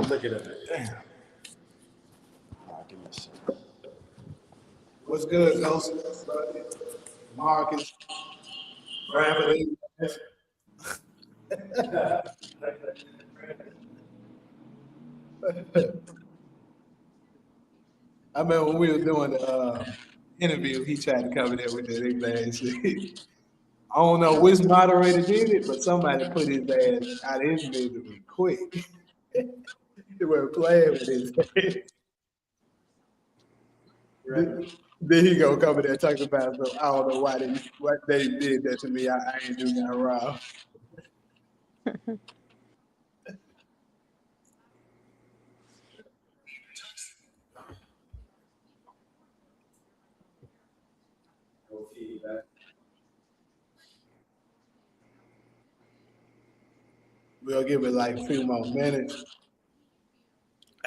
Look at that. Damn. Give me a second. What's good, Ghost? Marcus. Bradley. I remember when we were doing the interview, he tried to come in there with that ass shit. I don't know which moderator did it, but somebody put his ass out of his misery quick. They were playing with his ass. Then he go come in there talking about, so I don't know why they did that to me. I ain't do nothing wrong. We'll give it like a few more minutes.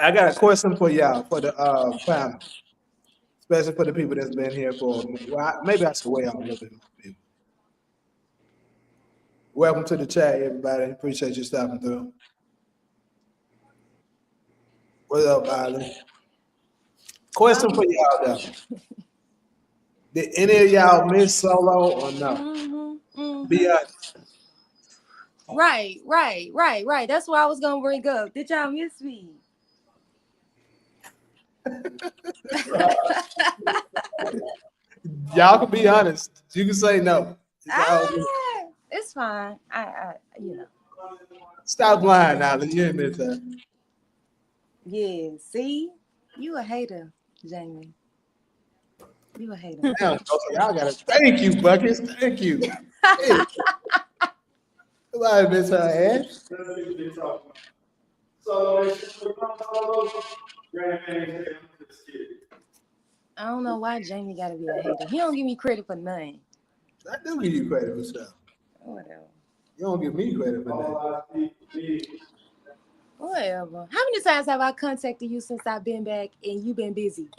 I got a question for y'all, for the panel, especially for the people that's been here for, well, maybe I should wait on a little bit more people. Welcome to the chat, everybody. Appreciate you stopping through. What's up, Island? Question for y'all, though. Did any of y'all miss Solo or no? Be honest. Right. That's what I was gonna bring up. Did y'all miss me? Y'all can be honest. You can say no. It's fine. I you know. Stop lying, Island. You didn't miss that. Yeah. See, you a hater, Jamie. You a hater. Damn, y'all gotta thank you, Buckets. Thank you. Hey. Somebody miss her ass. I don't know why Jamie gotta be a hater. He don't give me credit for nothing. I do give you credit for stuff. Whatever. You don't give me credit for nothing. Whatever. How many times have I contacted you since I've been back and you've been busy?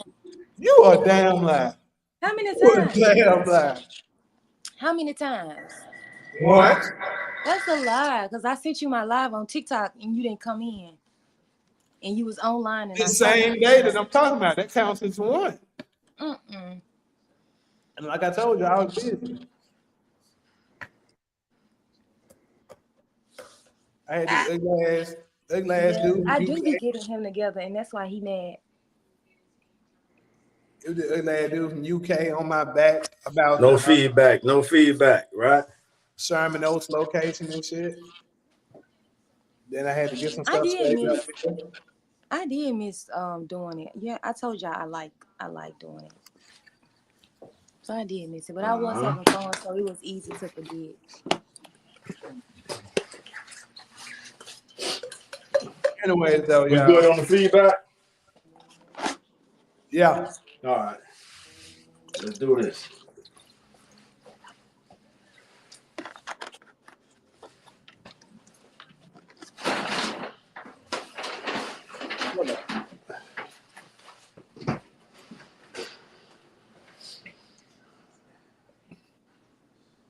You are damn lie. How many You are times? damn lie. How many times? What? That's a lie, because I sent you my live on TikTok and you didn't come in. And you was online. And The same day that I'm talking about, that counts as one. And like I told you, I was busy. I had this ugly ass dude. I do be getting him together, and that's why he mad. It was the ugly ass dude from UK on my back about no feedback, right? Sherman Oaks location and shit. Then I had to get some stuff straightened up. I did miss doing it. Yeah, I told y'all I like doing it. So I did miss it, but I was having fun, so it was easy to forget. Anyways, though, we good on the feedback? Yeah. All right. Let's do this.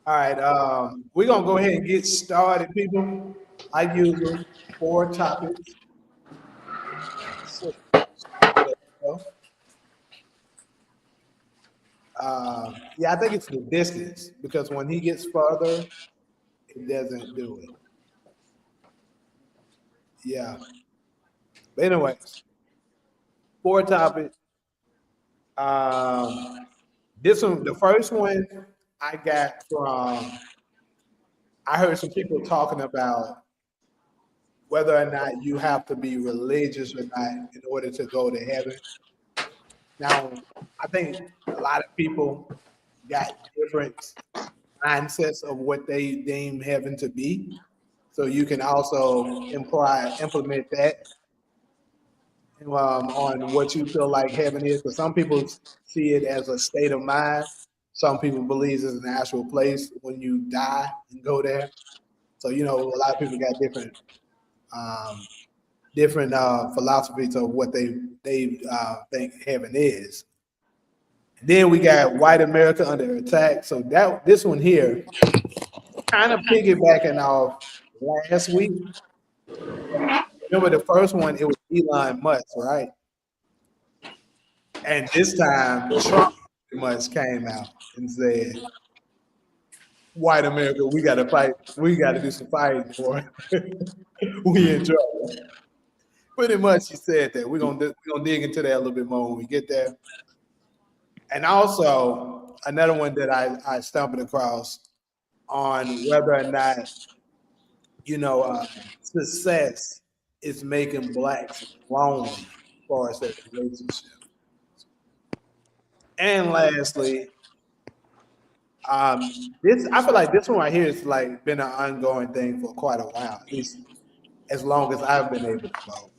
All right, we're gonna go ahead and get started, people. I usually 4 topics. Yeah, I think it's the distance, because when he gets further, It doesn't do it. Yeah. But anyways, 4 topics. This one, the first one I got from, I heard some people talking about whether or not you have to be religious or not in order to go to heaven. Now, I think a lot of people got different mindsets of what they deem heaven to be. So you can also implement that on what you feel like heaven is. Because some people see it as a state of mind. Some people believe it's an actual place when you die and go there. So a lot of people got um, different philosophies of what they think heaven is. Then we got white America under attack. So this one here, kind of piggybacking off last week. Remember the first one? It was Elon Musk, right? And this time, Trump pretty much came out and said, "White America, we got to fight. We got to do some fighting for it. We in trouble." Pretty much, he said that. We're gonna dig into that a little bit more when we get there. And also another one that I stumbled across on whether or not success is making blacks lonely as far as their relationship. And lastly, this I feel like this one right here has like been an ongoing thing for quite a while, at least as long as I've been able to vote.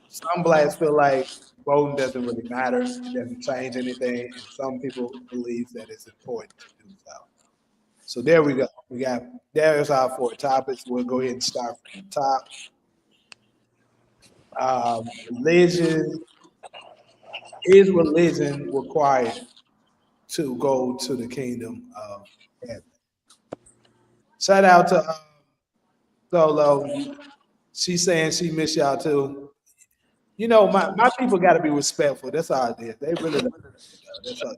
Some blacks feel like voting doesn't really matter, it doesn't change anything, and some people believe that it's important to do so. So there we go. There's our 4 topics. We'll go ahead and start from the top. Religion, is religion required to go to the kingdom of heaven? Shout out to Solo. She's saying she miss y'all too. My people got to be respectful. That's all it is. They really don't.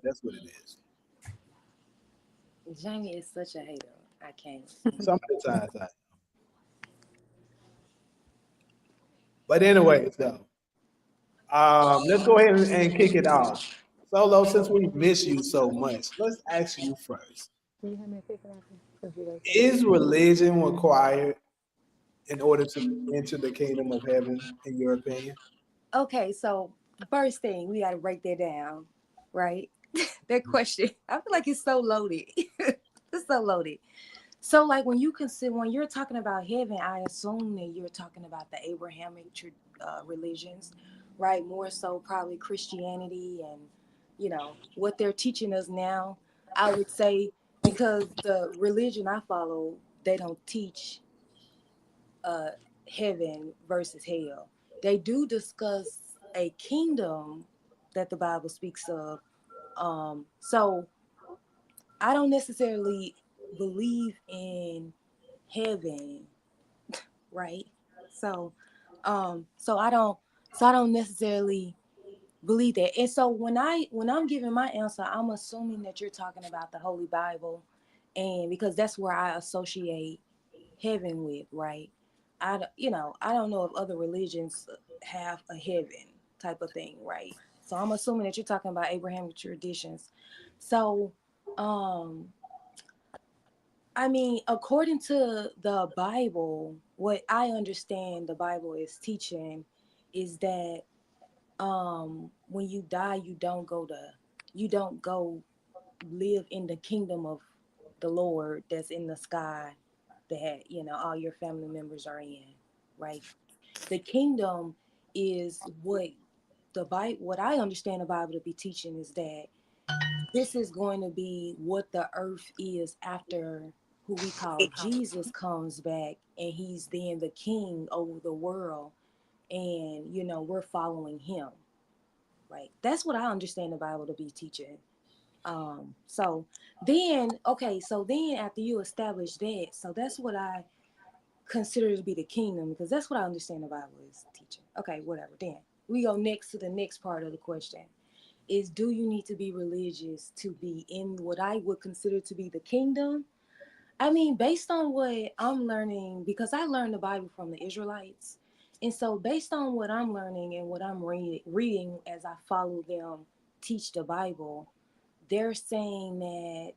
That's what it is. Jamie is such a hater. I can't. Some of the times, but anyways, though, let's go ahead and kick it off. Solo, since we miss you so much, let's ask you first. Is religion required in order to enter the kingdom of heaven, in your opinion? Okay, so the first thing we got to break that down, right? That question, I feel like it's so loaded. It's so loaded. So, like when you're talking about heaven, I assume that you're talking about the Abrahamic religions, right? More so, probably Christianity and what they're teaching us now. I would say because the religion I follow, they don't teach uh, heaven versus hell. They do discuss a kingdom that the Bible speaks of. So I don't necessarily believe in heaven, right? So, so I don't necessarily believe that. And so when I'm giving my answer, I'm assuming that you're talking about the Holy Bible, and because that's where I associate heaven with, right? I don't know if other religions have a heaven type of thing, right? So I'm assuming that you're talking about Abrahamic traditions. So, um, I mean, according to the Bible, what I understand the Bible is teaching is that when you die, you don't go live in the kingdom of the Lord that's in the sky that all your family members are in, right? The kingdom is what I understand the Bible to be teaching is that this is going to be what the earth is after who we call Jesus comes back, and he's then the king over the world, and we're following him, right? That's what I understand the Bible to be teaching. So then, okay, so then after you establish that, so that's what I consider to be the kingdom, because that's what I understand the Bible is teaching. Okay, whatever. Then we go next to the next part of the question is, do you need to be religious to be in what I would consider to be the kingdom? I mean, based on what I'm learning, because I learned the Bible from the Israelites. And so, based on what I'm learning and what I'm reading as I follow them teach the Bible, they're saying that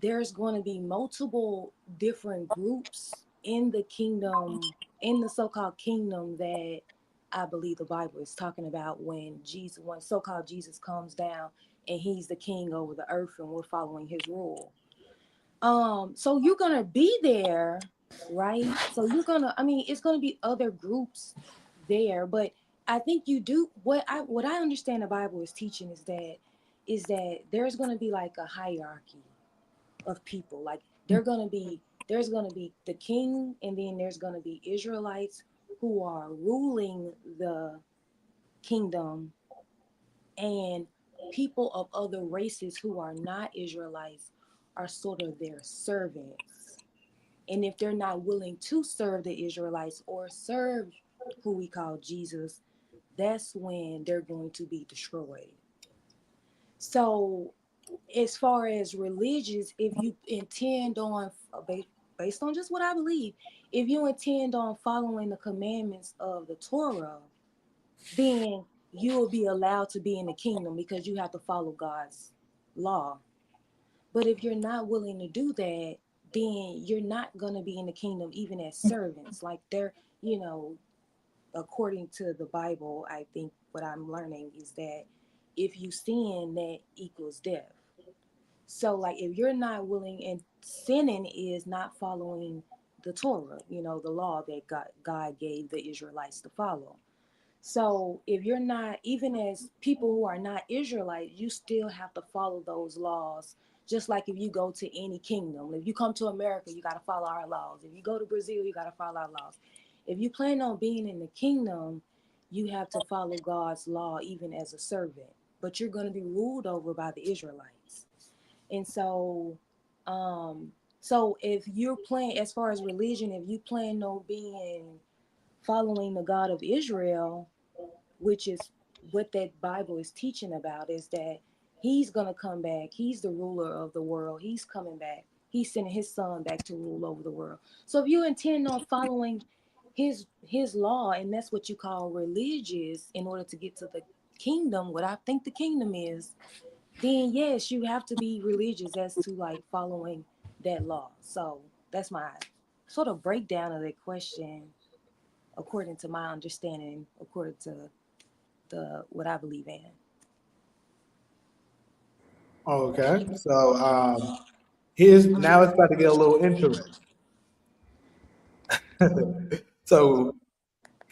there's going to be multiple different groups in the kingdom, in the so-called kingdom that I believe the Bible is talking about when so-called Jesus comes down and he's the king over the earth and we're following his rule. So you're gonna be there, right? So I mean, it's gonna be other groups there, but I think you do what I understand the Bible is teaching is that there's gonna be like a hierarchy of people. Like there's gonna be the king, and then there's gonna be Israelites who are ruling the kingdom, and people of other races who are not Israelites are sort of their servants. And if they're not willing to serve the Israelites or serve who we call Jesus, that's when they're going to be destroyed. So, as far as religious, if you intend on, based on just what I believe, if you intend on following the commandments of the Torah, then you will be allowed to be in the kingdom because you have to follow God's law. But if you're not willing to do that, then you're not going to be in the kingdom even as servants. Like you know, according to the Bible, I think what I'm learning is that if you sin, that equals death. So, like, if you're not willing, and sinning is not following the Torah, the law that God gave the Israelites to follow. So if you're not, even as people who are not Israelites, you still have to follow those laws. Just like if you go to any kingdom, if you come to America, you got to follow our laws. If you go to Brazil, you got to follow our laws. If you plan on being in the kingdom, you have to follow God's law even as a servant. But you're going to be ruled over by the Israelites. And um, so if you're playing, as far as religion, if you plan on being following the God of Israel, which is what that Bible is teaching about, is that he's going to come back. He's the ruler of the world. He's coming back. He's sending his son back to rule over the world. So if you intend on following his law, and that's what you call religious, in order to get to the kingdom, what I think the kingdom is, then yes, you have to be religious as to like following that law. So that's my sort of breakdown of that question, according to my understanding, according to the what I believe in. Okay, so here's now it's about to get a little interesting. So,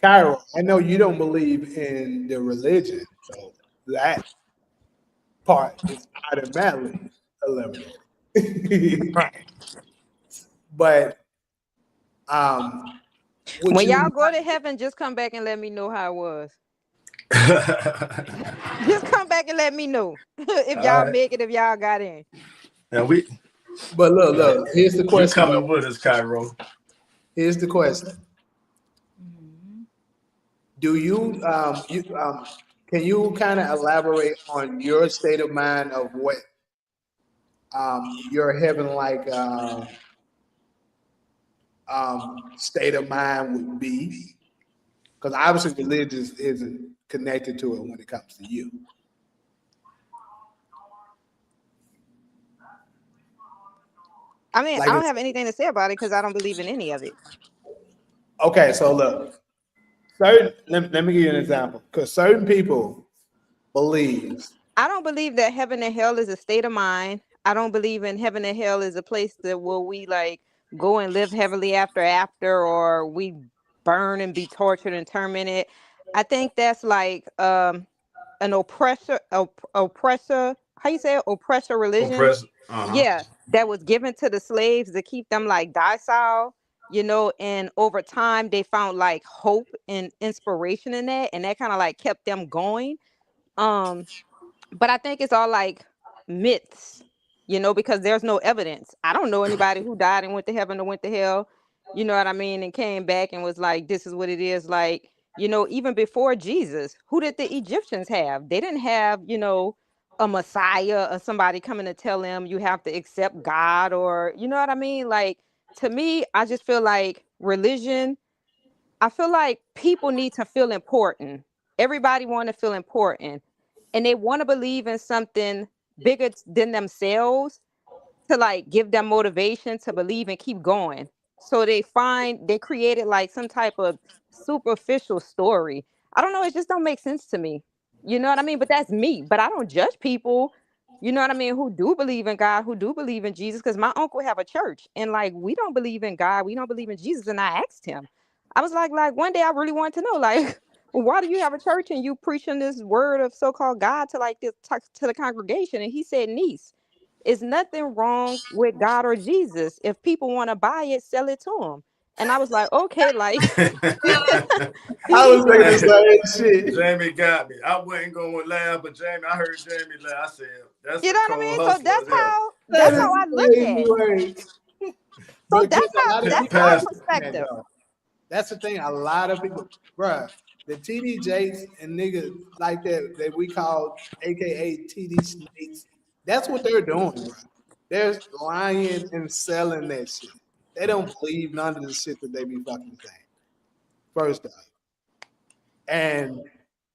Cairo, I know you don't believe in the religion, so that part is automatically eliminated. But would When y'all you? go to heaven, just come back and let me know how it was. Just come back and let me know if All y'all right. make it, if y'all got in. Now we But look. Here's the you question. coming with us, Cairo. Here's the question. Mhm. Do can you kind of elaborate on your state of mind of what your heaven like state of mind would be? Because obviously religion isn't connected to it when it comes to you. I mean, Like I don't it's have anything to say about it because I don't believe in any of it. okay. So look, let me give you an example. Because certain people believe. I don't believe that heaven and hell is a state of mind. I don't believe in heaven and hell is a place that where we like go and live heavily after, or we burn and be tortured and tormented. I think that's like an oppressor, how you say it? Oppressor religion. Oppressor. Uh-huh. Yeah, that was given to the slaves to keep them like docile, and over time they found like hope and inspiration in that, and that kind of like kept them going. Um, but I think it's all like myths, because there's no evidence. I don't know anybody who died and went to heaven or went to hell, you know what I mean, and came back and was like, this is what it is. Like, even before Jesus, who did the Egyptians have? They didn't have, a Messiah or somebody coming to tell him you have to accept God, or you know what I mean? Like, to me, I just feel like religion, I feel like people need to feel important. Everybody want to feel important, and they want to believe in something bigger than themselves to like give them motivation to believe and keep going. So they created like some type of superficial story. I don't know, it just don't make sense to me. You know what I mean? But that's me. But I don't judge people, you know what I mean, who do believe in God, who do believe in Jesus. Because my uncle have a church and like we don't believe in God, we don't believe in Jesus. And I asked him, I was like one day I really wanted to know, like, why do you have a church and you preaching this word of so-called God to like this to the congregation? And he said, niece, is nothing wrong with God or Jesus. If people want to buy it, sell it to them. And I was like, okay, like I was thinking Jamie, the same shit. Jamie got me. I wasn't going to laugh, but Jamie, I heard Jamie laugh. I said, that's you a know what I cold mean? So hustler as hell. That that's is how I look crazy at. words. So Because a lot of that's people my don't Pastor. understand that, perspective. though. That's the thing. A lot of people, bruh, the TD and niggas like that we call AKA TD snakes. That's what they're doing, bruh. They're lying and selling that shit. They don't believe none of the shit that they be fucking saying. First off. And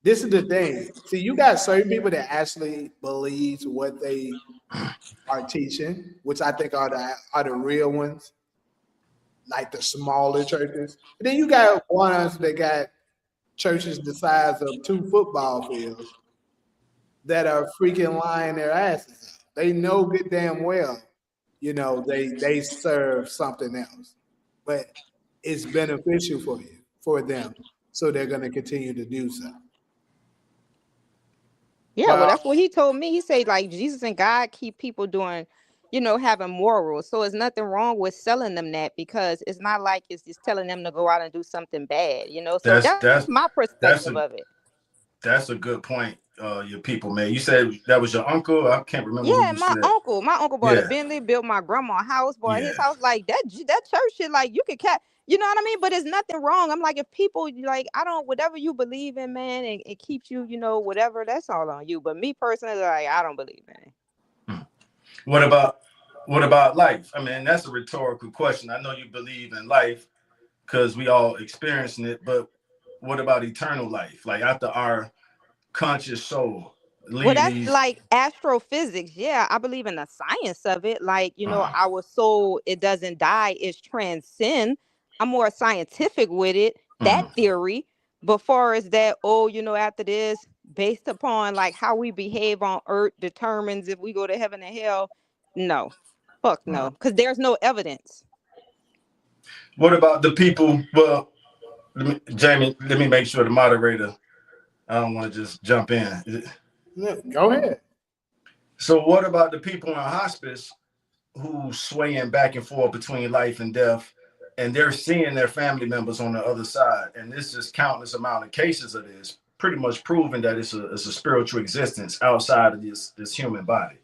this is the thing. See, you got certain people that actually believes what they are teaching, which I think are the real ones, like the smaller churches. And then you got ones that got churches the size of 2 football fields that are freaking lying their asses out. They know good damn well, they serve something else, but it's beneficial for them, so they're going to continue to do so. Yeah, well, But that's what he told me. He said like Jesus and God keep people doing, having morals. So it's nothing wrong with selling them that, because it's not like it's just telling them to go out and do something bad. So That's that's that's my that's perspective a of it. that's a good point. Your people, man. You said that was your uncle. I can't remember who Yeah, you said. my uncle bought a Yeah, Bentley, built my grandma a house, bought his yeah. house. Like that church shit, like you could you know what I mean? But there's nothing wrong. I'm like, if people like, I don't, whatever you believe in, man, and it keeps you, whatever, that's all on you. But me personally, like, I don't believe in it. Hmm. What about life? I mean, that's a rhetorical question. I know you believe in life because we all experiencing it, but what about eternal life? Like after our conscious soul Well, leave that's these. like astrophysics. Yeah, I believe in the science of it. Like, Uh, our soul, it doesn't die, it's transcend. I'm more scientific with it, that mhm. theory. But far as that, after this, based upon like how we behave on earth determines if we go to heaven or hell. No. Fuck no. Because there's no evidence. What about the people? Well, Jamie, let me make sure the moderator. I don't want to just jump in. yeah, go ahead. So, what about the people in hospice who swaying back and forth between life and death, and they're seeing their family members on the other side? And this is countless amount of cases of this, pretty much proving that it's a spiritual existence outside of this human body.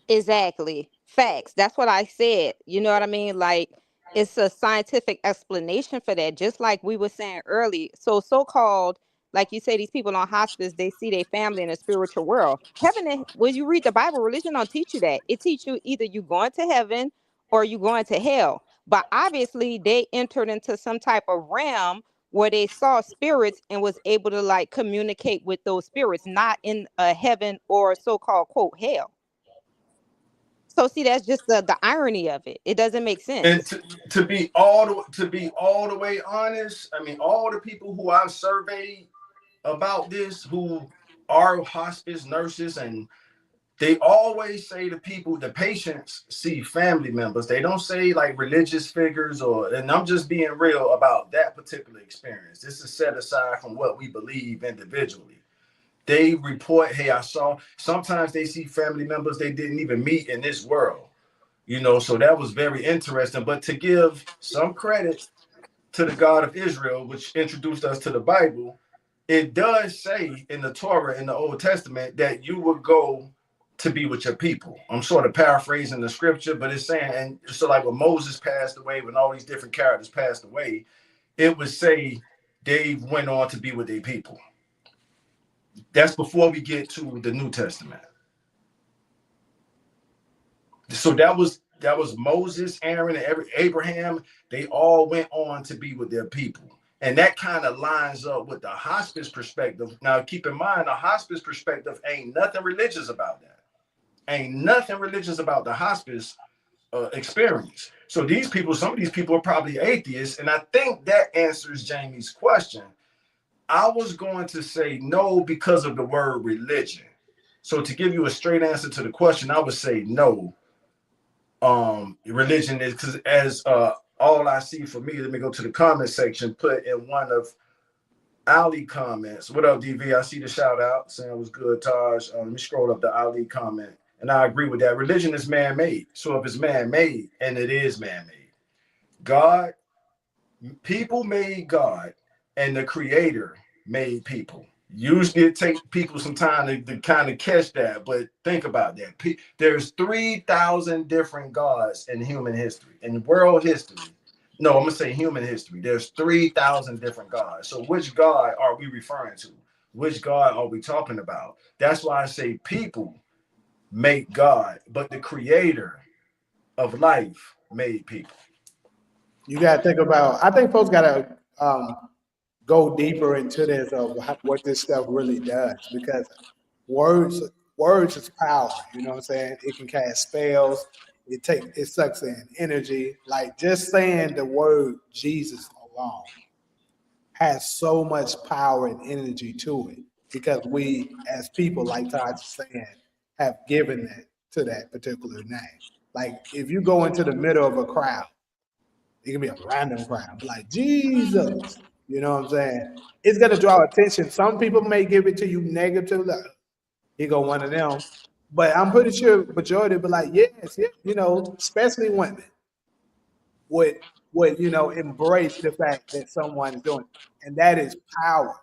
Exactly. Facts. That's what I said. You know what I mean? Like, it's a scientific explanation for that. Just like we were saying early. So-called, like you say, these people on hospice, they see their family in a spiritual world. Heaven, when you read the Bible, religion don't teach you that. It teach you either you going to heaven or you going to hell. But obviously, they entered into some type of realm where they saw spirits and was able to like communicate with those spirits, not in a heaven or so-called quote hell. So see, that's just the irony of it. It doesn't make And sense. to be all the way honest, I mean, all the people who I've surveyed about this, who are hospice nurses, and they always say the patients see family members. They don't say like religious figures and I'm just being real about that particular experience. This is set aside from what we believe individually. They report, hey, I saw, sometimes they see family members they didn't even meet in this world, so that was very interesting. But to give some credit to the God of Israel, which introduced us to the Bible, it does say in the Torah, in the Old Testament, that you would go to be with your people. I'm sort of paraphrasing the scripture, but it's saying, and so like when Moses passed away, when all these different characters passed away, it would say they went on to be with their people. That's before we get to the New Testament. So that was Moses, Aaron, and Abraham. They all went on to be with their people. And that kind of lines up with the hospice perspective. Now, keep in mind, the hospice perspective ain't nothing religious about that. Ain't nothing religious about the hospice experience. So these people, some of these people are probably atheists. And I think that answers Jamie's question. I was going to say no because of the word religion. So to give you a straight answer to the question, I would say no. Religion is because as all I see for me, let me go to the comment section, put in one of Ali comments. What up, DV? I see the shout out saying it was good, Taj. Let me scroll up the Ali comment. And I agree with that. Religion is man-made. So if it's man-made, and it is man-made, God, people made God, and the creator made people. Usually it takes people some time to kind of catch that, but think about that. There's 3,000 different gods in human history, in world history. No, I'm gonna say human history. There's 3,000 different gods. So which God are we referring to? Which God are we talking about? That's why I say people make God, but the creator of life made people. You got to think about. I think folks got to go deeper into this of what this stuff really does, because words words is power. You know what I'm saying? It can cast spells. It sucks in energy. Like just saying the word Jesus alone has so much power and energy to it, because we as people, like Todd is saying, have given that to that particular name. Like if you go into the middle of a crowd, it can be a random crowd, like Jesus. You know what I'm saying? It's gonna draw attention. Some people may give it to you negatively. He go one of them, but I'm pretty sure majority be like, yes, yeah, especially women would embrace the fact that someone is doing it. And that is power.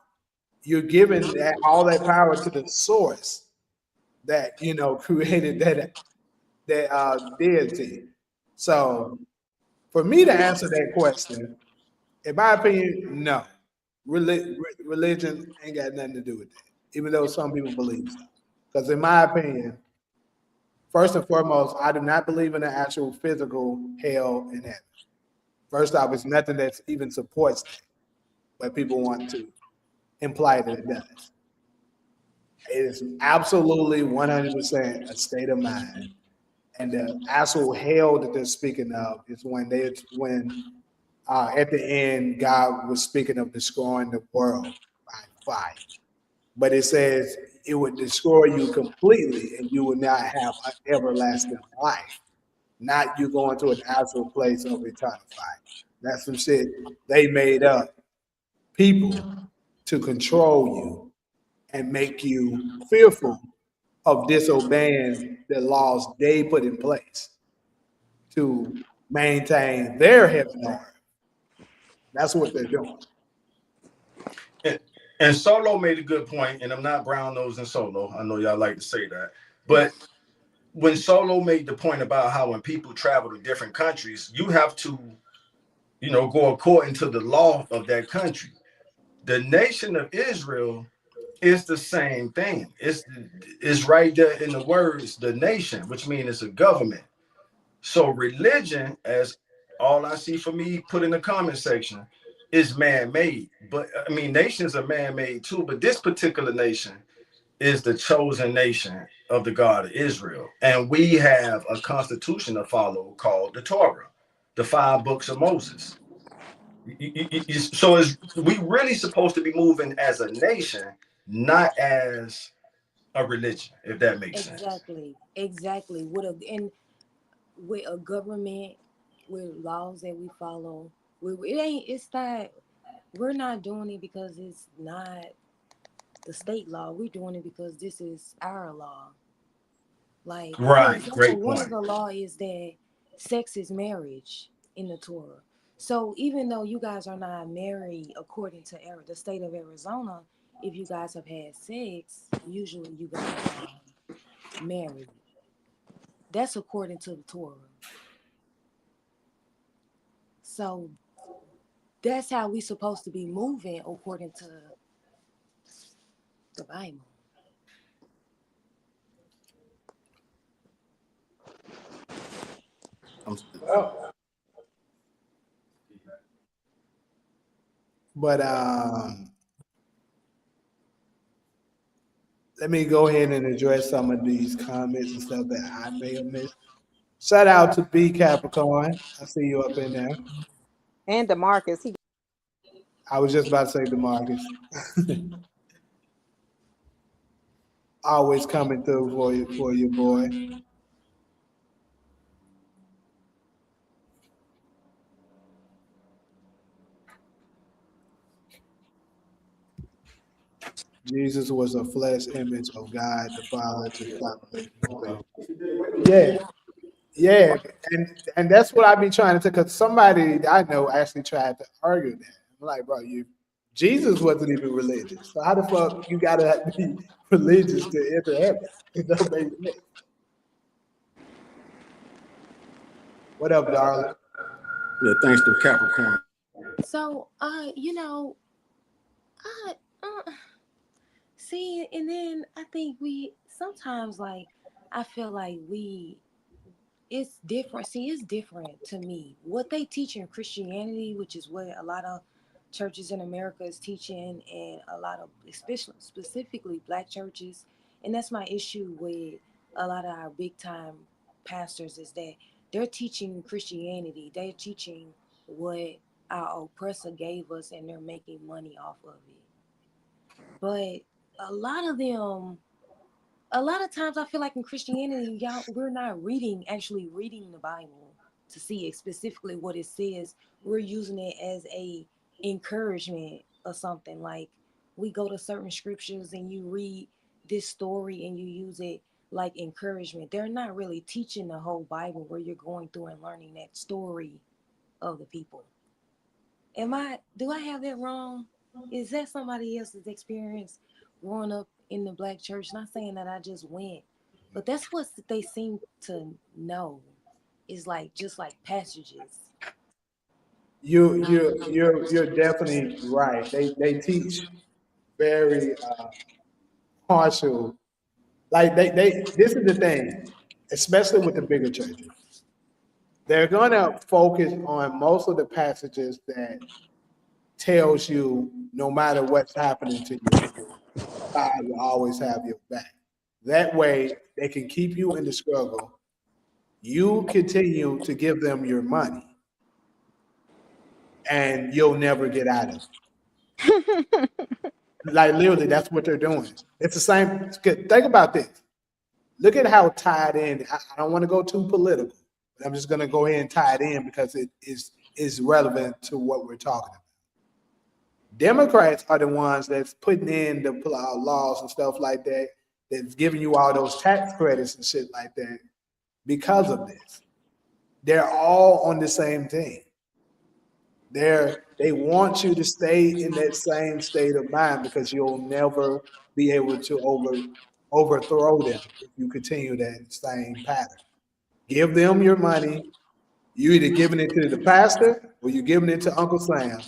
You're giving that all that power to the source that created that deity. So for me to answer that question, in my opinion, no. Religion ain't got nothing to do with that, even though some people believe so. Because in my opinion, first and foremost, I do not believe in the actual physical hell and heaven. First off, it's nothing that even supports that, but people want to imply that it does. It is absolutely 100% a state of mind. And the actual hell that they're speaking of is when at the end God was speaking of destroying the world by fire. But it says it would destroy you completely and you would not have an everlasting life. Not you going to an actual place of eternal fire. That's some shit they made up, people, to control you and make you fearful of disobeying the laws they put in place to maintain their heaven on earth. That's what they're doing. And Solo made a good point, and I'm not brown nosing Solo. I know y'all like to say that, but when Solo made the point about how when people travel to different countries, you have to, go according to the law of that country. The nation of Israel is the same thing. It's right there in the words, the nation, which means it's a government. So religion, as all I see for me put in the comment section, is man-made. But I mean, nations are man-made too. But this particular nation is the chosen nation of the God of Israel. And we have a constitution to follow called the Torah, the 5 books of Moses. So is we really supposed to be moving as a nation, not as a religion, if that makes sense. Exactly. With a government, with laws that we follow, it's not. We're not doing it because it's not the state law. We're doing it because this is our law. Like, for Right, example, great one of point. the law is that sex is marriage in the Torah. So even though you guys are not married according to the state of Arizona, if you guys have had sex, usually you guys are married. That's according to the Torah. So that's how we supposed to be moving according to the Bible. I'm, Well, but let me go ahead and address some of these comments and stuff that I may have missed. Shout out to B Capricorn. I see you up in there. And DeMarcus, he I was just about to say DeMarcus. Always coming through for you, boy. Jesus was a flesh image of God the Father to salvation. Yeah, yeah, and that's what I've been trying to. Because somebody I know actually tried to argue that. I'm like, bro, Jesus wasn't even religious. So how the fuck you gotta be religious to enter heaven? It don't make sense. What up, darling? yeah, thanks to Capricorn. So, I see, and then I think we sometimes like I feel like it's different. See, it's different to me. What they teach in Christianity, which is what a lot of churches in America is teaching, and a lot of, especially specifically black churches, and that's my issue with a lot of our big time pastors is that they're teaching Christianity. They're teaching what our oppressor gave us, and they're making money off of it. But a lot of them a lot of times I feel like in Christianity, y'all, we're not actually reading the Bible to see it specifically what it says. We're using it as a encouragement or something. Like we go to certain scriptures and you read this story and you use it like encouragement. They're not really teaching the whole Bible where you're going through and learning that story of the people. Do I have that wrong? Is that somebody else's experience growing up in the black church? Not saying that I just went, but that's what they seem to know. Is like just like passages. You're definitely right. They teach very partial. Like they this is the thing, especially with the bigger churches. They're gonna focus on most of the passages that tells you no matter what's happening to you, God will always have your back. That way they can keep you in the struggle. You continue to give them your money and you'll never get out of it. Like literally, that's what they're doing. It's the same. Think about this. Look at how tied in. I don't want to go too political, but I'm just going to go ahead and tie it in because it is relevant to what we're talking about. Democrats are the ones that's putting in the laws and stuff like that, that's giving you all those tax credits and shit like that because of this. They're all on the same thing. They want you to stay in that same state of mind because you'll never be able to overthrow them if you continue that same pattern. Give them your money. You either giving it to the pastor or you giving it to Uncle Sam.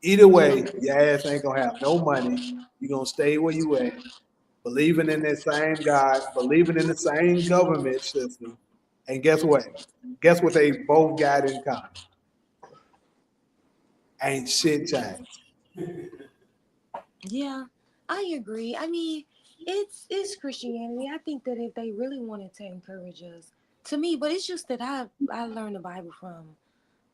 Either way, your ass ain't gonna have no money. You're gonna stay where you at, believing in that same God, believing in the same government system. And guess what? Guess what they both got in common? Ain't shit changed. Yeah, I agree. I mean, it's Christianity. I think that if they really wanted to encourage us, to me, but it's just that I learned the Bible from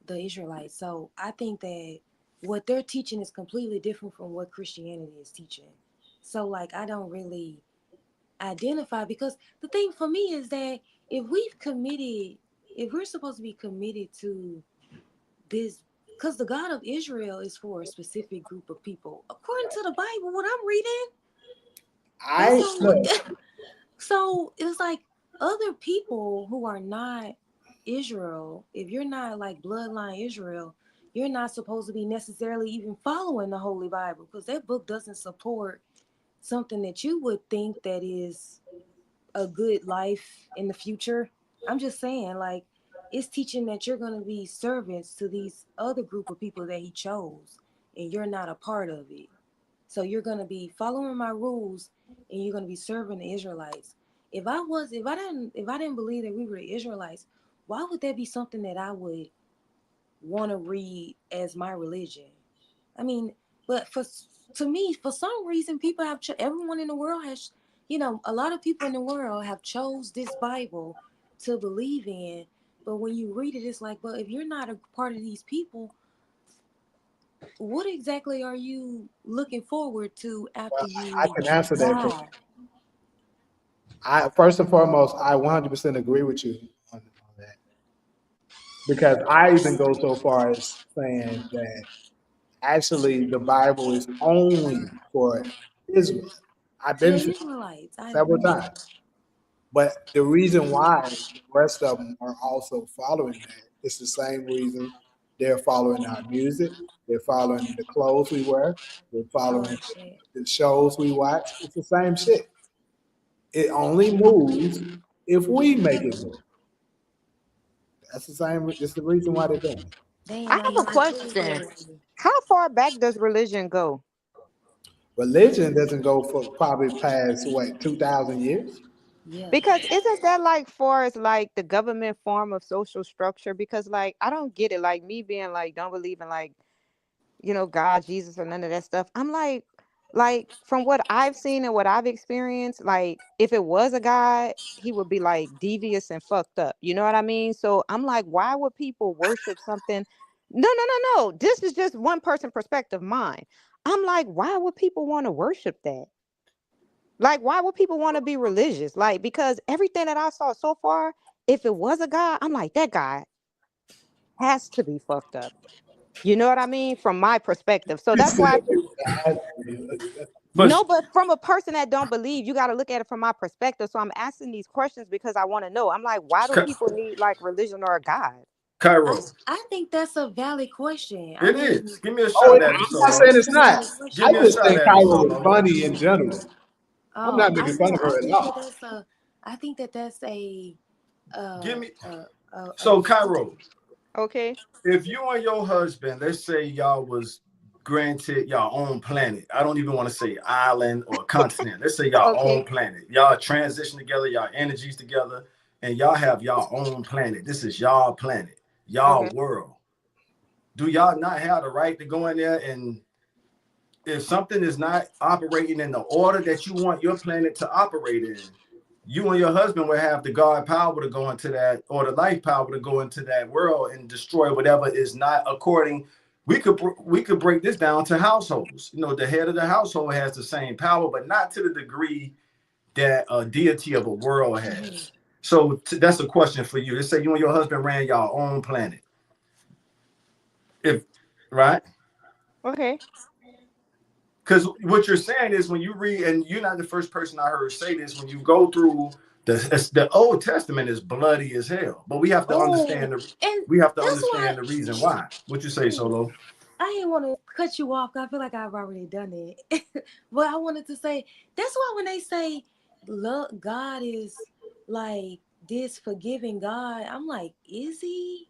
the Israelites. So I think that what they're teaching is completely different from what Christianity is teaching. So like I don't really identify because the thing for me is that if we've committed, if we're supposed to be committed to this, because the God of Israel is for a specific group of people, according to the Bible, what I'm reading, that's I on. look. So it's like other people who are not Israel, if you're not like bloodline Israel, you're not supposed to be necessarily even following the Holy Bible because that book doesn't support something that you would think that is a good life in the future. I'm just saying, like, it's teaching that you're going to be servants to these other group of people that he chose, and you're not a part of it. So you're going to be following my rules, and you're going to be serving the Israelites. If I didn't believe that we were the Israelites, why would that be something that I would want to read as my religion? I mean, but to me, for some reason, people have everyone in the world has, a lot of people in the world have chose this Bible to believe in. But when you read it, it's like, well, if you're not a part of these people, what exactly are you looking forward to after Well, you I can answer that. die? First and foremost, I 100% agree with you on that because I even go so far as saying that actually the Bible is only for Israel. I've Yeah, been to Israelites. I several agree. times. But the reason why the rest of them are also following that is the same reason they're following our music, they're following the clothes we wear, they're Oh following shit. the shows we watch. It's the same shit. It only moves if we make it move. That's the same. That's the reason why they're doing it. They I ain't have on a no question. Tuesday. How far back does religion go? Religion doesn't go for probably past what 2,000 years. Yeah. Because isn't that like far as like the government form of social structure? Because like I don't get it. Like me being like don't believe in like God, Jesus, or none of that stuff. I'm like from what I've seen and what I've experienced, like if it was a God, he would be like devious and fucked up. You know what I mean? So I'm like, why would people worship something? No, no, no, no. This is just one person perspective, mine. I'm like, why would people want to worship that? Like, why would people want to be religious? Like, because everything that I saw so far, if it was a God, I'm like, that guy has to be fucked up. You know what I mean? From my perspective. So that's why But no, but from a person that don't believe, you got to look at it from my perspective. So I'm asking these questions because I want to know. I'm like, why do Ky- people need like religion or a God? Cairo, I think that's a valid question. I it mean, is. Give me a Oh, shot at it, I'm not Solo. saying that's it's a not. valid Give I me a question. just shot think at it, Cairo is Solo. funny in general. I'm Oh, not making fun of I her at think that all. that's a Give uh me. uh So, Cairo, Okay. if you and your husband, let's say y'all was granted y'all own planet. I don't even want to say island or continent. Let's say y'all own Okay. planet. Y'all transition together, y'all energies together, and y'all have y'all own planet. This is y'all planet, y'all Okay. world. Do y'all not have the right to go in there and if something is not operating in the order that you want your planet to operate in, you and your husband will have the God power to go into that, or the life power to go into that world and destroy whatever is not according. We could break this down to households. The head of the household has the same power, but not to the degree that a deity of a world Mhm. has. So that's a question for you. Let's say you and your husband ran your own planet. If right, Okay. because what you're saying is when you read, and you're not the first person I heard say this, when you go through the Old Testament is bloody as hell, but we have to Oh, understand and that's why. the reason why. What you say, Oh, Solo? I didn't want to cut you off. 'Cause I feel like I've already done it. But I wanted to say that's why when they say love, God is like this forgiving God, I'm like, is he?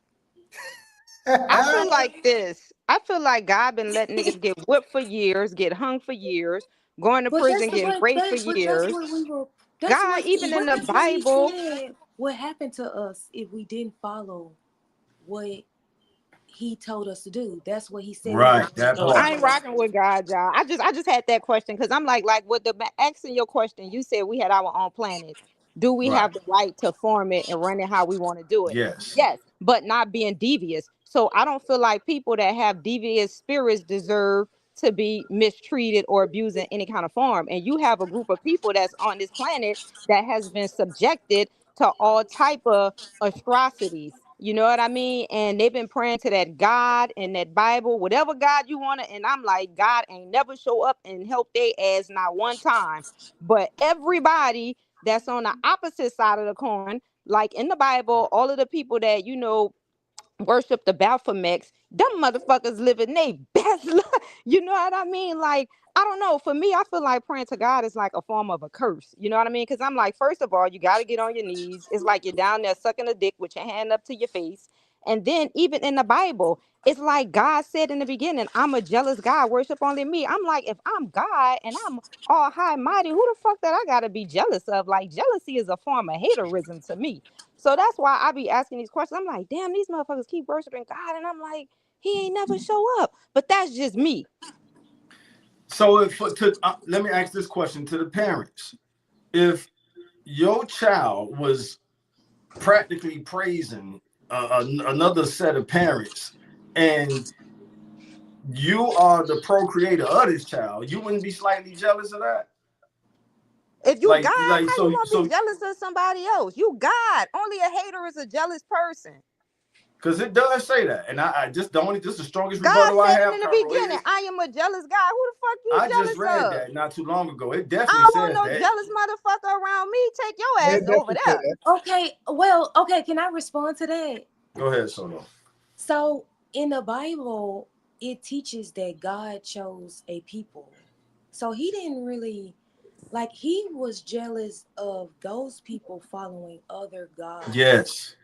I feel like this. I feel like God been letting niggas get whipped for years, get hung for years, going to But that's prison, the getting but raped for that but that's years. what we were. God, even in the That's what he Bible, said. What happened to us if we didn't follow what he told us to do? That's what he said he Right, was going to that do I part. ain't to us. rocking with God, y'all. I just had that question because I'm like with the asking your question, you said we had our own planet. Do we Right. have the right to form it and run it how we want to do it? Yes. Yes, but not being devious. So I don't feel like people that have devious spirits deserve to be mistreated or abused in any kind of form. And you have a group of people that's on this planet that has been subjected to all type of atrocities. You know what I mean? And they've been praying to that God and that Bible, whatever God you want to. And I'm like, God ain't never show up and help their ass not one time. But everybody that's on the opposite side of the coin, like in the Bible, all of the people that, worship the Baphomets, them motherfuckers living they best life. You know what I mean? Like, I don't know. For me, I feel like praying to God is like a form of a curse. You know what I mean? Because I'm like, first of all, you got to get on your knees. It's like you're down there sucking a dick with your hand up to your face. And then even in the Bible, it's like God said in the beginning, I'm a jealous God, worship only me. I'm like, if I'm God and I'm all high and mighty, who the fuck that I gotta be jealous of? Like, jealousy is a form of haterism to me. So that's why I be asking these questions. I'm like, damn, these motherfuckers keep worshiping God, and I'm like, he ain't never show up. But that's just me. So let me ask this question to the parents: if your child was practically praising another set of parents, and you are the procreator of this child, you wouldn't be slightly jealous of that? If you God, how you So want to be jealous of somebody else? You God. Only a hater is a jealous person. Because it does say that, and I just this is the strongest God rebuttal I said have. in the beginning, I am a jealous God. Who the fuck you I jealous just read of? that not too long ago. It I definitely don't says want no that. jealous motherfucker around me. Take your Yeah, ass it over definitely there. said Okay, well, okay, can I respond to that? Go ahead, Solo. So in the Bible, it teaches that God chose a people. So he didn't really, like, he was jealous of those people following other gods. Yes.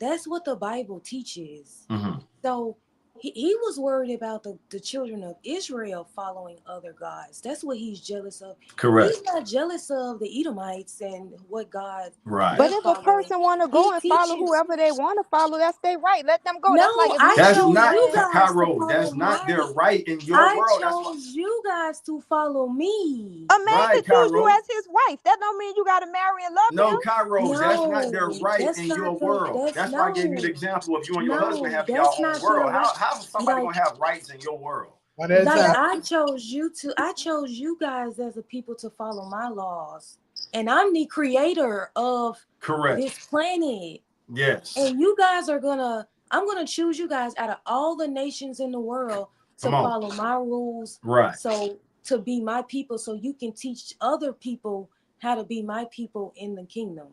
That's what the Bible teaches. Mm-hmm. So he was worried about the children of Israel following other gods. That's what he's jealous of. Correct. He's not jealous of the Edomites and what God Right. But they're if a following. person want to He go and follow teaches. whoever they want to follow, that's their right. Let them go. No, That's like if I me and That's you chose not you saying, guys to Cairo. follow That's not their my. right in your I world. That's what. chose you guys to follow me. a man Right, could choose you Cairo. as his wife. That don't mean you got to marry and love No, him. Cairo, that's not their No, right that's in your not the. world. That's That's why I gave you the no, example of you and your husband no. having your That's own not their world. right. How is somebody Like, gonna have rights in your world? One at a like time. I chose you to. I chose you guys as a people to follow my laws, and I'm the creator of Correct. this planet. Yes. And you guys are gonna. I'm gonna choose you guys out of all the nations in the world to follow my rules. Right. So to be my people, so you can teach other people how to be my people in the kingdom.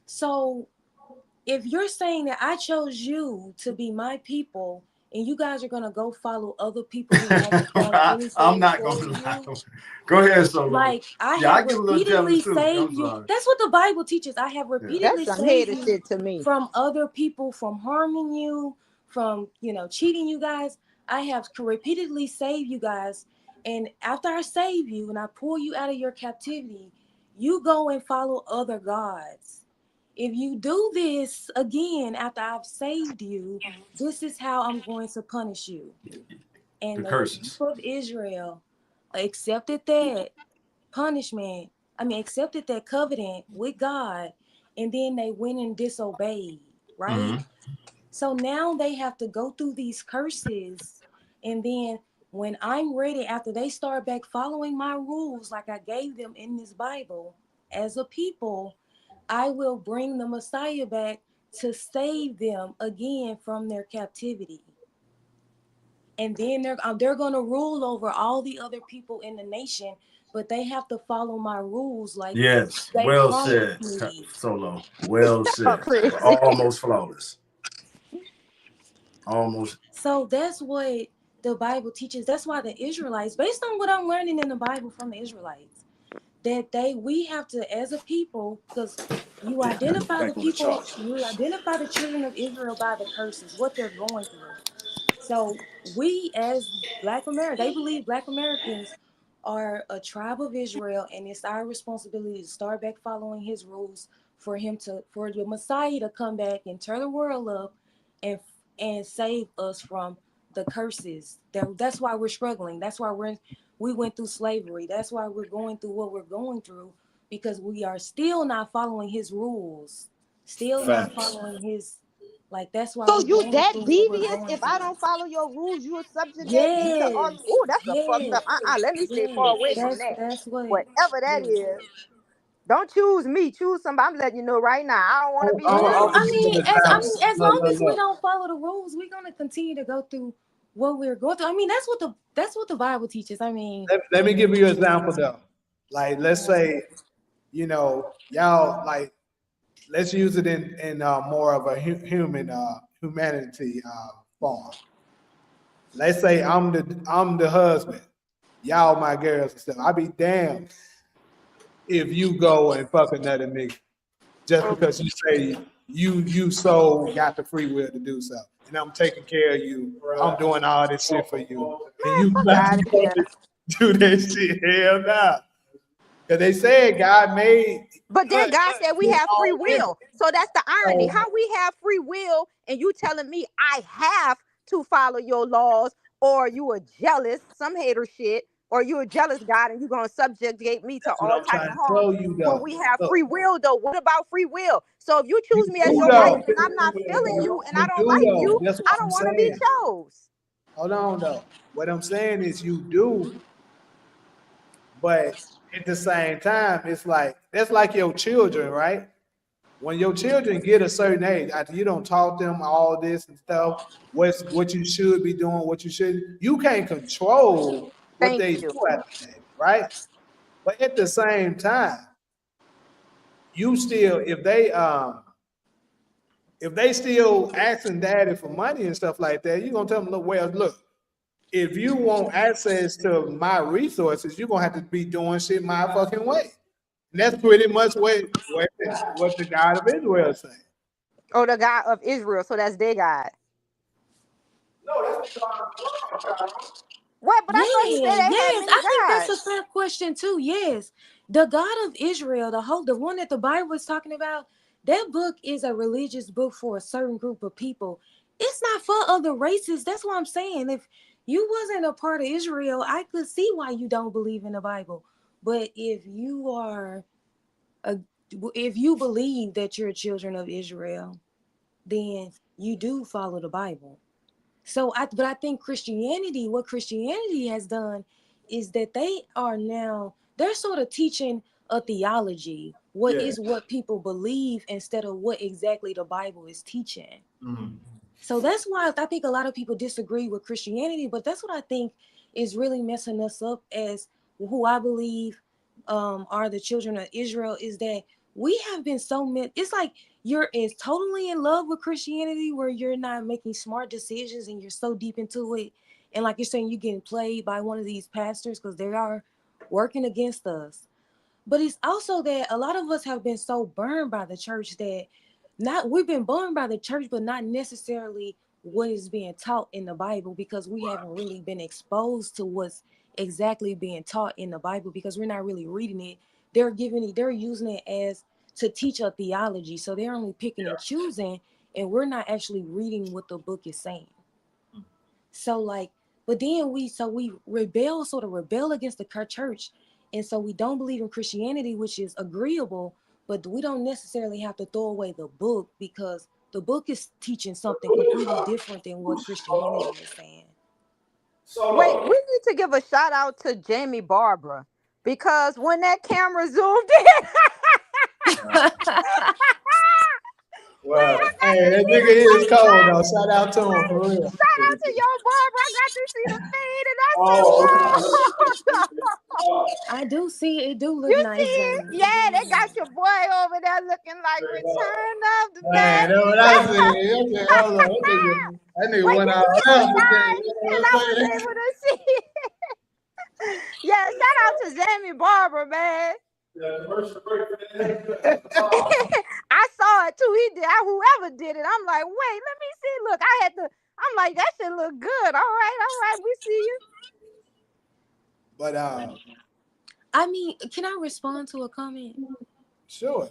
So if you're saying that I chose you to be my people and you guys are gonna go follow other people who haven't done anything I'm not for gonna lie. you, Go ahead, Solo. like I Yeah, I have get a little jealous repeatedly too. saved I'm you. sorry. That's what the Bible teaches. I have Yeah. repeatedly That's some saved hater you shit to me. from other people, from harming you, from cheating you guys. I have repeatedly saved you guys, and after I save you and I pull you out of your captivity, you go and follow other gods. If you do this again after I've saved you, this is how I'm going to punish you. The And the curses. people of Israel accepted that punishment. Accepted that covenant with God, and then they went and disobeyed, right? Mm-hmm. So now they have to go through these curses, and then when I'm ready, after they start back following my rules like I gave them in this Bible as a people, I will bring the Messiah back to save them again from their captivity. And then they're going to rule over all the other people in the nation, but they have to follow my rules like Yes. they Well said, promised me. Solo. Well Oh, said. crazy. Almost flawless. Almost. So that's what the Bible teaches. That's why the Israelites, based on what I'm learning in the Bible from the Israelites, that we have to, as a people, because you identify the people, you identify the children of Israel by the curses, what they're going through. So we, as Black Americans, they believe Black Americans are a tribe of Israel, and it's our responsibility to start back following his rules for the Messiah to come back and turn the world up and save us from the curses. That's why we're struggling. That's why we went through slavery. That's why we're going through what we're going through, because we are still not following his rules, still not following his. Like, that's why So we're you going that through what we're devious? going If I through. don't follow your rules, you will subjugate me to all. Yes, Oh, that's a fucked yes, up. Let me stay far yes. away from that. That's what. Whatever that Yes. is. Don't choose me. Choose somebody. I'm letting you know right now. I don't want to be I'm with Well, gonna you. give you an example. as Look, long look, as we look. don't follow the rules, we're gonna continue to go through what we're going through. That's what the Bible teaches. Let me give you an example though. Like, let's say, y'all like, let's use it in more of a humanity form. Let's say I'm the husband, y'all my girls and stuff. I'd be damned if you go and fuck another nigga just because you say you so got the free will to do so, and I'm taking care of you. I'm doing all this shit for you, and you Fuck about outta here. to do that shit. Hell nah. Because they said God made. But then God said we have free all different. will. So that's the irony. So, How we have free will and you telling me I have to follow your laws, or you are jealous, some hater shit, or you a jealous God and you're going to subjugate me to that's what all I'm type trying of to harm tell you, when though. we have Look, free will, though. What about free will? So if you you choose me as do your wife though. and I'm not feeling you and I You don't do like though. you, That's what I I'm don't want to be saying. chose. Hold on though. What I'm saying is you do, but at the same time, it's like that's like your children, right? When your children get a certain age, after you don't taught them all this and stuff, what you should be doing, what you shouldn't, you can't control what Thank they you. do after that, right? But at the same time, you still, if they still asking daddy for money and stuff like that, you're gonna tell them, look, well, look, if you want access to my resources, you're gonna have to be doing shit my fucking way. And that's pretty much what the God of Israel is saying. Oh, the God of Israel. So that's their God. What? But I thought he said Yeah, they had yes. many I think that's a gods. fair question too. Yes. The God of Israel, the one that the Bible is talking about, that book is a religious book for a certain group of people. It's not for other races. That's what I'm saying. If you wasn't a part of Israel, I could see why you don't believe in the Bible. But a, if you believe that you're children of Israel, then you do follow the Bible. But I think what Christianity has done is that they're sort of teaching a theology, Yeah. what people believe instead of what exactly the Bible is teaching. Mhm. So that's why I think a lot of people disagree with Christianity, but that's what I think is really messing us up as who I believe are the children of Israel, is that we have been it's like you're is totally in love with Christianity where you're not making smart decisions and you're so deep into it. And like you're saying, you're getting played by one of these pastors because they are working against us. But it's also that a lot of us have been so burned by the church that not we've been burned by the church, but not necessarily what is being taught in the Bible, because we haven't really been exposed to what's exactly being taught in the Bible because we're not really reading it. They're using it as to teach a theology. So they're only picking and choosing, and we're not actually reading what the book is saying. So like, but then we sort of rebel against the church, and so we don't believe in Christianity, which is agreeable, but we don't necessarily have to throw away the book because the book is teaching something completely different than what Christianity is saying. Wait, we need to give a shout out to Jamie Barbara because when that camera zoomed in, wait, Well, I got hey, to that see nigga the is face. cold though. Shout out to him for real. Shout out to your Barbara. I got to see the fade, and I said, Oh, "Whoa!" I do see it. Do look You nice, see it? Jamie. Yeah, they got your boy over there looking like Return of the man, Mac. that's what I said. I said, hold on, that nigga Wait, went did out you see left with mine? Because I was that. able to see it. Yeah, shout out to Jamie Barber, man. I saw it too. He did. Whoever did it, I'm like, wait, let me see. Look, I had to. I'm like, that shit look good. All right, we see you. But I mean, can I respond to a comment? sure.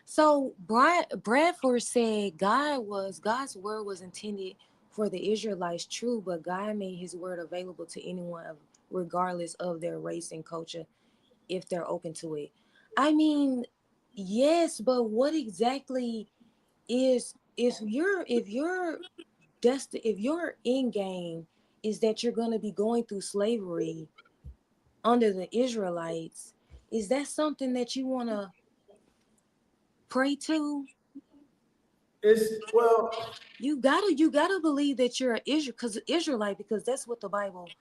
So Bradford said God's word was intended for the Israelites, true, but God made his word available to anyone regardless of their race and culture if they're open to it. I mean, yes, but what exactly is if your end game is that you're going to be going through slavery under the Israelites, is that something that you want to pray to? Well, You gotta believe that you're an Israelite because that's what the Bible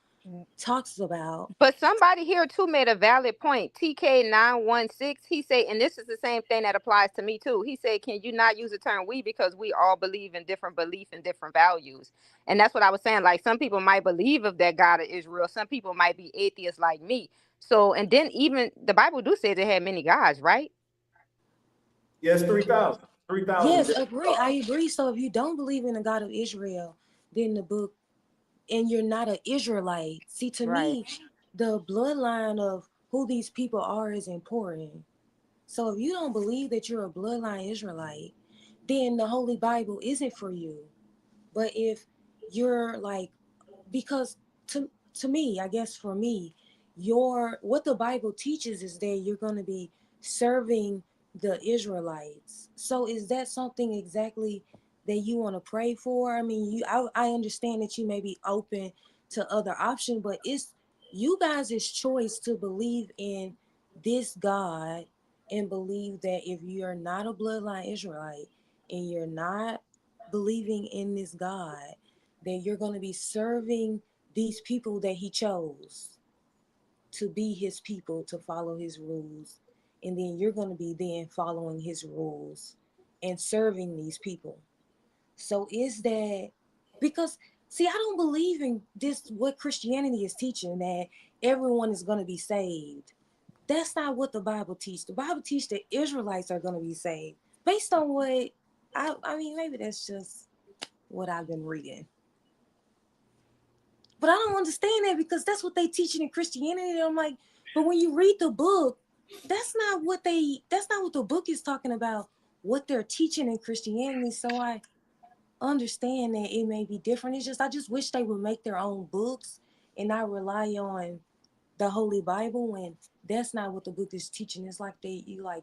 talks about. But somebody here too made a valid point. TK916, he said, and this is the same thing that applies to me too. He said, can you not use the term we because we all believe in different belief and different values? And that's what I was saying. Like some people might believe of that God of Israel. Some people might be atheists like me. So, and then even the Bible do say they had many gods, right? yes, 3,000. 3,000. Yes, agree. I agree. So if you don't believe in the God of Israel, then the book, and you're not an Israelite. See, to Right. me, the bloodline of who these people are is important. So if you don't believe that you're a bloodline Israelite, then the Holy Bible isn't for you. But if you're like, because to me, I guess for me, your what the Bible teaches is that you're going to be serving the Israelites. So is that something exactly that you want to pray for? I mean, I understand that you may be open to other options, but it's you guys' choice to believe in this God and believe that if you're not a bloodline Israelite and you're not believing in this God, that you're going to be serving these people that he chose to be his people, to follow his rules. And then you're going to be then following his rules and serving these people. So is that because see, I don't believe in this what Christianity is teaching that everyone is going to be saved. That's not what the Bible teaches. The Bible teaches that Israelites are going to be saved based on what I mean, maybe that's just what I've been reading. But I don't understand that because that's what they teaching in Christianity. And I'm like, but when you read the book, that's not what the book is talking about, what they're teaching in Christianity. So I understand that it may be different. It's just I just wish they would make their own books and not rely on the Holy Bible when that's not what the book is teaching. It's like you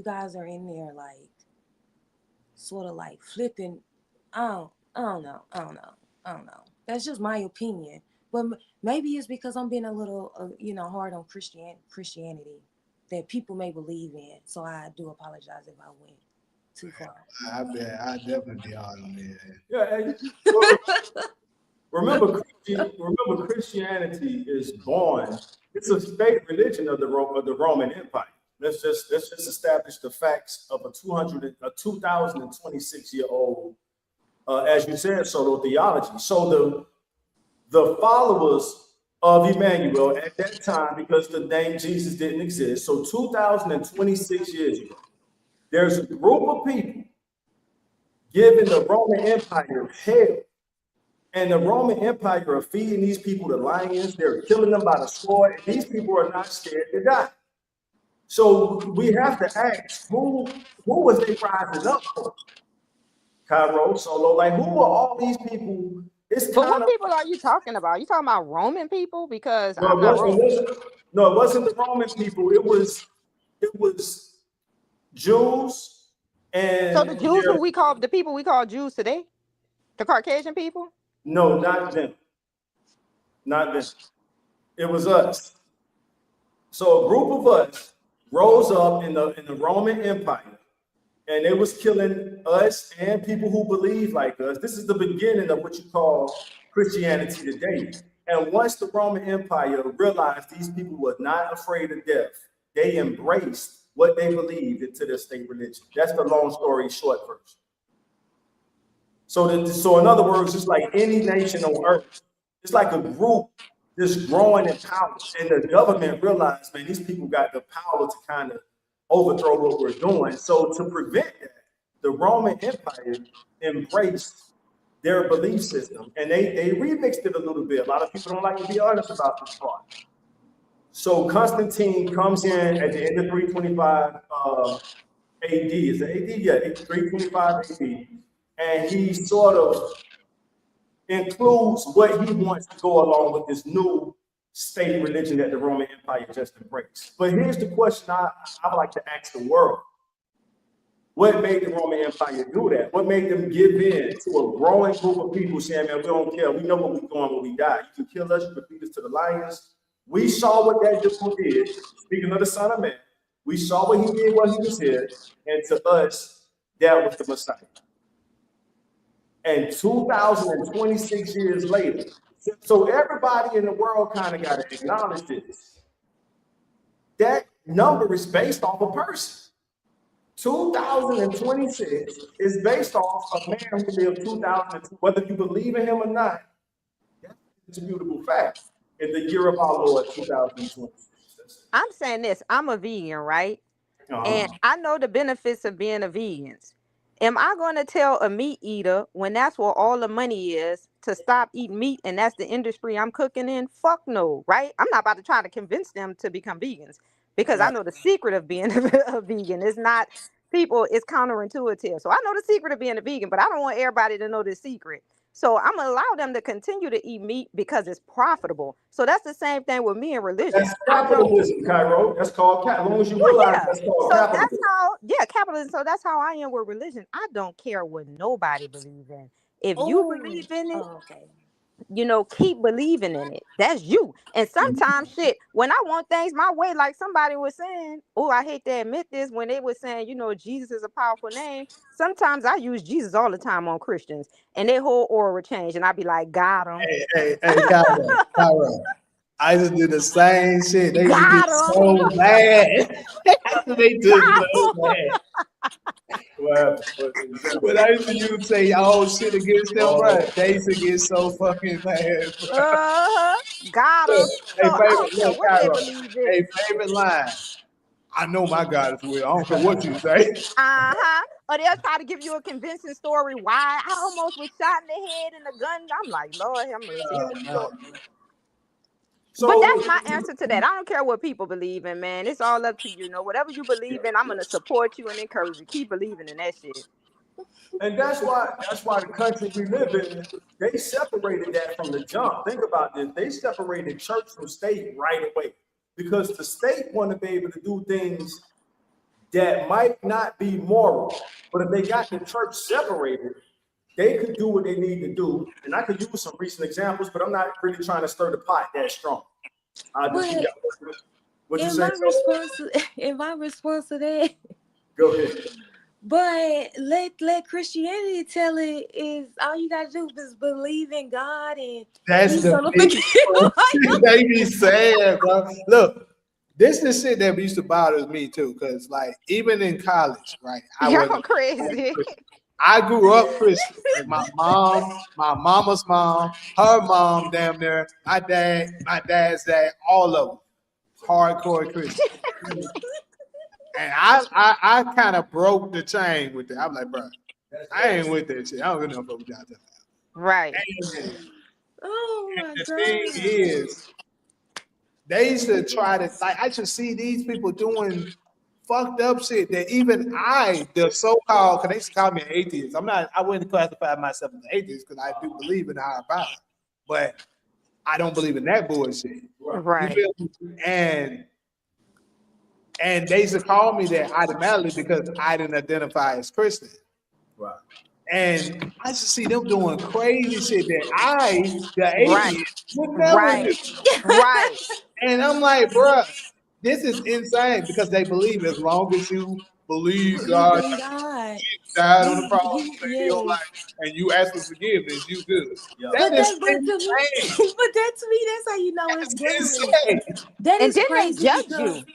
guys are in there like sort of like flipping. I don't know. I don't know. That's just my opinion. But maybe it's because I'm being a little, hard on Christianity that people may believe in. So I do apologize if I went too far. I bet I definitely be hard on that. Yeah, and remember, Christianity is born. It's a state religion of the Roman Empire. Let's just establish the facts of a 2026-year-old, as you said, solo theology. So the followers of Emmanuel at that time, because the name Jesus didn't exist, so 2026 years ago, there's a group of people giving the Roman Empire hell. And the Roman Empire are feeding these people to lions. They're killing them by the sword. And these people are not scared to die. So we have to ask, who was they rising up for? Cairo, Solo, like who are all these people? It's But what kind of people are you talking about? You talking about Roman people? Because no, I'm not Roman. it wasn't the Roman people. It was Jews So the and Jews who we call the people we call Jews today, the Caucasian people. no, not them, not them. It was us. So a group of us rose up in the Roman Empire, and they was killing us and people who believe like us. This is the beginning of what you call Christianity today. And once the Roman Empire realized these people were not afraid of death, they embraced what they believed into their state religion. That's the long story short version. So in other words, it's like any nation on earth. It's like a group just growing in power. And the government realized, man, these people got the power to kind of overthrow what we're doing. So to prevent that, the Roman Empire embraced their belief system. And they remixed it a little bit. A lot of people don't like to be honest about this part. So Constantine comes in at the end of 325 AD. Is it AD? Yeah, 325 AD. And he sort of includes what he wants to go along with this new state religion that the Roman Empire just embraced. But here's the question I would like to ask the world. What made the Roman Empire do that? What made them give in to a growing group of people saying, man, we don't care. We know where we're going when we die. You can kill us, you can feed us to the lions. We saw what that dude did. Speaking of the Son of Man, we saw what he did while he was here. And to us, that was the Messiah. And 2026 years later, so everybody in the world kind of got to acknowledge this. That number is based off a person. 2026 is based off a man who lived 2002. Whether you believe in him or not, that's a beautiful fact. In the year of our Lord 2026. I'm saying this. I'm a vegan, right? And I know the benefits of being a vegan. Am I going to tell a meat eater when that's where all the money is to stop eating meat and that's the industry I'm cooking in? Fuck no, right? I'm not about to try to convince them to become vegans because I Right. know the secret of being a vegan is not people, it's counterintuitive. So I know the secret of being a vegan, but I don't want everybody to know the secret. So I'm gonna allow them to continue to eat meat because it's profitable. So that's the same thing with me and religion. That's I know. capitalism, Cairo. That's called cap. As long as you Well, realize yeah. that's called So that's capitalism. how, yeah, capitalism. So that's how I am with religion. I don't care what nobody believes in. If you Oh, believe in it, oh, okay. keep believing in it. That's you. And sometimes shit, when I want things my way, like somebody was saying, oh, I hate to admit this, when they were saying, Jesus is a powerful name. Sometimes I use Jesus all the time on Christians and their whole aura change. And I be like, got them. Hey, Cairo. I just do the same shit. They used to do Got them. so bad. They do Got so 'em. bad. Well, When I used to use to say all shit against them, bro, oh, they used to get so fucking mad, bro. Uh-huh. Got them. So Hey, I favorite, don't care look, what they Cairo. believe Hey, in. favorite line. I know my God is real. I don't care what you say. Uh-huh. Or they'll try to give you a convincing story why I almost was shot in the head and the gun. I'm like, Lord have mercy. Here we go. But so that's my answer to that. I don't care what people believe in, man. It's all up to you. Whatever you believe in, I'm gonna support you and encourage you. Keep believing in that shit. and that's why the country we live in, they separated that from the jump. Think about this. They separated church from state right away. Because the state want to be able to do things that might not be moral. But if they got the church separated, they could do what they need to do. And I could use some recent examples, but I'm not really trying to stir the pot that strong. I just But what you in say? my response, in my response to that, Go ahead. but let Christianity tell it is all you gotta do is believe in God and That's He's the gonna big forgive. they be saying, bro. Look, this is shit that used to bother me too, because like even in college, right? Y'all crazy. I grew up Christian. Like my mom, my mama's mom, her mom, damn near, my dad's dad, all of them, hardcore Christian. And I kind of broke the chain with it. I'm like, bro, I ain't with that shit. I don't give no fuck what y'all talking Right. about. Oh And my the thing God. is, they should try to like. I should see these people doing fucked up shit that even I, the so-called, because they used to call me an atheist. I'm not. I wouldn't classify myself as an atheist because I do believe in a higher power, but I don't believe in that bullshit. You Right. feel me? And they used to call me that automatically because I didn't identify as Christian. Right. And I just see them doing crazy shit that I, the Right. atheist, would never do. Right. Right. And I'm like, bruh, this is insane because they believe as long as you believe Believe God in God. died on the cross, You saved your yes. life, and you ask for forgiveness, you good. Yeah. That But is that but to me, insane. but that to me, that's how you know it's That's government. insane. That And is then they crazy judge because you.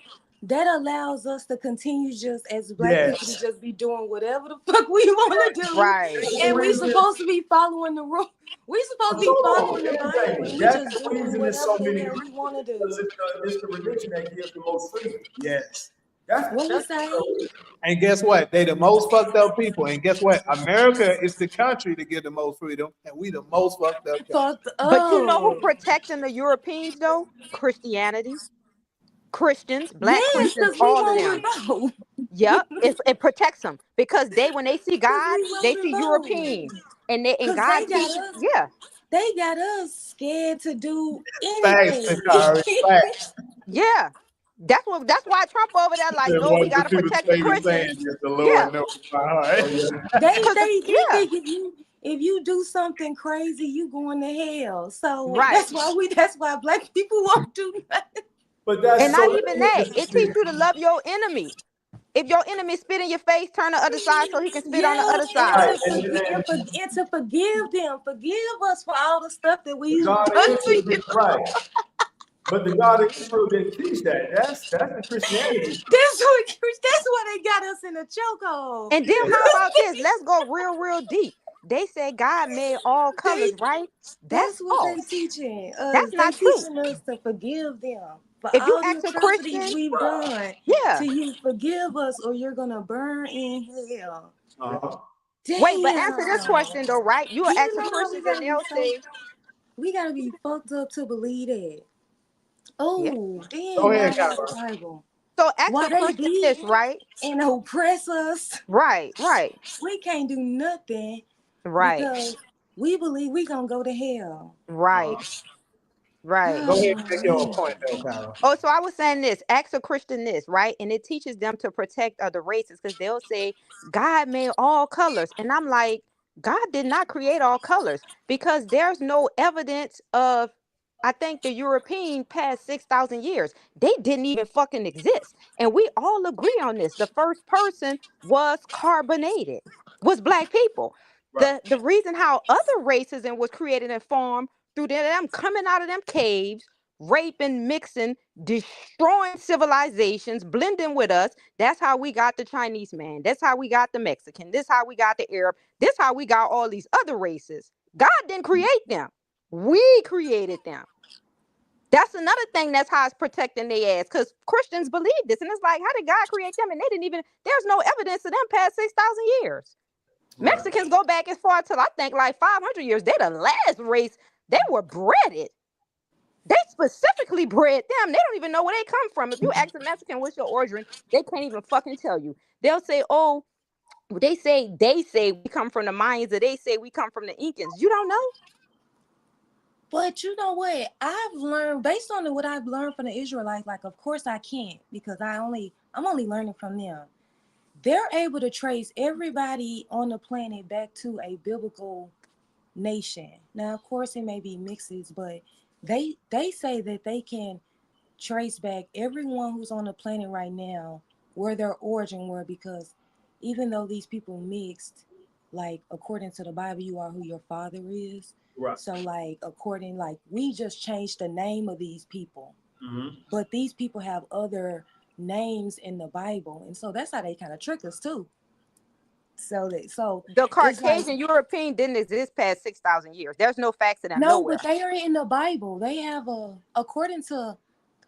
that allows us to continue just as black people to Yes. just be doing whatever the fuck we want to do. Right. That's the And we reason. supposed to be following the rule. We supposed to be So following the Bible and we that's just the doing reason there's so whatever the many hell we Christians want to because do. it's the religion that gives the most freedom. Yes. What you That's say? And guess what? They the most fucked up people. And guess what? America is the country to give the most freedom, and we the most fucked up country. Fucked But you know who up. protecting the Europeans though? Christianity. Christians, black Yes, Christians, because we all of won't them. revolt. Yep, it protects them because when they see Because God, we they won't see revolt. Europeans, and Because God teaches. Yeah, they got us scared to do Facts, anything. Shakari. Facts. yeah. That's why Trump over there like, Said no, we one got the to people protect the say the Christians. same as the Yeah, Lord knows my heart. They because they they yeah, think if you do something crazy, you going to hell. So right. that's why black people won't do nothing. but that's And not so even that. It teaches you to love your enemy. If your enemy spit in your face, turn the other side so he can spit on the other Yes, side. and to forgive them, forgive us for all the stuff that we've God of done to Israel you. did right. But the God of Israel didn't teach that. That's the Christianity. That's why they got us in a chokehold. And then how about this? Let's go real, real deep. They said God made all They colors, right? That's That's what they false. teaching us. That's They not true. teaching us to forgive them for If you all the ask a atrocities Christian, we've done. yeah, To you forgive us, or you're gonna burn in hell. Uh-huh. Wait, but answer this Damn. question though, right? You will You ask the know how we Christians and gotta be they'll so, say, we gotta be fucked up to believe that. yeah. Oh, Go then ahead, now that's the Cameron. Bible. So ask Why the they Christian beat this, right? and oppress us? Right, right, We can't do nothing right, because we believe we gonna go to hell. right, right. Go Oh, ahead and make your man. point, though, Carol. Oh, so I was saying this, ask a Christian this, right? And it teaches them to protect other races because they'll say, God made all colors. And I'm like, God did not create all colors because there's no evidence of, I think the European past 6,000 years, they didn't even fucking exist. And we all agree on this. The first person was carbonated, was black people. Right. The reason how other races and was created and formed through them coming out of them caves, raping, mixing, destroying civilizations, blending with us. That's how we got the Chinese man. That's how we got the Mexican. This how we got the Arab. This how we got all these other races. God didn't create them. We created them. That's another thing that's how it's protecting their ass. Because Christians believe this. And it's like, how did God create them? And they didn't even, there's no evidence of them past 6,000 years. Right. Mexicans go back as far to, I think, like 500 years. They're the last race. They were breaded. They specifically bred them. They don't even know where they come from. If you ask a Mexican what's your origin, they can't even fucking tell you. They'll say, oh, they say we come from the Mayans, or they say we come from the Incans. You don't know? But you know what? I've learned based on what I've learned from the Israelites. Like, of course I can't because I'm only learning from them. They're able to trace everybody on the planet back to a biblical nation. Now, of course, it may be mixes, but they say that they can trace back everyone who's on the planet right now where their origin were, because even though these people mixed, like according to the Bible, you are who your father is. Right. So like according, like we just changed the name of these people, Mm-hmm. but these people have other names in the Bible, and so that's how they kind of trick us too. So The it's like, Caucasian European didn't exist past 6,000 years. There's no facts of them no, nowhere. but they are in the Bible. They have according to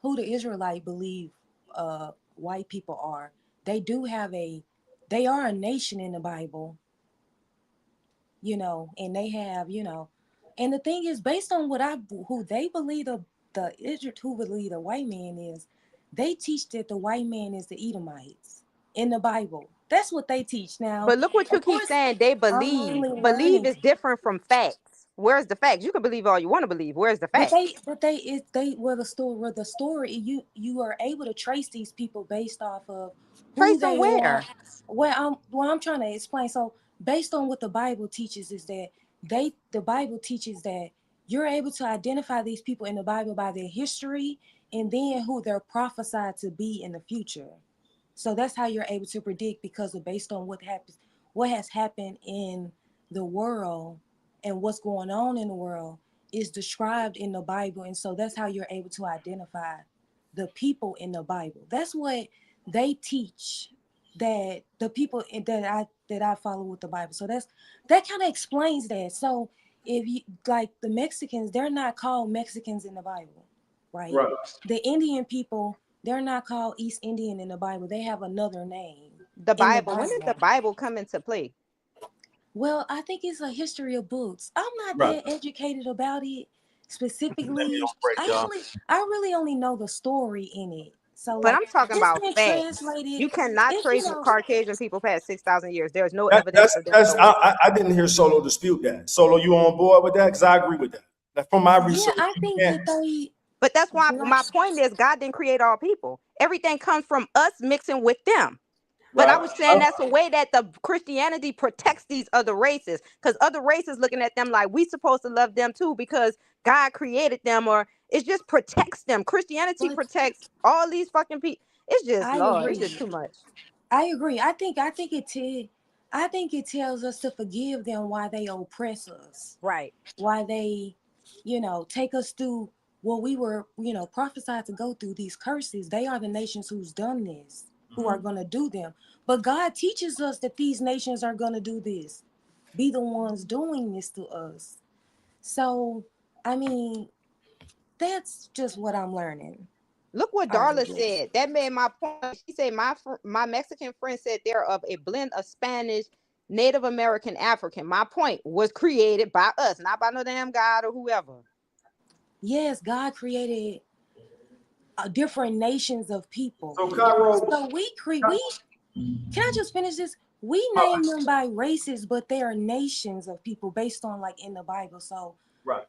who the Israelite believe white people are. They do have they are a nation in the Bible, and they have, and the thing is, based on who they believe the Israel, who believe the white man is, they teach that the white man is the Edomites in the Bible. That's what they teach. Now, But look what you of keep course, saying. They I'm believe. only Believe learning. is different from facts. Where's the facts? You can believe all you want to believe. Where's the But facts? the story, you are able to trace these people based off of who Trace them they are. where? What I'm trying to explain. So based on what the Bible teaches is that the Bible teaches that you're able to identify these people in the Bible by their history and then who they're prophesied to be in the future. So that's how you're able to predict, because of based on what has happened in the world and what's going on in the world is described in the Bible. And so that's how you're able to identify the people in the Bible. That's what they teach, that the people that I follow with the Bible. So that kind of explains that. So if you like the Mexicans, they're not called Mexicans in the Bible, right? Right. The Indian people, they're not called East Indian in the Bible. They have another name The in the Bible. When did Bible. the Bible come into play? Well, I think it's a history of books. I'm not Right. that educated about it Maybe specifically. don't break down. I really only know the story in it. So But like I'm talking it's about been facts. translated. You cannot It's trace Caucasian people past 6,000 years. There's no evidence of them That's nowhere. I didn't hear Solo dispute that. Solo, you on board with that? Because I agree with that. Now, from my yeah, research, I you think can't. that they But that's why like, my point is God didn't create all people. Everything comes from us mixing with them. But I Right. was saying that's a way that the Christianity protects these other races, because other races looking at them like we supposed to love them too because God created them, or it just protects them. Christianity but protects all these fucking people. It's just I Lord, it's agree. just too much. I agree. I think it tells us to forgive them while they oppress us. Right. Why they, take us through what we were, prophesied to go through, these curses. They are the nations who's done this, who are going to do them. But God teaches us that these nations are going to do this, be the ones doing this to us. So, I mean, that's just what I'm learning Look what out Darla of this. said. That made my point. She said my Mexican friend said they're of a blend of Spanish, Native American African, my point, was created by us, not by no damn God or whoever. Yes, God created different nations of people. So Cairo, So can I just finish this? We name them by races, but they are nations of people based on like in the Bible. So right.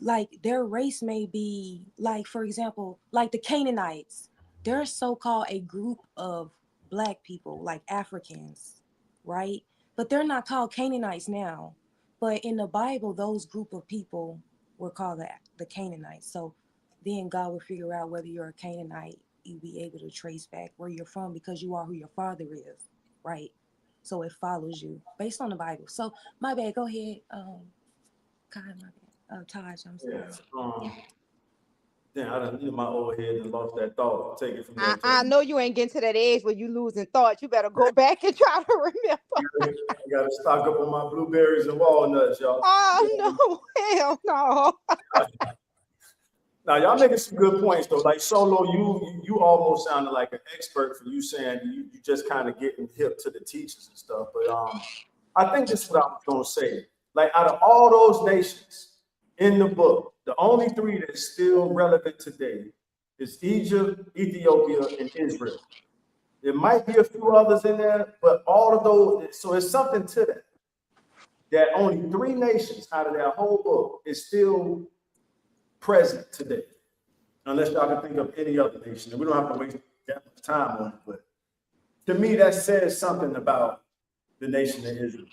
like their race may be like, for example, like the Canaanites. They're so-called a group of black people, like Africans, right? But they're not called Canaanites now. But in the Bible, those group of people were called the Canaanites. So then God will figure out whether you're a Canaanite, you'll be able to trace back where you're from because you are who your father is, right? So it follows you based on the Bible. So my bad, go ahead. God, my bad. Taj, I'm sorry. Yeah. Damn, I done, my old head and lost that thought. Take it from there, I Jay. know you ain't getting to that age where you losing thoughts. You better go back and try to remember. I gotta stock up on my blueberries and walnuts, y'all. Oh no, hell no. Now y'all making some good points though. Like Solo, you almost sounded like an expert for you saying you just kind of getting hip to the teachers and stuff. But I think this is what I was gonna say. Like out of all those nations in the book, the only three that's still relevant today is Egypt, Ethiopia, and Israel. There might be a few others in there, but all of those, so it's something to that. That only three nations out of that whole book is still present today. Unless y'all can think of any other nation. And we don't have to waste that much time on it. But to me, that says something about the nation of Israel.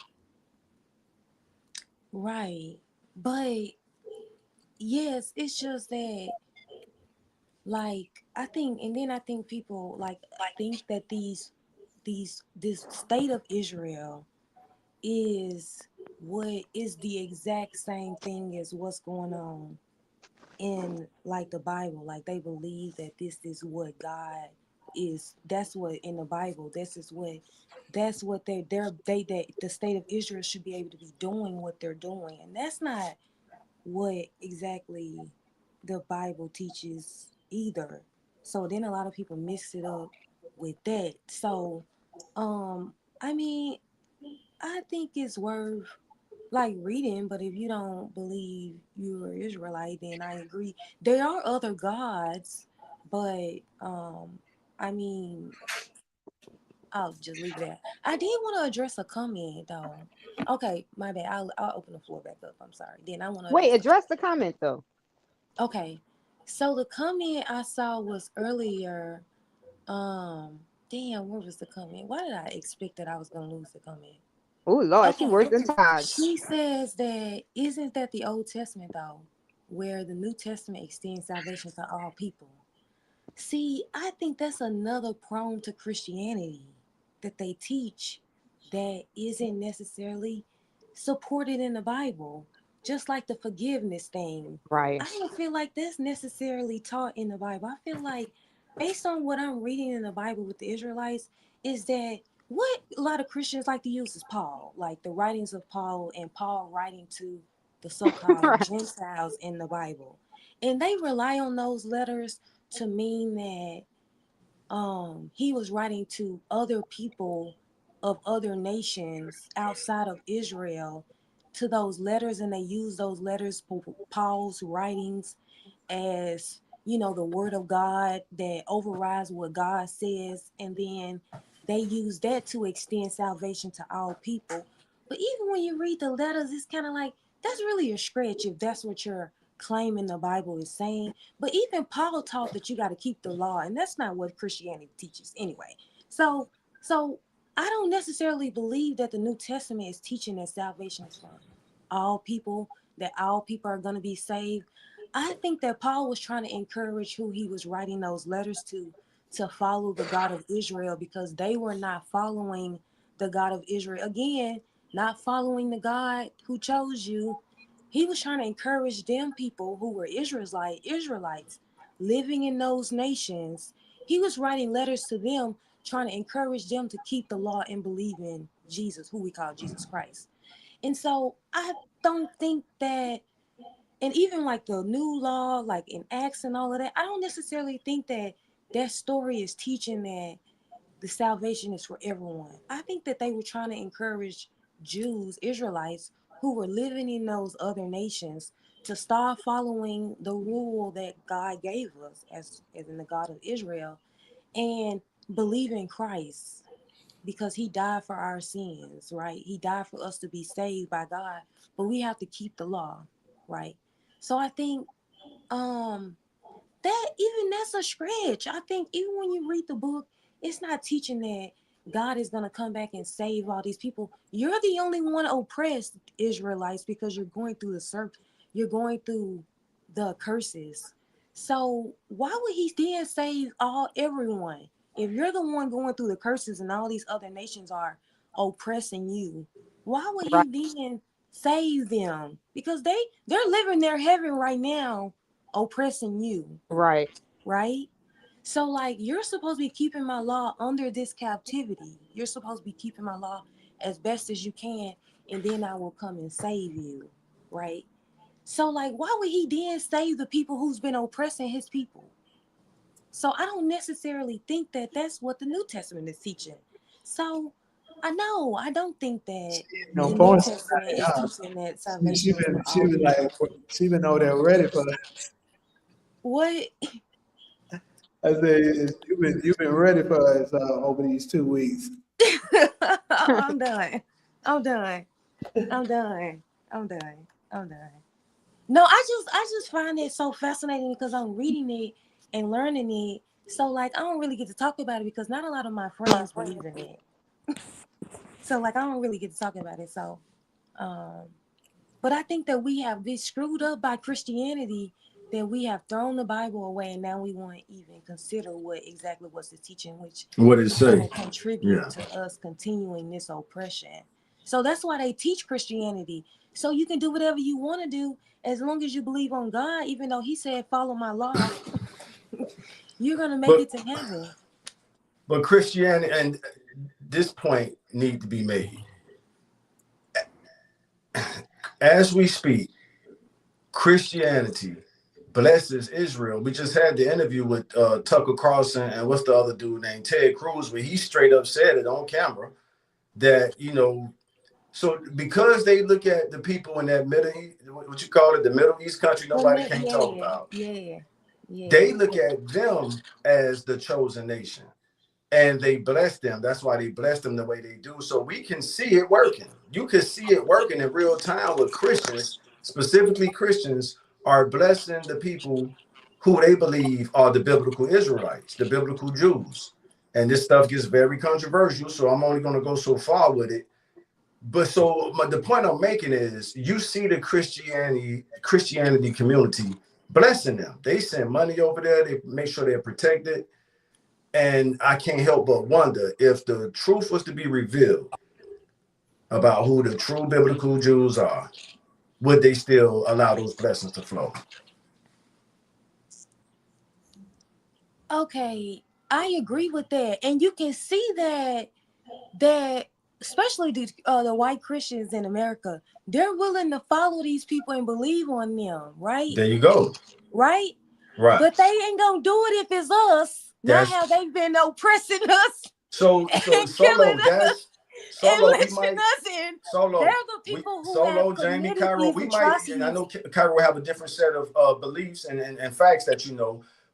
Right. But yes, it's just that like I think people like think that this state of Israel is what is the exact same thing as what's going on in like the Bible. Like they believe that this is what God is. That's what in the Bible. That's what they the state of Israel should be able to be doing what they're doing, and that's not what exactly the Bible teaches either. So then a lot of people mix it up with that. So, I mean, I think it's worth like reading, but if you don't believe you're Israelite, then I agree. There are other gods, but I mean, I'll just leave it there. I did want to address a comment though. Okay, my bad. I'll open the floor back up. I'm sorry. Then I want to Wait, address address the comment though. Okay. So the comment I saw was earlier. Damn, where was the comment? Why did I expect that I was gonna lose the comment? Oh Lord, she Okay. worse than Todd. She says that isn't that the Old Testament though, where the New Testament extends salvation to all people. See, I think that's another prong to Christianity that they teach that isn't necessarily supported in the Bible. Just like the forgiveness thing. Right. I don't feel like that's necessarily taught in the Bible. I feel like, based on what I'm reading in the Bible with the Israelites, is that what a lot of Christians like to use is Paul, like the writings of Paul and Paul writing to the so called Right. Gentiles in the Bible. And they rely on those letters to mean that he was writing to other people of other nations outside of Israel to those letters, and they use those letters, Paul's writings, as the word of God that overrides what God says, and then they use that to extend salvation to all people. But even when you read the letters, it's kind of like that's really a stretch if that's what you're claiming the Bible is saying. But even Paul taught that you got to keep the law, and that's not what Christianity teaches anyway. So I don't necessarily believe that the New Testament is teaching that salvation is for all people, that all people are going to be saved. I think that Paul was trying to encourage who he was writing those letters to follow the God of Israel, because they were not following the God of Israel. Again, not following the God who chose you. He was trying to encourage them people who were Israelites living in those nations. He was writing letters to them, trying to encourage them to keep the law and believe in Jesus, who we call Jesus Christ. And so I don't think that, and even like the new law, like in Acts and all of that, I don't necessarily think that that story is teaching that the salvation is for everyone. I think that they were trying to encourage Jews, Israelites, who were living in those other nations to start following the rule that God gave us as in the God of Israel and believe in Christ because he died for our sins, right? He died for us to be saved by God, but we have to keep the law, right? So I think that even that's a stretch. I think even when you read the book, it's not teaching that God is going to come back and save all these people. You're the only one oppressed, Israelites, because you're going through you're going through the curses. So why would he then save everyone? If you're the one going through the curses and all these other nations are oppressing you, why would Right. he then save them? Because they're living their heaven right now oppressing you, Right. right? So like you're supposed to be keeping my law under this captivity. You're supposed to be keeping my law as best as you can, and then I will come and save you, right? So like why would he then save the people who's been oppressing his people? So I don't necessarily think that that's what the New Testament is teaching. So I don't think that No the New point. Testament is teaching that salvation is for She all been like, people. she been over there ready for. What? I said, you been ready for us over these 2 weeks. I'm done. I'm done. I'm done. I'm done. I'm done. No, I just find it so fascinating because I'm reading it and learning it. So like I don't really get to talk about it because not a lot of my friends believe in it. So like I don't really get to talk about it. So um but I think that we have been screwed up by Christianity that we have thrown the Bible away and now we won't even consider what exactly was the teaching, which What did it is going to say? contribute Yeah. to us continuing this oppression. So that's why they teach Christianity. So you can do whatever you want to do as long as you believe on God, even though he said, follow my law, you're going to make But it to heaven. Christianity and this point need to be made. As we speak, Christianity blesses Israel. We just had the interview with Tucker Carlson and what's the other dude named Ted Cruz, where he straight up said it on camera that, so because they look at the people in that Middle East, what you call it, the Middle East country, nobody can't talk Yeah, about. yeah, yeah. They look at them as the chosen nation and they bless them. That's why they bless them the way they do. So we can see it working. You can see it working in real time with Christians, specifically Christians, are blessing the people who they believe are the biblical Israelites, the biblical Jews. And this stuff gets very controversial, so I'm only going to go so far with it. But so the point I'm making is you see the Christianity community blessing them. They send money over there, they make sure they're protected. And I can't help but wonder if the truth was to be revealed about who the true biblical Jews are, would they still allow those blessings to flow? Okay, I agree with that. And you can see that especially the white Christians in America, they're willing to follow these people and believe on them, right? There you go. Right? Right. But they ain't gonna do it if it's us. Not That's how they've been oppressing us so and killing Solo, us that's and Solo, we lynching might us in. They're Solo, the we people who have Solo, Jamie, committed Cairo, these we might, and I atrocities. know Cairo will have a different set of beliefs and facts that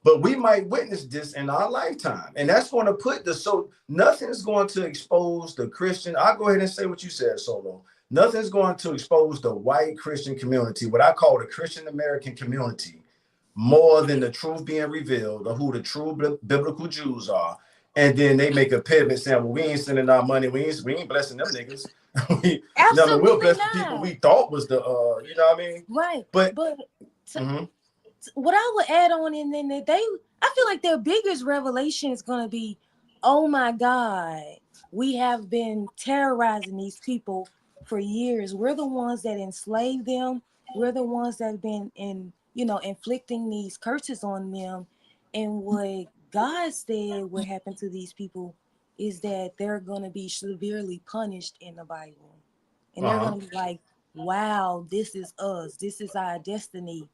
but we might witness this in our lifetime. And that's going to put nothing's going to expose the Christian. I'll go ahead and say what you said, Solo. Nothing's going to expose the white Christian community, what I call the Christian American community, more than the truth being revealed of who the true biblical Jews are. And then they make a pivot saying, well, we ain't sending our money. We ain't blessing them niggas. We'll Absolutely bless the people not. we thought was the, you know what I mean? Right. But But mhm. what I would add on in then that I feel like their biggest revelation is gonna be, oh my God, we have been terrorizing these people for years. We're the ones that enslaved them. We're the ones that have been inflicting these curses on them. And what God said would happen to these people is that they're gonna be severely punished in the Bible. And they're Uh-huh. gonna be like, wow, this is us. This is our destiny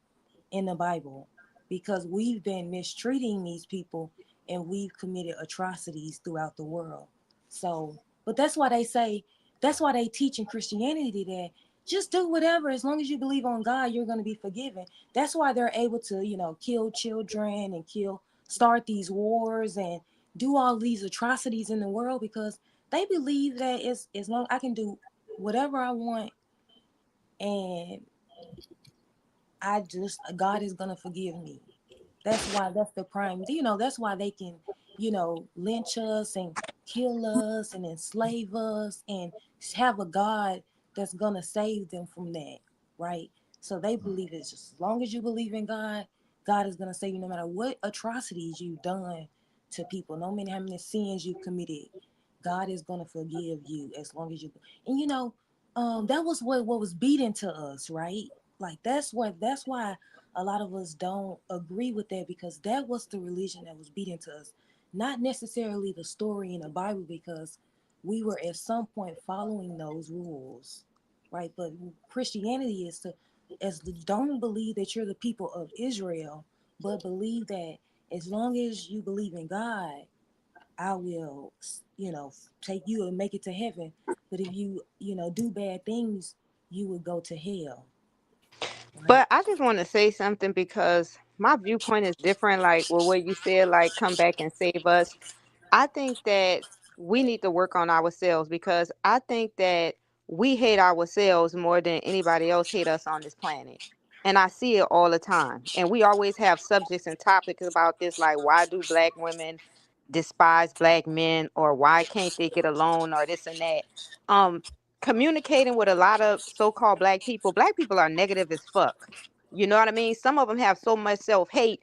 in the Bible because we've been mistreating these people and we've committed atrocities throughout the world. So, but that's why they say That's why they teach in Christianity that just do whatever, as long as you believe on God, you're going to be forgiven. That's why they're able to, kill children and start these wars and do all these atrocities in the world, because they believe that it's, as long I can do whatever I want, and God is going to forgive me. That's why, that's the prime, that's why they can, lynch us and kill us and enslave us and have a God that's gonna save them from that, right? So they believe it's just as long as you believe in God, God is gonna save you no matter what atrocities you've done to people, no matter how many sins you've committed. God is gonna forgive you as long as you, and that was what was beaten to us, right? Like that's why a lot of us don't agree with that, because that was the religion that was beaten to us, not necessarily the story in the Bible, because we were at some point following those rules, right? But Christianity is to, don't believe that you're the people of Israel, but believe that as long as you believe in God, I will, take you and make it to heaven. But if you, do bad things, you would go to hell, right? But I just want to say something because my viewpoint is different. Like, well, what you said, like, come back and save us. I think that we need to work on ourselves because I think that we hate ourselves more than anybody else hate us on this planet. And I see it all the time. And we always have subjects and topics about this, like why do black women despise black men, or why can't they get along, or this and that. Um, Communicating with a lot of so-called black people are negative as fuck. You know what I mean? Some of them have so much self-hate,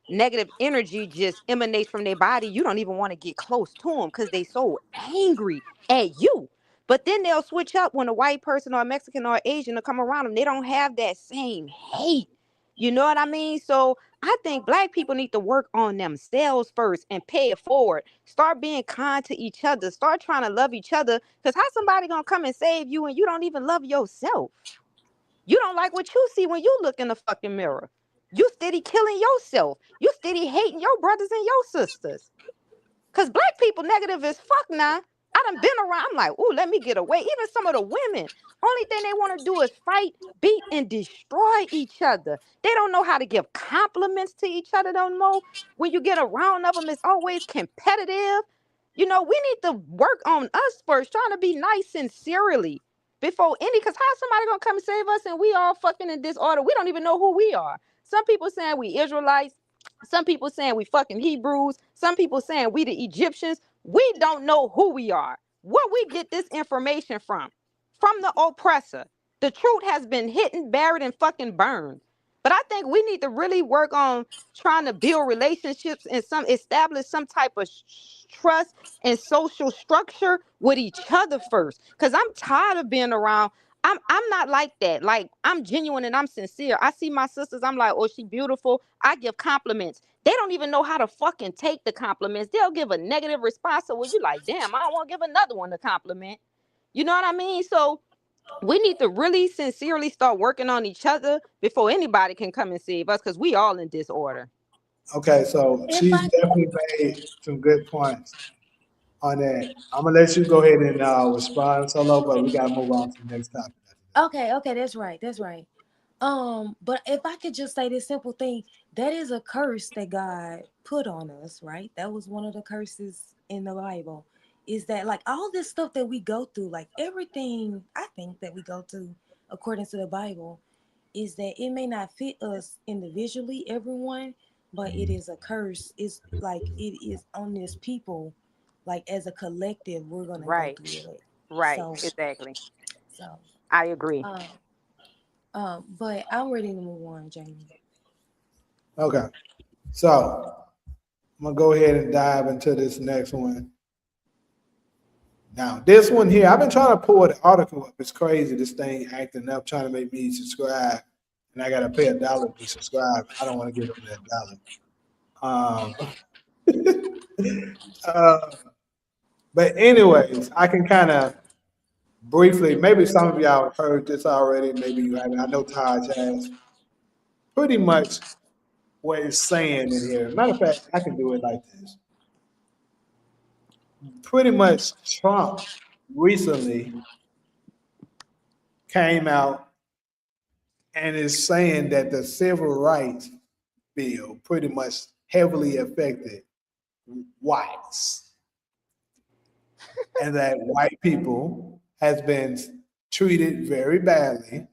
negative energy just emanates from their body. You don't even want to get close to them because they so angry at you. But then they'll switch up when a white person or a Mexican or Asian will come around them. They don't have that same hate. You know what I mean? So I think black people need to work on themselves first and pay it forward. Start being kind to each other. Start trying to love each other. Because how somebody gonna come and save you and you don't even love yourself? You don't like what you see when you look in the fucking mirror. You steady killing yourself. You steady hating your brothers and your sisters. Cause black people negative as fuck now. I done been around. I'm like, ooh, let me get away. Even some of the women, only thing they want to do is fight, beat, and destroy each other. They don't know how to give compliments to each other no more. When you get around of them, it's always competitive. You know, we need to work on us first, trying to be nice sincerely before any. Cause how somebody gonna come and save us and we all fucking in disorder? We don't even know who we are. Some people saying we Israelites. Some people saying we fucking Hebrews. Some people saying we the Egyptians. We don't know who we are. Where we get this information from? From the oppressor. The truth has been hidden, buried, and fucking burned. But I think we need to really work on trying to build relationships and establish some type of trust and social structure with each other first. Cause I'm tired of being around. I'm not like that. Like, I'm genuine and I'm sincere. I see my sisters, I'm like, oh, she beautiful. I give compliments. They don't even know how to fucking take the compliments. They'll give a negative response. So when you like, damn, I don't want to give another one a compliment. You know what I mean? So we need to really sincerely start working on each other before anybody can come and save us, because we all in disorder. Okay, so If she's I definitely made some good points on that. I'm gonna let you go ahead and respond solo, but we gotta move on to the next topic. okay, that's right. But if I could just say this simple thing, that is a curse that God put on us, right? That was one of the curses in the Bible. Is that, like, all this stuff that we go through, like everything I think that we go through according to the Bible, is that it may not fit us individually, everyone, but it is a curse. It's like it is on this people, like as a collective, we're gonna go Right, through it. right, So, exactly. so, I agree. um, but I'm ready to move on, Jamie. Okay, so I'm gonna go ahead and dive into this next one. Now, this one here, I've been trying to pull the article up. It's crazy. This thing acting up, trying to make me subscribe, and I gotta pay $1 to subscribe. I don't want to give them that dollar. Uh, but anyways, I can kind of briefly. Maybe some of y'all heard this already. Maybe you haven't. I know Taj has. Pretty much what it's saying in here. Matter of fact, I can do it like this. Pretty much, Trump recently came out and is saying that the civil rights bill pretty much heavily affected whites, and that white people has been treated very badly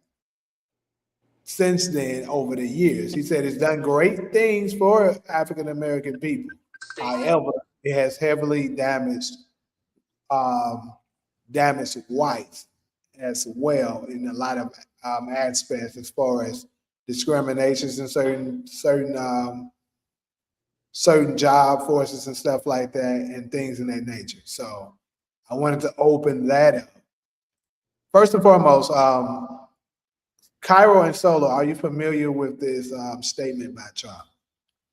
since then over the years. He said it's done great things for African American people. However, it has heavily damaged whites as well in a lot of aspects, as far as discriminations in certain job forces and stuff like that, and things in that nature. So I wanted to open that up. First and foremost, Cairo and Solo, are you familiar with this statement by Trump?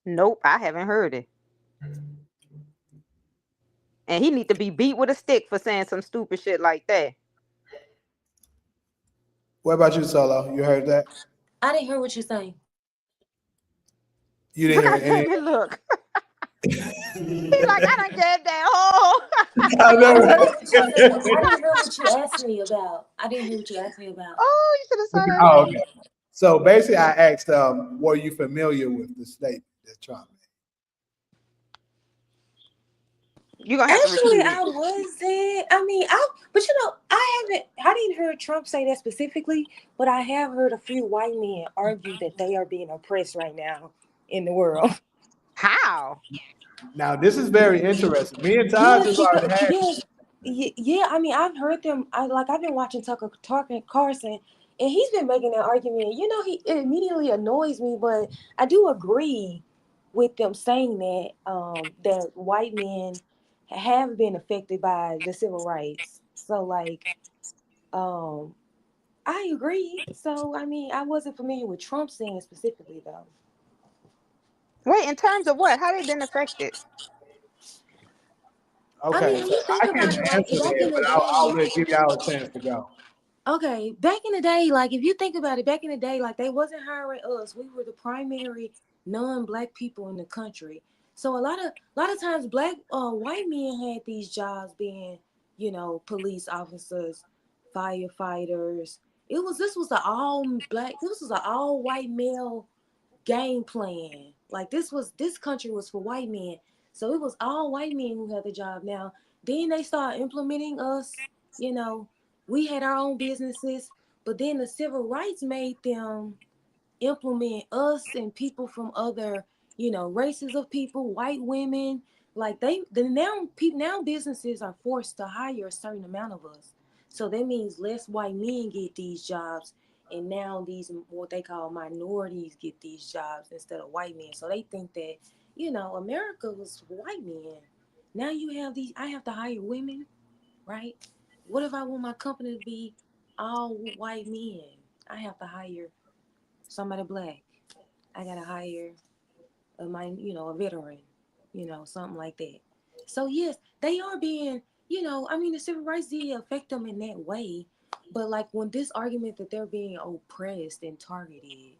Nope, I haven't heard it. And he need to be beat with a stick for saying some stupid shit like that. What about you, Solo? You heard that? I didn't hear what you're saying. You didn't hear any? Look. He's like, I done gave that whole. I know, right? I didn't hear what you asked me about. I didn't hear what you asked me about. Oh, you should have saw that. Oh, okay. So basically, I asked, were you familiar with the statement that Trump made? You're gonna have Actually, to I wasn't. I mean, but you know, I didn't hear Trump say that specifically, but I have heard a few white men argue that they are being oppressed right now in the world. How? Now, this is very interesting. Me and Todd just already had. Yeah, I mean, I've heard them. I've been watching Tucker Carlson, and he's been making that argument. You know, it immediately annoys me, but I do agree with them saying that that white men have been affected by the civil rights. So I agree. So I mean, I wasn't familiar with Trump saying specifically though. Wait, in terms of what? How they been affected? Okay, I mean, when you think I about can it, like answer back that, in the but I'll day. give y'all a chance to go. Okay, back in the day, like if you think about it, back in the day, like they wasn't hiring us. We were the primary non-black people in the country. So a lot of times white men had these jobs being, you know, police officers, firefighters. This was an all white male game plan. Like this country was for white men. So it was all white men who had the job. Now, then they started implementing us, you know, we had our own businesses, but then the civil rights made them implement us and people from other, you know, races of people, white women. Like now businesses are forced to hire a certain amount of us. So that means less white men get these jobs, and now these what they call minorities get these jobs instead of white men. So they think that, you know, America was white men. Now I have to hire women, right? What if I want my company to be all white men? I have to hire somebody black. I gotta hire a veteran, something like that. So yes, they are being, I mean, the civil rights did affect them in that way, but like when this argument that they're being oppressed and targeted,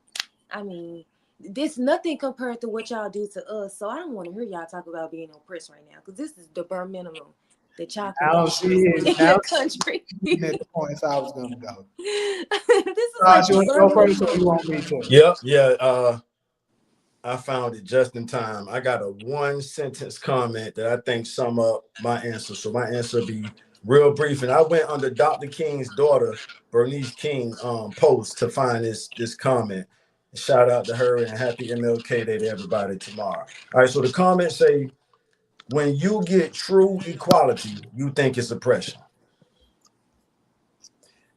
I mean, this nothing compared to what y'all do to us. So I don't want to hear y'all talk about being oppressed right now, because this is the bare minimum that y'all can Now do she in is the country. at the points I was gonna go. This is like You want to the go bare first, or minimum. you want me to? Yeah. I found it just in time. I got a one sentence comment that I think sum up my answer. So my answer will be real brief. And I went under Dr. King's daughter, Bernice King, post to find this comment. Shout out to her and happy MLK Day to everybody tomorrow. All right, so the comments say, when you get true equality, you think it's oppression.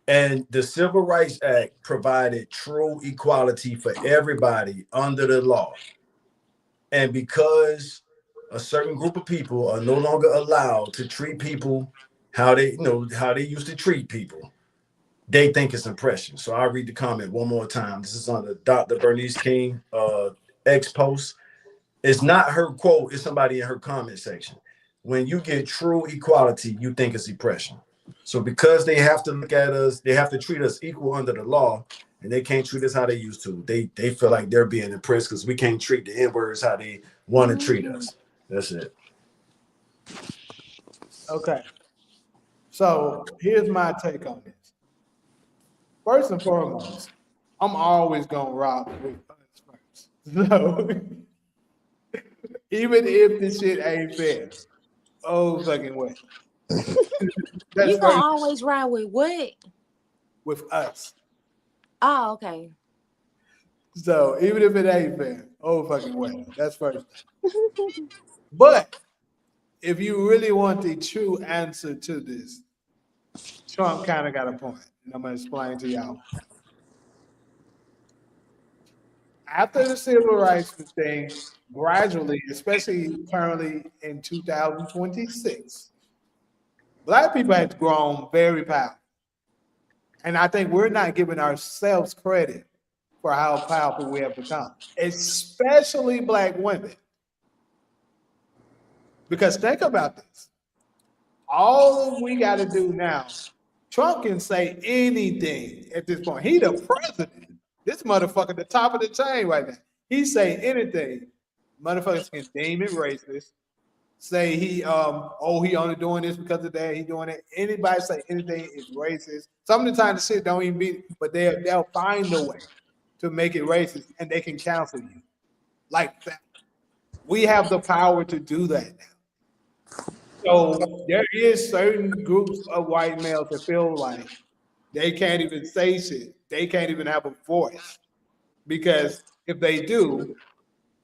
And the Civil Rights Act provided true equality for everybody under the law. And because a certain group of people are no longer allowed to treat people how they used to treat people, they think it's oppression. So I'll read the comment one more time. This is on the Dr. Bernice King X post. It's not her quote, it's somebody in her comment section. When you get true equality, you think it's oppression. So because they have to look at us, they have to treat us equal under the law, and they can't treat us how they used to. They feel like they're being oppressed because we can't treat the N-words how they want to treat us. That's it. Okay. So here's my take on this. First and foremost, I'm always gonna rock with us first. So even if the shit ain't fair, oh fucking way. That's You gonna first always ride with what? with us. Oh, okay. So even if it ain't fair, oh fucking way. That's first. But if you really want the true answer to this, Trump kind of got a point, and I'm gonna explain to y'all. After the civil rights thing, gradually, especially currently in 2026, Black people have grown very powerful. And I think we're not giving ourselves credit for how powerful we have become, especially Black women. Because think about this. All we got to do now, Trump can say anything at this point. He the president. This motherfucker the top of the chain right now. He say anything. Motherfuckers can deem it racist. Say he he only doing this because of that. He doing it. Anybody say anything is racist. Some of the time the shit don't even be, but they'll find a way to make it racist, and they can cancel you like that. We have the power to do that now. So there is certain groups of white males that feel like they can't even say shit. They can't even have a voice because if they do,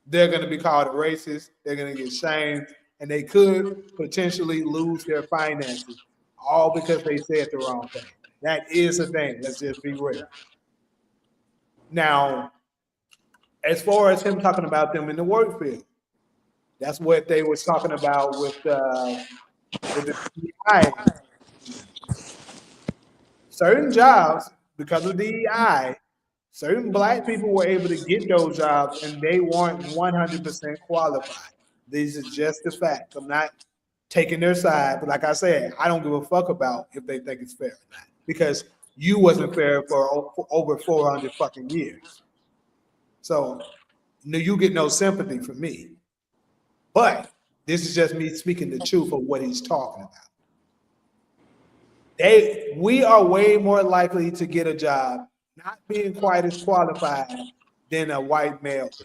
they're going to be called a racist. They're going to get shamed, and they could potentially lose their finances, all because they said the wrong thing. That is a thing. Let's just be real. Now, as far as him talking about them in the work field, that's what they was talking about with the DEI. Certain jobs, because of DEI, certain Black people were able to get those jobs, and they weren't 100% qualified. These are just the facts. I'm not taking their side, but like I said, I don't give a fuck about if they think it's fair or not, because you wasn't fair for over 400 fucking years. So you get no sympathy from me. But this is just me speaking the truth of what he's talking about. We are way more likely to get a job not being quite as qualified than a white male is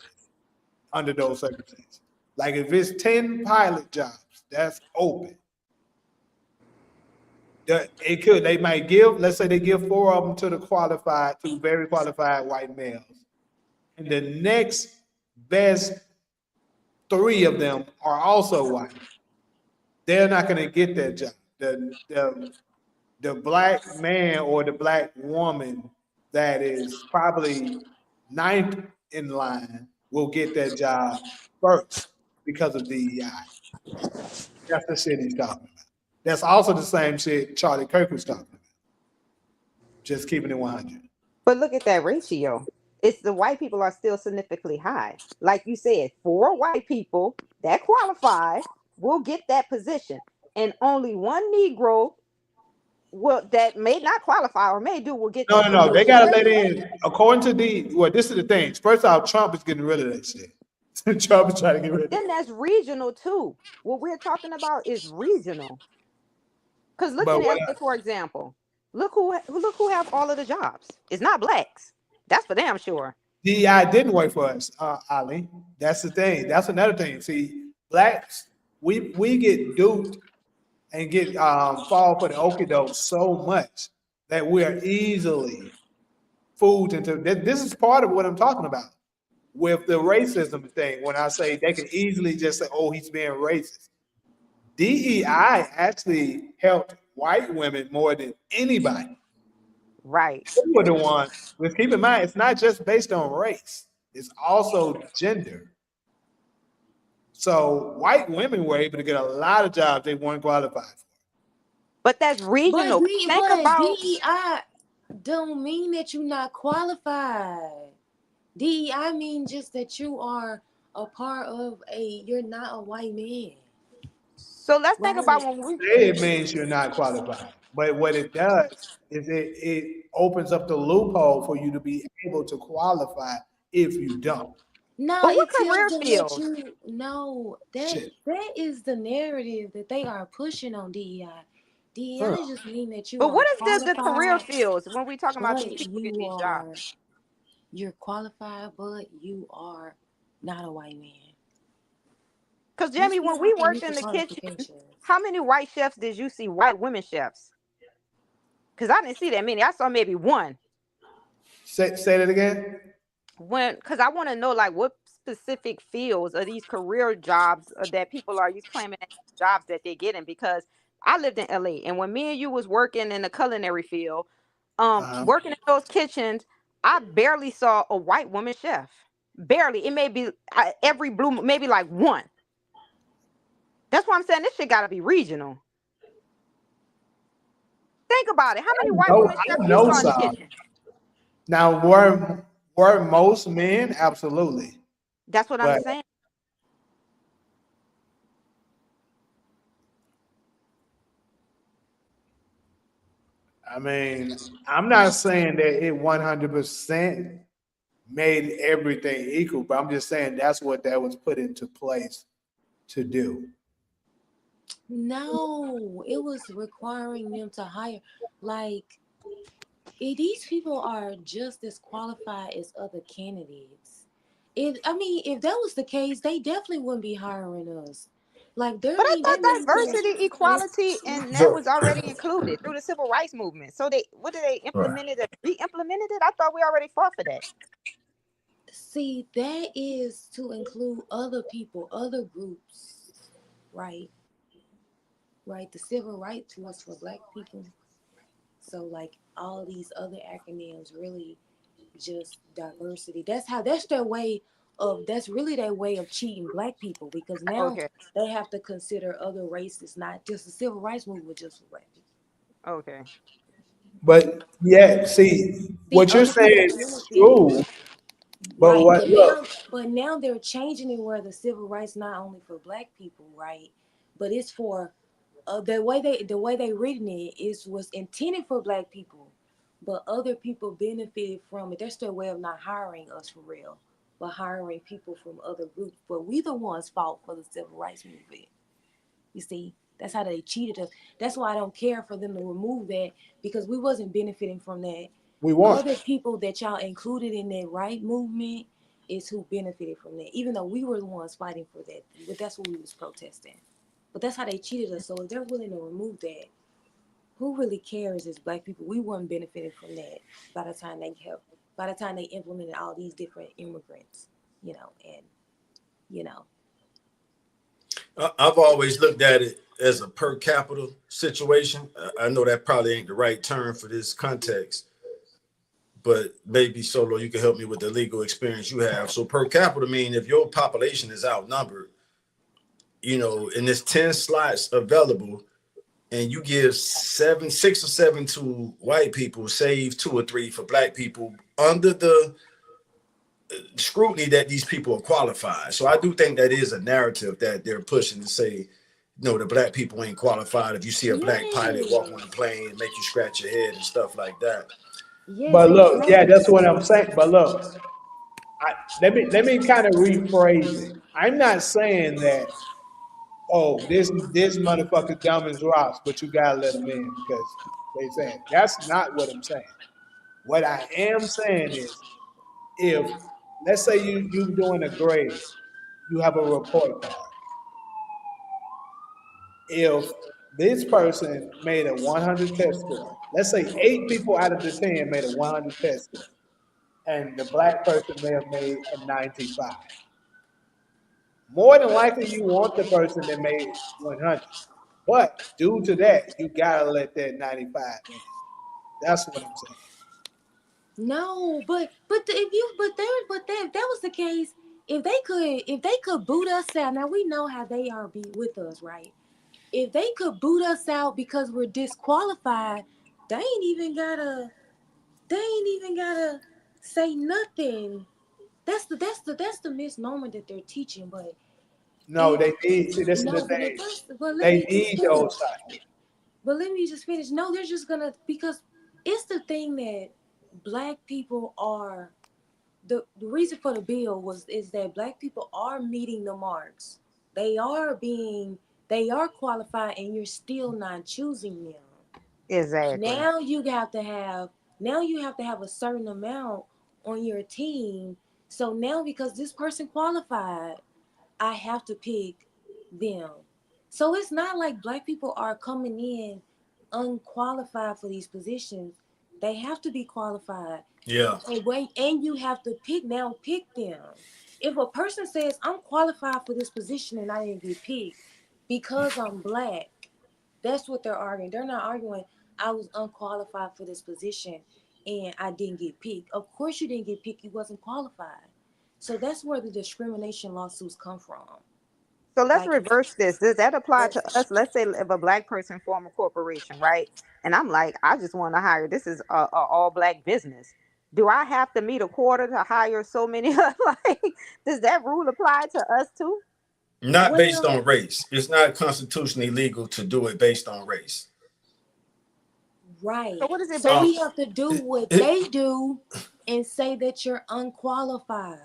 under those circumstances. Like if it's 10 pilot jobs that's open, they might give, let's say they give 4 of them to to very qualified white males. And the next best 3 of them are also white. They're not going to get that job. The Black man or the Black woman that is probably 9th in line will get that job first because of DEI. That's the shit he's talking about. That's also the same shit Charlie Kirk was talking about. Just keeping it 100. But look at that ratio. It's the white people are still significantly high. Like you said, 4 white people that qualify will get that position, and only 1 Negro that may not qualify or may do will get that position. No. They gotta let in according to this is the thing. First off, Trump is getting rid of that shit. Trump is trying to get rid of it. Then that's regional too. What we're talking about is regional. Because looking at it, for example, look who have all of the jobs. It's not Blacks. That's for damn sure. DEI didn't work for us, Ali. That's the thing. That's another thing. See, Blacks, we get duped and get fall for the okie doke so much that we are easily fooled into. This is part of what I'm talking about with the racism thing. When I say they can easily just say, "Oh, he's being racist," DEI actually helped white women more than anybody. Right. They were the ones. But keep in mind, it's not just based on race; it's also gender. So white women were able to get a lot of jobs they weren't qualified for. But that's regional. But Think about DEI don't mean that you're not qualified. DEI means just that you are a part of you're not a white man. So let's think about when It means you're not qualified. But what it does is it opens up the loophole for you to be able to qualify if you don't. No, But what it career tells them field? that that is the narrative that they are pushing on DEI. DEI just mean that you But are what is the career qualified, fields when we talking about these but people getting these jobs? you're qualified, but you are not a white man. Because These Jamie, when people we can worked meet the in the kitchen, qualifications. how many white chefs did you see? White women chefs? Because I didn't see that many. I saw maybe one. Say that again. Because I want to know like what specific fields or these career jobs that people are you claiming as jobs that they're getting. Because I lived in LA, and when me and you was working in the culinary field, working in those kitchens, I barely saw a white woman chef. Barely. It may be every blue, maybe like one. That's why I'm saying this shit got to be regional. Think about it. How many white women chefs I you know saw in the some. kitchen? Now, were most men? Absolutely. That's what I'm But saying. I mean, I'm not saying that it 100% made everything equal, but I'm just saying that's what that was put into place to do. No, it was requiring them to hire, like, these people are just as qualified as other candidates. If that was the case, they definitely wouldn't be hiring us. Like, But I they thought mean to. diversity, equality, and that So was already included through the civil rights movement. So what did they right. implement it? Re-implemented it? I thought we already fought for that. See, that is to include other people, other groups, right? Right. The civil rights was for Black people. So, like, all these other acronyms really just diversity. That's their way of, that's really their way of cheating Black people, because now Okay. they have to consider other races, not just the civil rights movement, just for Black people. Okay. But yeah, see, See, what you're other people saying is benefit, true. But right? what look, But now they're changing it where the civil rights not only for Black people, right? But it's for the way they written it is was intended for Black people, but other people benefited from it. That's their way of not hiring us for real, but hiring people from other groups. But we the ones fought for the civil rights movement. You see, that's how they cheated us. That's why I don't care for them to remove that, because we wasn't benefiting from that. we want. Other people that y'all included in that right movement is who benefited from that, even though we were the ones fighting for that. But that's what we was protesting. But that's how they cheated us. So if they're willing to remove that, who really cares as Black people? We weren't benefiting from that by the time they helped. By the time they implemented all these different immigrants, and you know, I've always looked at it as a per capita situation. I know that probably ain't the right term for this context, but maybe Solo, you can help me with the legal experience you have. So per capita mean if your population is outnumbered, and there's 10 slots available, and you give 6 or 7 to white people, save 2 or 3 for Black people under the scrutiny that these people are qualified. So I do think that is a narrative that they're pushing to say, no, the Black people ain't qualified. If you see a Black pilot walk on a yes, plane, make you scratch your head and stuff like that. yes, But and it's look, yeah, not. that's what I'm saying. But look, let me kind of rephrase it. I'm not saying that, oh, this motherfucker dumb as rocks, but you gotta let him in because they saying that's not what I'm saying. What I am saying is, if let's say you doing a grade, you have a report card. If this person made a 100 test score, let's say 8 people out of the 10 made a 100 test score, and the Black person may have made a 95. More than likely, you want the person that made 100. But due to that, you gotta let that 95 in. That's what I'm saying. No, if you but there if that was the case, if they could boot us out. Now we know how they are be with us, right? If they could boot us out because we're disqualified, they ain't even gotta they ain't even gotta say nothing. That's the misnomer that they're teaching. But No, if they need. See, this is the no, but if thing. that's but let They me just need finish. those type. But let me just finish. No, they're just gonna, because it's the thing that Black people are, the reason for the bill is that Black people are meeting the marks. They are being they are qualified and you're still not choosing them. Exactly. Now you have to have a certain amount on your team. So now because this person qualified, I have to pick them. So it's not like black people are coming in unqualified for these positions. They have to be qualified. Yeah. And you have to pick them. If a person says I'm qualified for this position and I didn't get picked because I'm black, that's what they're arguing. They're not arguing I was unqualified for this position and I didn't get picked. Of course you didn't get picked, you wasn't qualified. So that's where the discrimination lawsuits come from. So let's Like reverse this. Does that apply to us? Let's say if a black person form a corporation, right? And I'm like, I just want to hire. This is a all black business. Do I have to meet a quarter to hire so many? Like, does that rule apply to us too? Not based well, on race. It's not constitutionally legal to do it based on race. right. So what is it So we based? have to do what It- they do and say that you're unqualified.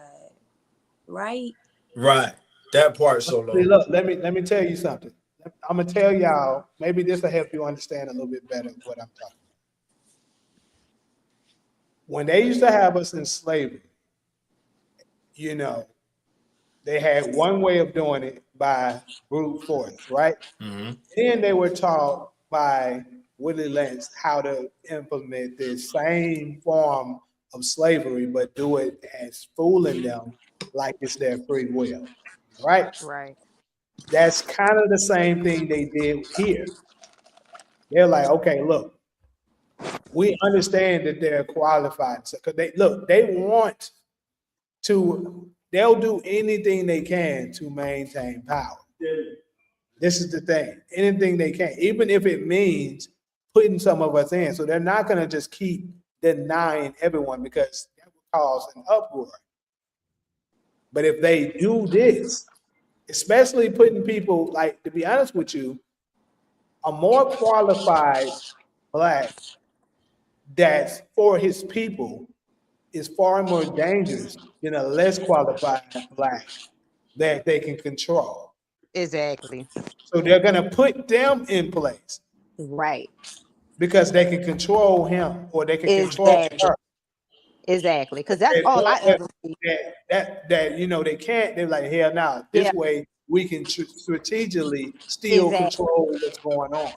Right? right. That part See, solo. look, let me tell you something. I'm gonna tell y'all. Maybe this will help you understand a little bit better what I'm talking about. When they used to have us in slavery, you know, they had one way of doing it by brute force, right? Hmm. Then they were taught by Willie Lynch how to implement this same form of slavery, but do it as fooling them like it's their free will, right? Right. That's kind of the same thing they did here. They're like, okay, look, we understand that they're qualified. So, 'cause they look, they want to, they'll do anything they can to maintain power. This is the thing. Anything they can, even if it means putting some of us in. So they're not going to just keep denying everyone because that would cause an uproar. But if they do this, especially putting people, like, to be honest with you, a more qualified black that's for his people is far more dangerous than a less qualified black that they can control. Exactly. So they're going to put them in place Right. because they can control him or they can control Exactly. her. Exactly. Because that's They all I know ever see. that you know they can't. They're like, hell no. Yeah. This way we can strategically still Exactly. control what's going on.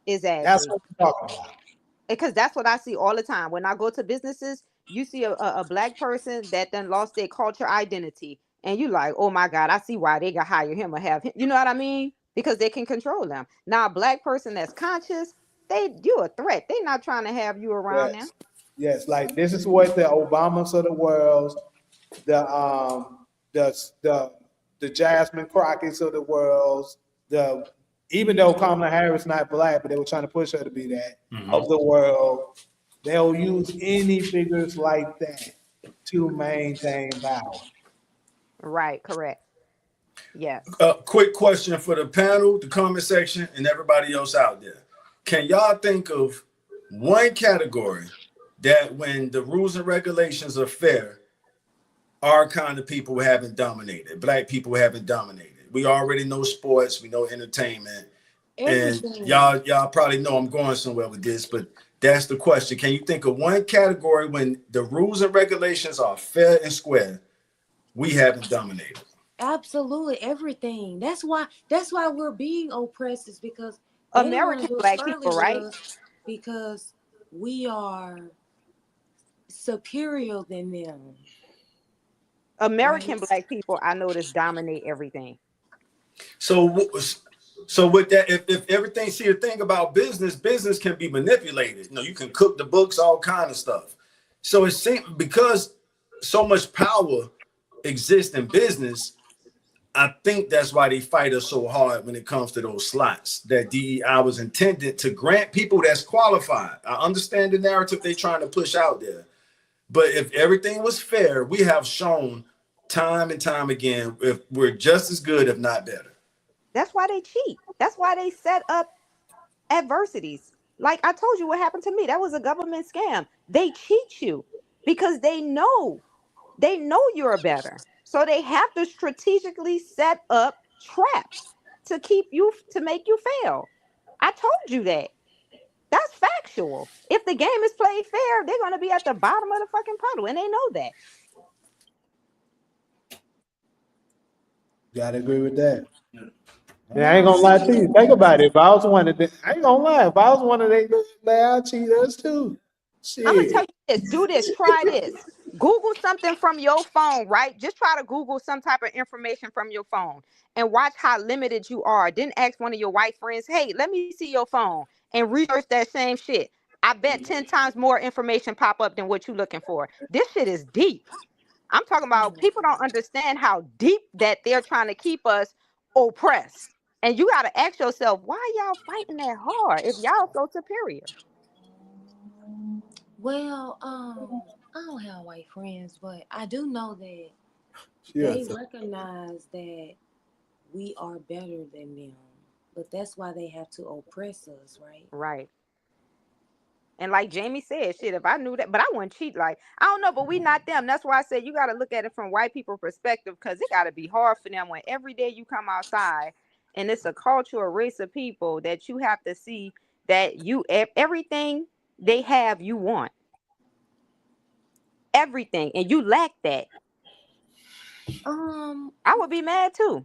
That's Exactly. what we're talking about. Because that's what I see all the time. When I go to businesses, you see a black person that then lost their culture identity. And you like, oh my God, I see why they got hire him or have him. You know what I mean? Because they can control them. Now, a black person that's conscious, you a threat. They not trying to have you around them. Yes, yes. Like this is what the Obamas of the world, the the Jasmine Crockett's of the world, the even though Kamala Harris not black, but they were trying to push her to be that Hmm. of the world. They'll use any figures like that to maintain power. Right, correct. Yes. Quick question for the panel, the comment section, and everybody else out there. Can y'all think of one category that when the rules and regulations are fair, our kind of people haven't dominated, black people haven't dominated? We already know sports, we know entertainment, and Everything. y'all probably know I'm going somewhere with this, but that's the question. Can you think of one category when the rules and regulations are fair and square, we haven't dominated? Absolutely everything. That's why we're being oppressed is because they don't want to American do it black fairly people, with right? us because we are superior than them. American Right? black people, I notice, dominate everything. So, so with that, if everything, see the thing about business can be manipulated. You know, you can cook the books, all kind of stuff. So it seems because so much power exists in business, I think that's why they fight us so hard when it comes to those slots that DEI was intended to grant people that's qualified. I understand the narrative they're trying to push out there. But if everything was fair, we have shown time and time again if we're just as good, if not better. That's why they cheat. That's why they set up adversities. Like I told you what happened to me. That was a government scam. They cheat you because they know you're better. So they have to strategically set up traps. to make you fail. I told you that. That's factual. If the game is played fair, they're gonna be at the bottom of the fucking puddle, and they know that. Gotta agree with that. And I ain't Now, gonna lie to you. Think about it. If I was one of them, I ain't gonna lie. If I was one of them, I'd cheat us too. I'm gonna tell Shit. you this. Do this. Try this. Google something from your phone, right? Just try to Google some type of information from your phone and watch how limited you are. Then ask one of your white friends, hey, let me see your phone and research that same shit. I bet 10 times more information pop up than what you're looking for. This shit is deep. I'm talking about people don't understand how deep that they're trying to keep us oppressed. And you got to ask yourself, why y'all fighting that hard if y'all so superior? well, I don't have white friends, but I do know that Yes. they recognize that we are better than them, but that's why they have to oppress us, right? Right. And like Jamie said, shit, if I knew that, but I wouldn't cheat. Like, I don't know, but we not them. That's why I said you got to look at it from white people perspective, because it got to be hard for them when every day you come outside and it's a culture, a race of people that you have to see that everything they have, you want everything, and you lack that. I would be mad too.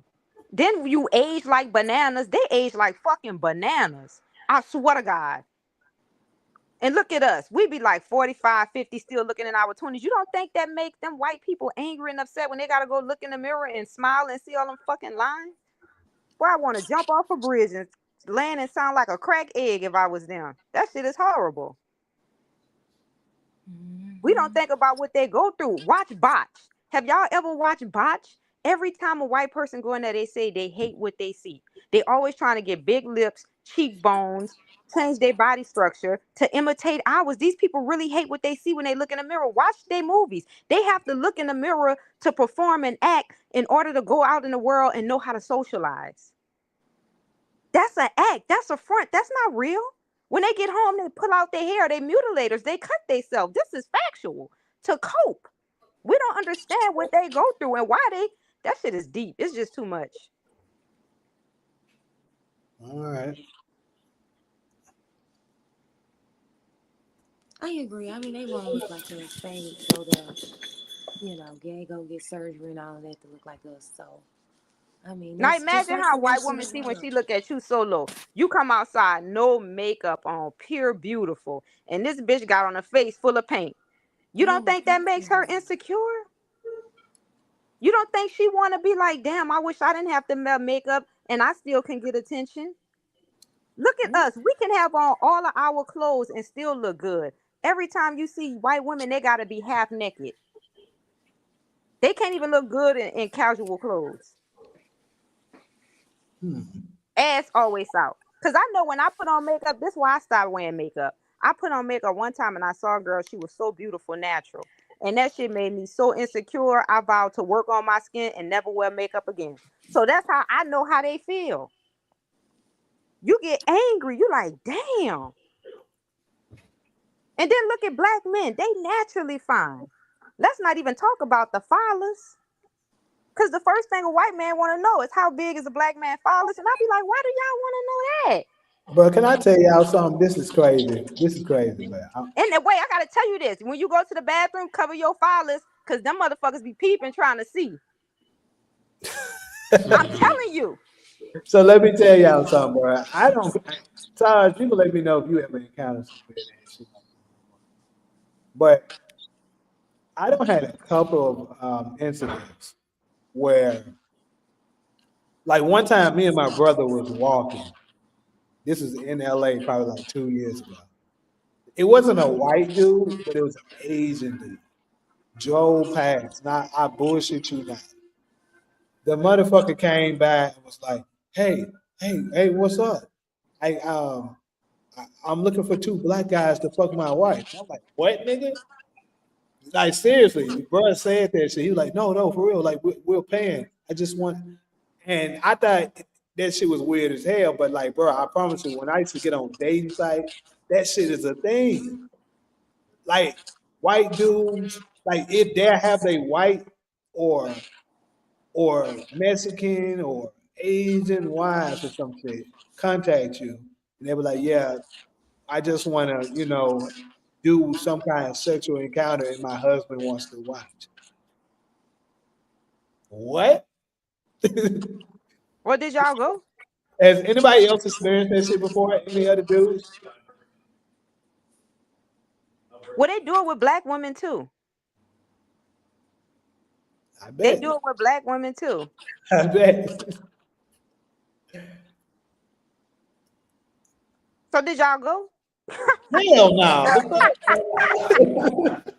Then you age like bananas. They age like fucking bananas. I swear to God. And look at us. We be like 45, 50, still looking in our 20s. You don't think that makes them white people angry and upset when they got to go look in the mirror and smile and see all them fucking lines? Boy, I want to jump off a bridge and land and sound like a crack egg if I was them. That shit is horrible. We don't think about what they go through. Watch Botch. Have y'all ever watched Botch? Every time a white person go in there, they say they hate what they see. They always trying to get big lips, cheekbones, change their body structure to imitate ours. These people really hate what they see when they look in the mirror. Watch their movies. They have to look in the mirror to perform and act in order to go out in the world and know how to socialize. That's an act. That's a front. That's not real. When they get home, they pull out their hair. They mutilators. They cut themselves. This is factual. To cope. We don't understand what they go through and why that shit is deep. It's just too much. All right. I agree. I mean, they want to look like us. They so gay, go get surgery and all of that to look like us. So, I mean, Now that's just imagine like how the a white rest of woman the see when world. she look at you so low. You come outside, no makeup on, pure beautiful, and this bitch got on a face full of paint. You don't think that makes her insecure? You don't think she want to be like, damn, I wish I didn't have to wear makeup and I still can get attention? Look at us. We can have on all of our clothes and still look good. Every time you see white women, they got to be half naked. They can't even look good in casual clothes. Ass always out. Because I know when I put on makeup, this is why I stopped wearing makeup. I put on makeup one time and I saw a girl, she was so beautiful, natural. And that shit made me so insecure. I vowed to work on my skin and never wear makeup again. So that's how I know how they feel. You get angry. You like, damn. And then look at black men. They naturally fine. Let's not even talk about the phallus. Because the first thing a white man want to know is how big is a black man phallus. And I'll be like, why do y'all want to know that? But can I tell y'all something? This is crazy. This is crazy, man. And wait, I got to tell you this. When you go to the bathroom, cover your phallus because them motherfuckers be peeping trying to see. I'm telling you. So let me tell y'all something, bro. Taj, people let me know if you ever encountered some weird ass shit. But I don't had a couple of incidents where, like one time, me and my brother was walking. This is in LA, probably like 2 years ago. It wasn't a white dude, but it was an Asian dude. Drove past. Not I bullshit you not. The motherfucker came back and was like, hey, what's up? I'm looking for two black guys to fuck my wife. I'm like, what, nigga? Like seriously, bro said that shit. He was like, no, for real. Like we're paying. I just want, and I thought that shit was weird as hell. But like, bro, I promise you, when I used to get on dating site, that shit is a thing. Like white dudes, like if they have a white or Mexican or Asian wives or some shit contact you, and they were like, "Yeah, I just want to, do some kind of sexual encounter, and my husband wants to watch." What? Well, did y'all go? Has anybody else experienced that shit before? Any other dudes? Well, they do it with black women too. I They bet. do it with black women too. I bet. So did y'all go? Hell no. The fuck?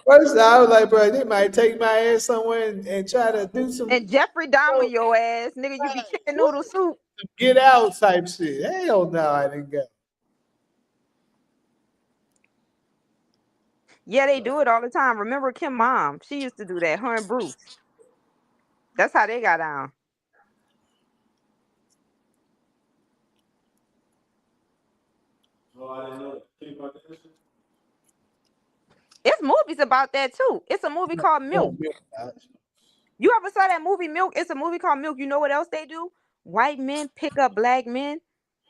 First, I was like, bro, they might take my ass somewhere and try to do some And Jeffrey Dahmer your ass, nigga, you be chicken noodle soup. get out type shit. Hell no, I didn't go. Yeah, they do it all the time. Remember Kim mom? She used to do that. Her and Bruce. That's how they got down. Oh, I didn't know that. Think about that shit. It's movies about that too. It's a movie called Milk. You ever saw that movie Milk? It's a movie called Milk. You know what else they do? White men pick up black men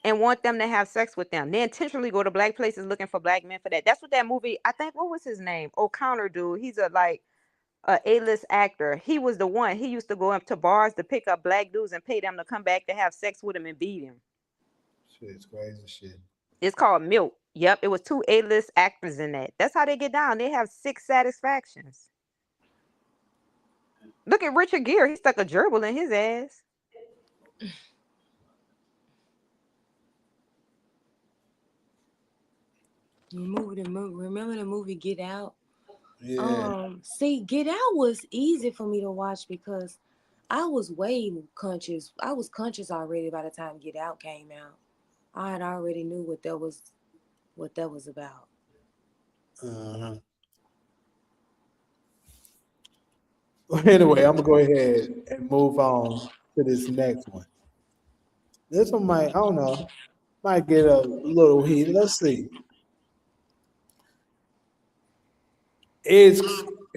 and want them to have sex with them. They intentionally go to black places looking for black men for that. That's what that movie, I think, what was his name? O'Connor dude. He's a A-list actor. He was the one. He used to go up to bars to pick up black dudes and pay them to come back to have sex with him and beat him. Shit's crazy shit. It's called Milk. Yep, it was two A-list actors in that. That's how they get down. They have 6 satisfactions. Look at Richard Gere. He stuck a gerbil in his ass. Remember the movie Get Out? Yeah. See, Get Out was easy for me to watch because I was way conscious. I was conscious already by the time Get Out came out. I had already knew what that was about. Uh-huh. Well, anyway, I'm gonna go ahead and move on to this next one. This one might, I don't know, might get a little heated. Let's see. It's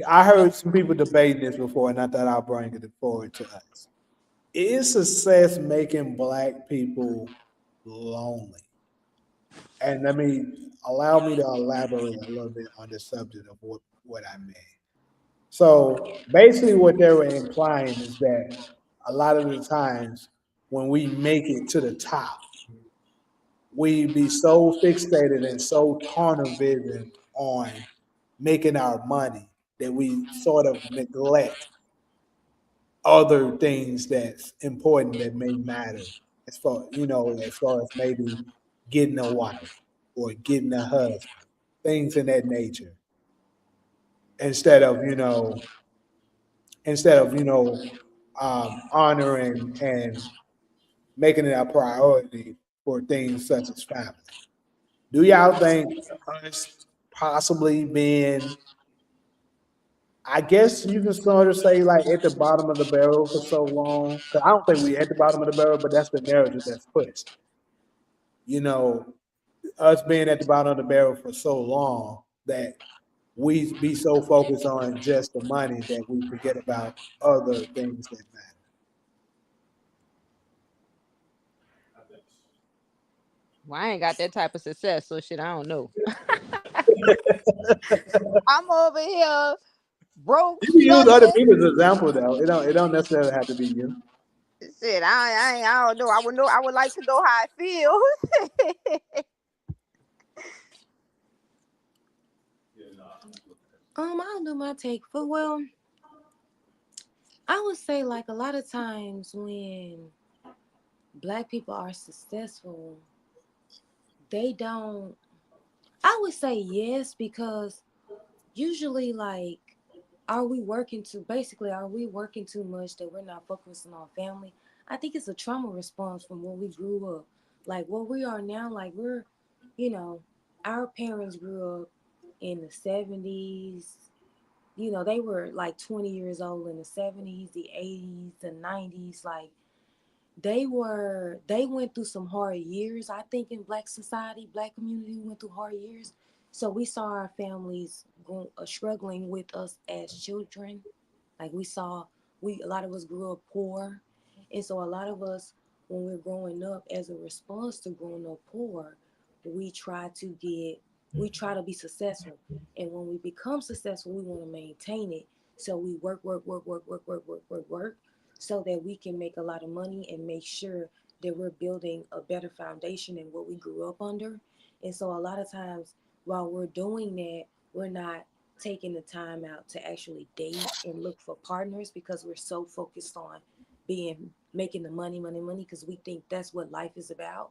I heard some people debating this before, and I thought I'll bring it forward to us. Is success making black people lonely? And allow me to elaborate a little bit on the subject of what I mean. So basically, what they were implying is that a lot of the times when we make it to the top, we be so fixated and so tunnel vision on making our money that we sort of neglect other things that's important that may matter as far as maybe getting a wife or getting a husband, things in that nature, instead of honoring and making it a priority for things such as family. Do y'all think us possibly being, I guess you can sort of say, like at the bottom of the barrel for so long? Because I don't think we at the bottom of the barrel, but that's the narrative that's pushed. You know, us being at the bottom of the barrel for so long that we be so focused on just the money that we forget about other things that matter. Well, I ain't got that type of success, so shit, I don't know. I'm over here broke, You can use other struggling. people's example though. It don't necessarily have to be you. Shit, I don't know. I would know. I would like to know how I feel. I'll do my take for well. I would say like a lot of times when black people are successful, they don't. I would say yes because usually like are we working too much that we're not focusing on family? I think it's a trauma response from when we grew up. Like what we are now, like you know, our parents grew up in the 70s. They were like 20 years old in the 70s, the 80s, the 90s. Like they went through some hard years. I think in black society, black community went through hard years. So we saw our families struggling with us as children. Like we saw, a lot of us grew up poor, And so a lot of us, when we're growing up, as a response to growing up poor, we try to get, we try to be successful. And when we become successful, we want to maintain it. So we work, so that we can make a lot of money and make sure that we're building a better foundation than what we grew up under. And so a lot of times while we're doing that, we're not taking the time out to actually date and look for partners because we're so focused on being making the money because we think that's what life is about.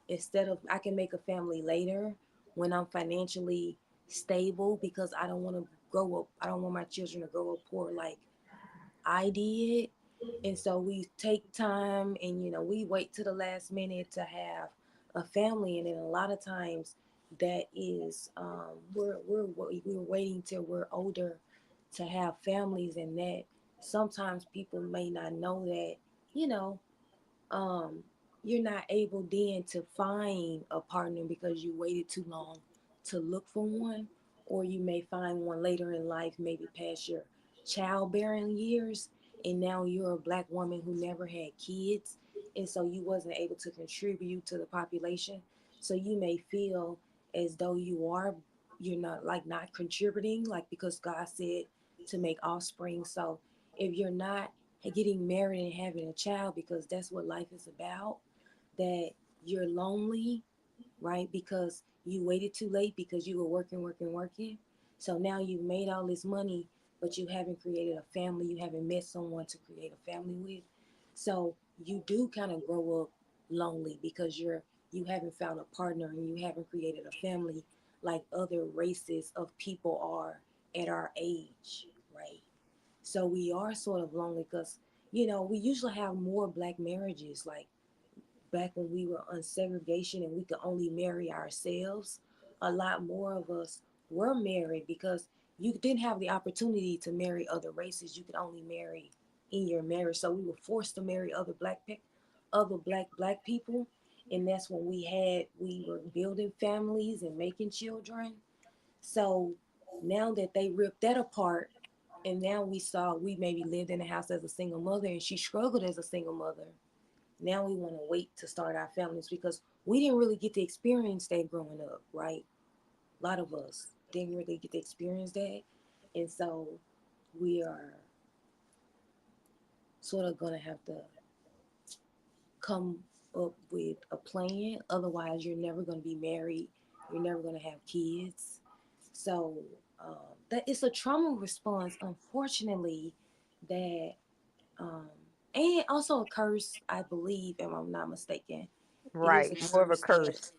Instead of I can make a family later when I'm financially stable because I don't want to grow up. I don't want my children to grow up poor like I did. And so we take time and we wait to the last minute to have a family, and then a lot of times that is we're waiting till we're older to have families, and that sometimes people may not know that you know um, you're not able then to find a partner because you waited too long to look for one, or you may find one later in life, maybe past your childbearing years, and now you're a black woman who never had kids, and so you wasn't able to contribute to the population. So you may feel as though you're not like not contributing, like because God said to make offspring. So if you're not getting married and having a child because that's what life is about, that you're lonely, right? Because you waited too late because you were working. So now you've made all this money, but you haven't created a family. You haven't met someone to create a family with. So you do kind of grow up lonely because you haven't found a partner and you haven't created a family like other races of people are at our age, right? So we are sort of lonely because, we usually have more black marriages. Like back when we were on segregation and we could only marry ourselves, a lot more of us were married because you didn't have the opportunity to marry other races. You could only marry in your marriage. So we were forced to marry other black people. And that's when we were building families and making children. So now that they ripped that apart, and now we maybe lived in a house as a single mother and she struggled as a single mother. Now we want to wait to start our families because we didn't really get to experience that growing up, right? A lot of us didn't really get to experience that. And so we are sort of going to have to come up with a plan. Otherwise, you're never going to be married. You're never going to have kids. So that it's a trauma response, unfortunately, that um, and also a curse, I believe, if I'm not mistaken. It is Right. a More of a curse that, curse.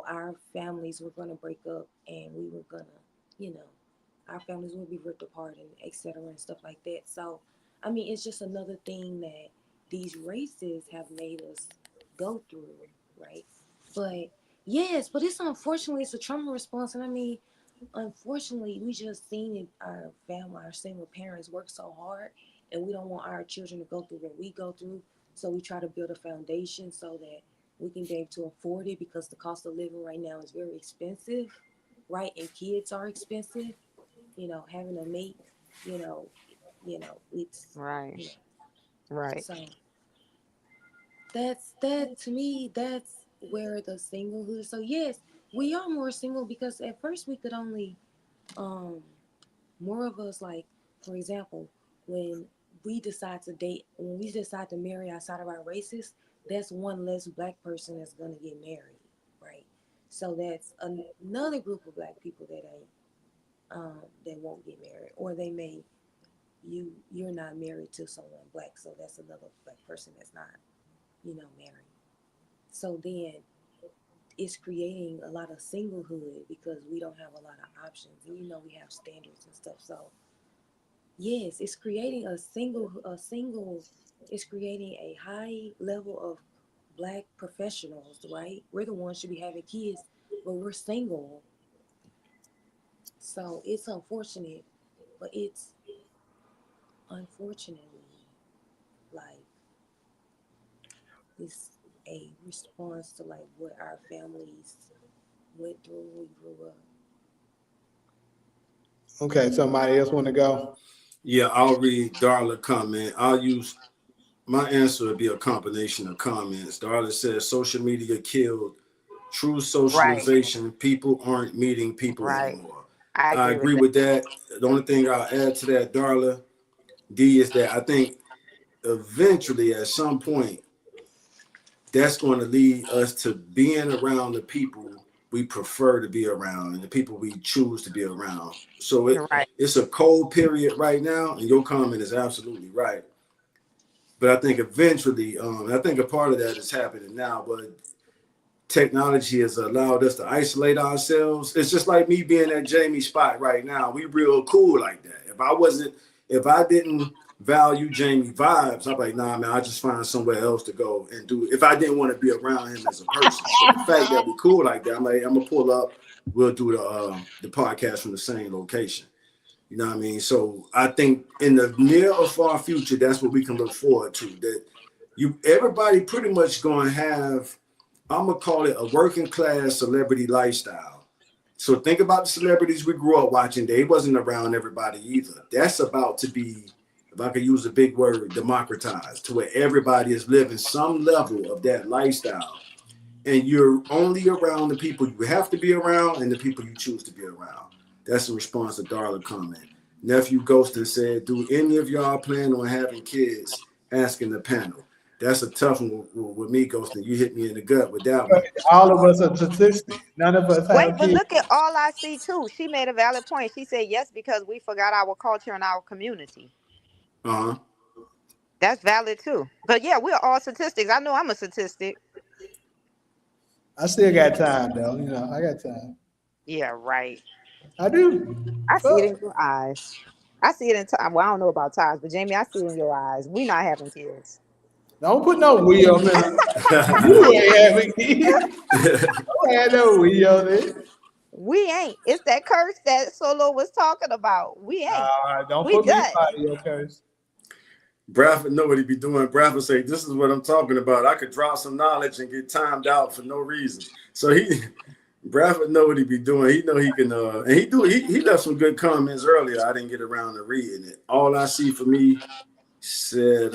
our families were going to break up and we were going to, our families will be ripped apart and etc. and stuff like that. So, I mean, it's just another thing that these races have made us go through, right? But yes, but it's unfortunately it's a trauma response, and I mean, unfortunately, we just seen it. Our family, our single parents work so hard, and we don't want our children to go through what we go through. So we try to build a foundation so that we can be able to afford it because the cost of living right now is very expensive, right? And kids are expensive. Having a mate, you know, it's, Right. you know, Right. so that to me, that's where the singlehood. So yes, we are more single because at first we could only, um, more of us, like, for example, when when we decide to marry outside of our races, that's one less black person that's gonna get married, right? So that's another group of black people that ain't that won't get married, or they may you're not married to someone black, so that's another black person that's not married. So then it's creating a lot of singlehood because we don't have a lot of options, and we have standards and stuff. So yes, it's creating it's creating a high level of black professionals, right? We're the ones should be having kids, but we're single. So it's unfortunate, but it's unfortunately like it's a response to like what our families went through when we grew up. Okay, somebody else want to go? Yeah, I'll read Darla comment. I'll use My answer would be a combination of comments. Darla says social media killed true Right, socialization. People aren't meeting people right. anymore. I I agree with agree that. with that. The only thing I'll add to that, Darla D, is that I think eventually at some point that's going to lead us to being around the people we prefer to be around and the people we choose to be around. So Right, it's a cold period right now, and your comment is absolutely right. But I think eventually, I think a part of that is happening now, but technology has allowed us to isolate ourselves. It's just like me being at Jamie's spot right now. We real cool like that. If I didn't value Jamie vibes, I'm like, nah, man, I just find somewhere else to go and do it. If I didn't want to be around him as a person. But the fact that we cool like that, I'm like, I'm gonna pull up. We'll do the podcast from the same location. You know what I mean? So I think in the near or far future, that's what we can look forward to. That everybody pretty much gonna have, I'm gonna call it a working class celebrity lifestyle. So think about the celebrities we grew up watching. They wasn't around everybody either. That's about to be, if I could use a big word, democratized to where everybody is living some level of that lifestyle. And you're only around the people you have to be around and the people you choose to be around. That's a response to Darla's comment. Nephew Ghostin said, do any of y'all plan on having kids? Asking the panel. That's a tough one with me, Ghostin. You hit me in the gut with that one. All of us are statistics. None of us Wait, have but kids. look at all I see too. She made a valid point. She said yes because we forgot our culture and our community. Uh-huh. That's valid too. But yeah, we're all statistics. I know I'm a statistic. I still got time though. You know, I got time. Yeah, right. I do. I see it Fuck. in your eyes. I see it in time. Well, I don't know about ties, but Jamie, I see it in your eyes. We not having kids. Don't put no we on me. You ain't having kids. Don't have no we on it. We ain't. It's that curse that Solo was talking about. We ain't. Don't We put me done. by your curse. Bradford know what he be doing. Bradford say, this is what I'm talking about. I could drop some knowledge and get timed out for no reason. So Bradford know what he be doing. He know he can, and he left some good comments earlier. I didn't get around to reading it. All I see for me said,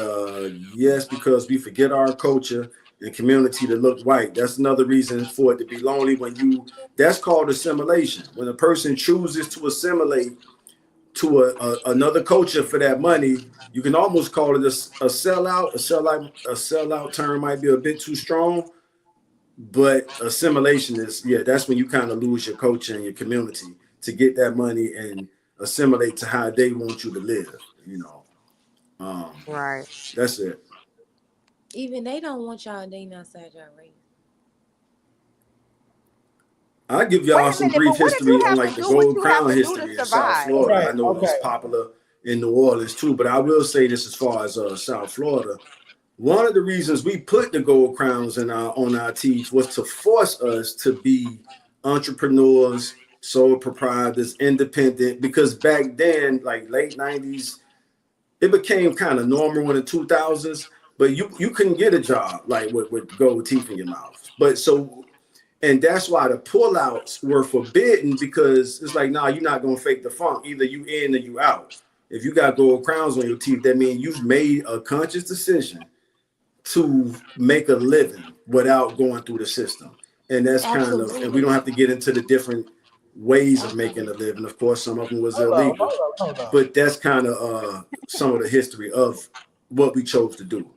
yes, because we forget our culture and community to look white. That's another reason for it to be lonely that's called assimilation. When a person chooses to assimilate to another culture for that money, you can almost call it a sellout. A sellout term might be a bit too strong, but assimilation is, yeah, that's when you kind of lose your culture and your community to get that money and assimilate to how they want you to live. Right. That's it. Even they don't want y'all dating outside your race. I'll give Wait y'all a some minute, brief but what did you history on have like to the do? What Gold you have Crown to do to history in South survive? Florida. Right. I know Okay. it's popular in New Orleans too, but I will say this as far as South Florida. One of the reasons we put the gold crowns on our teeth was to force us to be entrepreneurs, sole proprietors, independent, because back then, like late 90s, it became kind of normal in the 2000s, but you couldn't get a job like with gold teeth in your mouth. And that's why the pullouts were forbidden, because it's like, nah, you're not gonna fake the funk. Either you in or you out. If you got gold crowns on your teeth, that means you've made a conscious decision to make a living without going through the system. And that's kind of, and we don't Absolutely. have to get into the different ways of making a Absolutely. living. Of course, some of them was Hold on, illegal, hold on. but that's kind of some of the history of what we chose to do.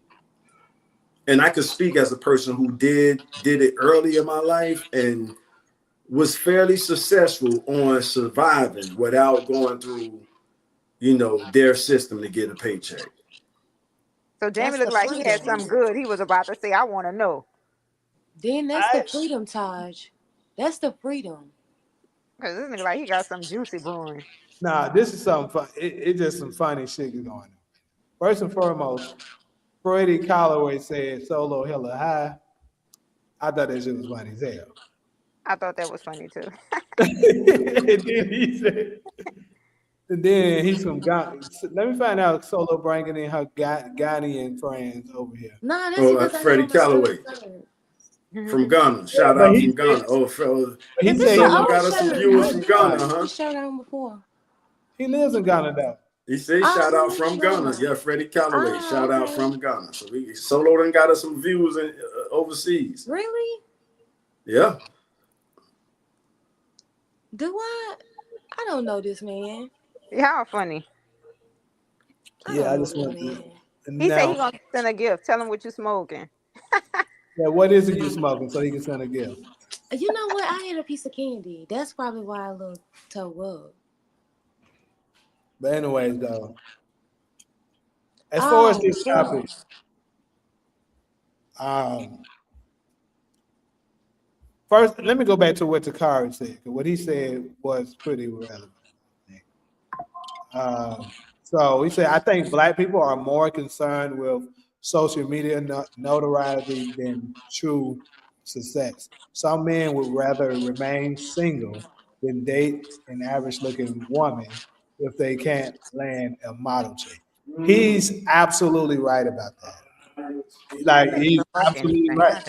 And I could speak as a person who did it early in my life and was fairly successful on surviving without going through, their system to get a paycheck. So Jamie That's looked the like he had freedom. something good. He was about to say, I want to know. Then that's I the freedom, Taj. That's the freedom. Because this nigga like he got some juicy brewing. Nah, this is something fun. It's just some funny shit going on. First and foremost, Freddie Calloway said solo hella high. I thought that shit was funny as hell. I thought that was funny too. And then he's from Ghana. Let me find out Solo bringing in her Ghanaian friends over here. Nah, that's Oh, because I Freddie know my son Calloway is third. from Ghana. Shout But out he from Ghana. said, Oh, fellas. Is he this said the Solo old got us some shirt? viewers I from did Ghana, see huh? this shirt on before. he lives in Ghana though. He said shout out from Ghana. Yeah, Freddie Calloway. Shout out from Ghana. So we Solo done got us some views in, overseas. Really? Yeah. Do I? I don't know this man. Y'all funny. Yeah, I just want to. He said he gonna send a gift. Tell him what you smoking. Yeah, what is it you smoking so he can send a gift? You know what? I had a piece of candy. That's probably why I look toe up. But anyways, though, as far as this topic, first let me go back to what Takari said. What he said was pretty relevant. So he said, I think Black people are more concerned with social media notoriety than true success. Some men would rather remain single than date an average-looking woman if they can't land a model chick. He's absolutely right about that. Like, he's absolutely right.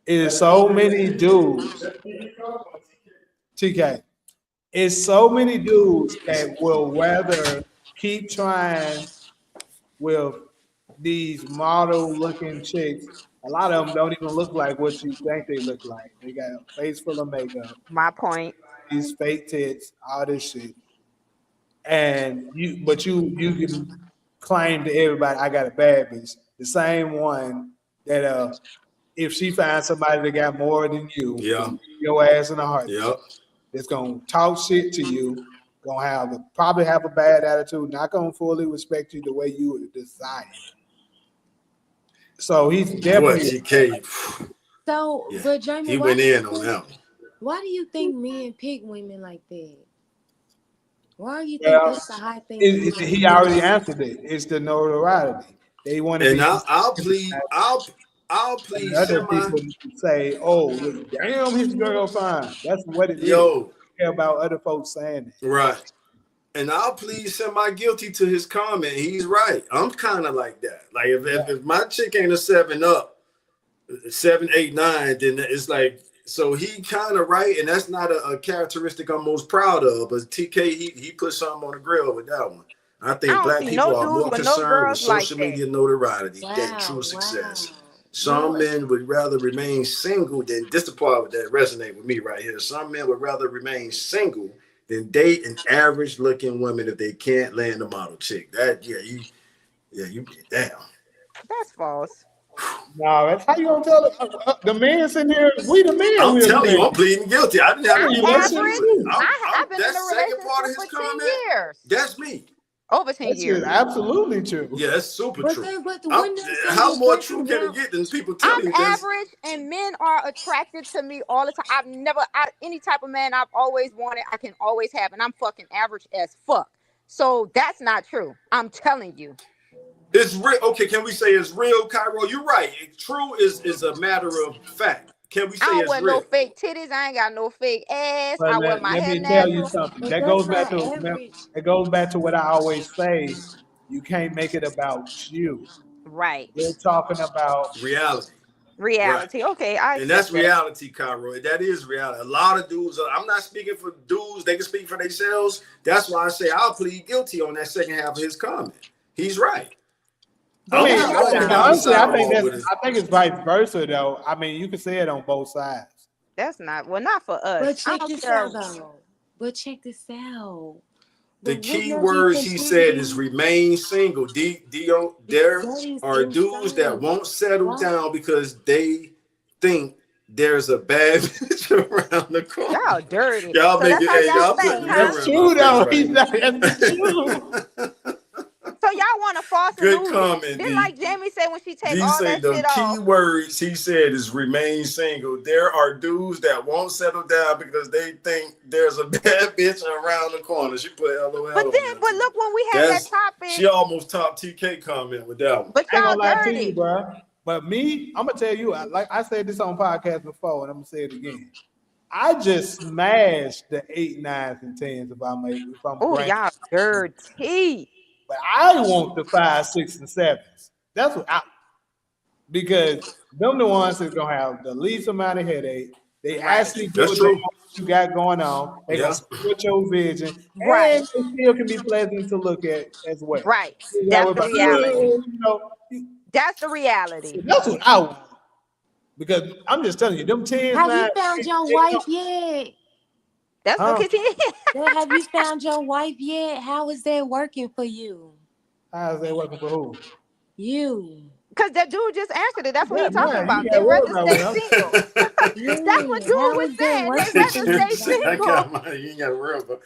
It is so many dudes, TK, it's so many dudes that will rather keep trying with these model-looking chicks. A lot of them don't even look like what you think they look like. They got a face full of makeup. My point. These fake tits, all this shit. And you can claim to everybody, I got a bad bitch. The same one that if she finds somebody that got more than you, your ass in a heartbeat. That's gonna talk shit to you, gonna probably have a bad attitude, not gonna fully respect you the way you would desire. So he's definitely. So, but Jamie, he went in on that one. Why do you think men pick women like that? Why do you think that's a high thing? He already answered it. It's the notoriety. They want to and be. I'll please other people say, "Oh, damn, his girl fine." That's what it is. Care about other folks saying it. Right. And I'll plead semi-guilty to his comment. He's right. I'm kind of like that. Like if my chick ain't a 7 up, 7, 8, 9, then it's like, so he kind of right, and that's not a characteristic I'm most proud of. But TK, he put something on the grill with that one. I think Black people are more concerned with social media notoriety than true success. Some men would rather remain single than, this the part that resonate with me right here. Some men would rather remain single than date an average looking woman if they can't land a model chick. That you damn. That's false. No, that's how you gonna tell it. The men sitting here, we the men. I'm telling you, I'm pleading guilty. I didn't have to I've been in a relationship for 10 years. That's me. Over 10 years. Absolutely true. Yeah, that's super true. But how more true can it get than people telling you this? I'm average, and men are attracted to me all the time. Any type of man I've always wanted, I can always have, and I'm fucking average as fuck. So that's not true. I'm telling you. It's real. Okay, can we say it's real, Cairo? You're right. True is a matter of fact. Can we say it's real? I don't wear no fake titties. I ain't got no fake ass. But I wear my hair let me tell you natural. something. That goes back to what I always say. You can't make it about you. Right. We're talking about reality. Reality. Right. Okay. And that's reality, Cairo. That is reality. A lot of dudes, I'm not speaking for dudes. They can speak for themselves. That's why I say I'll plead guilty on that second half of his comment. He's right. Honestly, I think it's vice versa, though. I mean, you can say it on both sides. That's not for us. But check this out, though. The key words he said is remain single. There are dudes that won't settle down because they think there's a bad bitch around the corner. Y'all dirty. Y'all make it. Y'all put that's true, though. That's true. So y'all want a false illusion. Good comment. Then, like Jamie said, when she takes all that the shit key off. words he said is remain single. There are dudes that won't settle down because they think there's a bad bitch around the corner. She put LOL. But look, when we had that topic, she almost topped TK comment with that one. But y'all dirty, to you, bro. But me, I'm gonna tell you, like I said this on podcast before, and I'm gonna say it again. I just smashed the 8, 9s, and 10s if I'm. Oh, y'all dirty. But I want the 5, 6, and 7s. That's what because them the ones that's gonna have the least amount of headache, They Right. actually That's give a true. damn what you got going on. They gonna Yeah. support your vision, Right. and it still can be pleasant to look at as well. Right. You That's know, the but, reality. you know, That's the reality. that's what I want. Because I'm just telling you, them tens Have you now. found your wife yet? That's Huh? what Have you found your wife yet? How is that working for you? How's that working for who? You. because that dude just answered it. That's what Yeah, he's talking man, you about. They gotta worry rather about stay what I'm. single. That's what Yeah. dude How was is that saying. They working for rather you? stay I single. got my, you ain't got to worry about.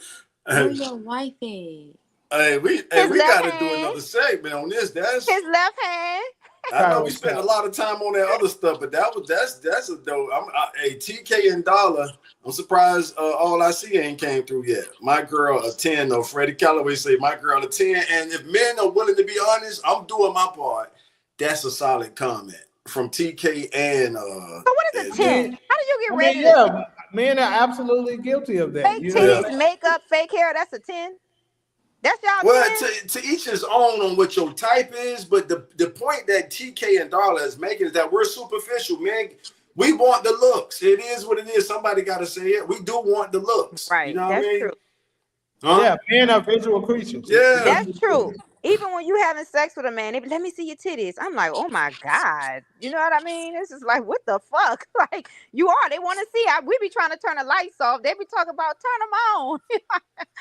Where your wife at? Hey, we His left got to do hand. another segment on this. That's His left hand. I know we spent a lot of time on that other stuff, but that's a dope. Hey, TK and Dollar. I'm surprised all I see ain't came through yet. My girl a 10 though. Freddie Calloway say my girl a 10. And if men are willing to be honest, I'm doing my part. That's a solid comment from TK and So what is a and 10? me. How do you get I mean, rated a yeah, 10? men are absolutely guilty of that. Fake You know what titties, I'm saying? makeup, fake hair, that's a 10. That's y'all Well, 10? to each his own on what your type is, but the point that TK and Dollar is making is that we're superficial, man. We want the looks. It is what it is. Somebody got to say it. We do want the looks. You Right. know what I That's mean? true. Huh? Yeah, men are visual creatures. Yeah. That's true. Even when you having sex with a man, they be, let me see your titties. I'm like, oh my God. You know what I mean? It's just like, what the fuck? Like, you are. They want to see. We be trying to turn the lights off. They be talking about turn them on.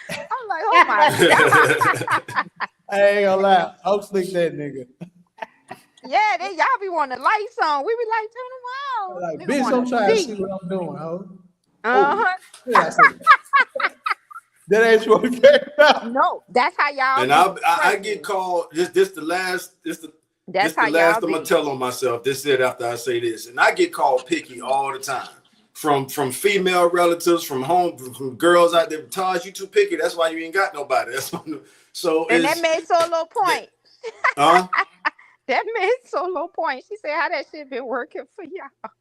I'm like, oh my God. I ain't gonna lie. I'll slick that nigga. Yeah, y'all be wanting the lights on. We be like, turn them on. Like, Nigga bitch, I'm want trying to to see see you. what I'm doing, ho. Uh-huh. Yeah, I said, that ain't what it came out. No, that's how y'all And be. I get called. This the last. That's This how the last y'all I'm gonna be. tell on myself. This is it after I say this, and I get called picky all the time from female relatives, from home, from girls out there. Taj, you too picky. That's why you ain't got nobody. That's why, so And that it's made Solo point. huh? That made Solo point. She said, how that shit been working for y'all?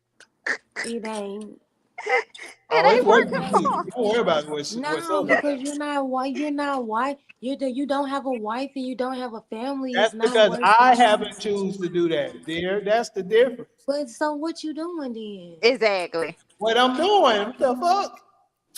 It ain't. It Oh, it's ain't working working for you. for. Don't worry about what's No, up. because you're not white. You're not white. You don't have a wife and you don't have a family. That's It's not because working. I haven't choose to do that, dear. That's the difference. But so what you doing then? Exactly. What I'm doing, what the fuck?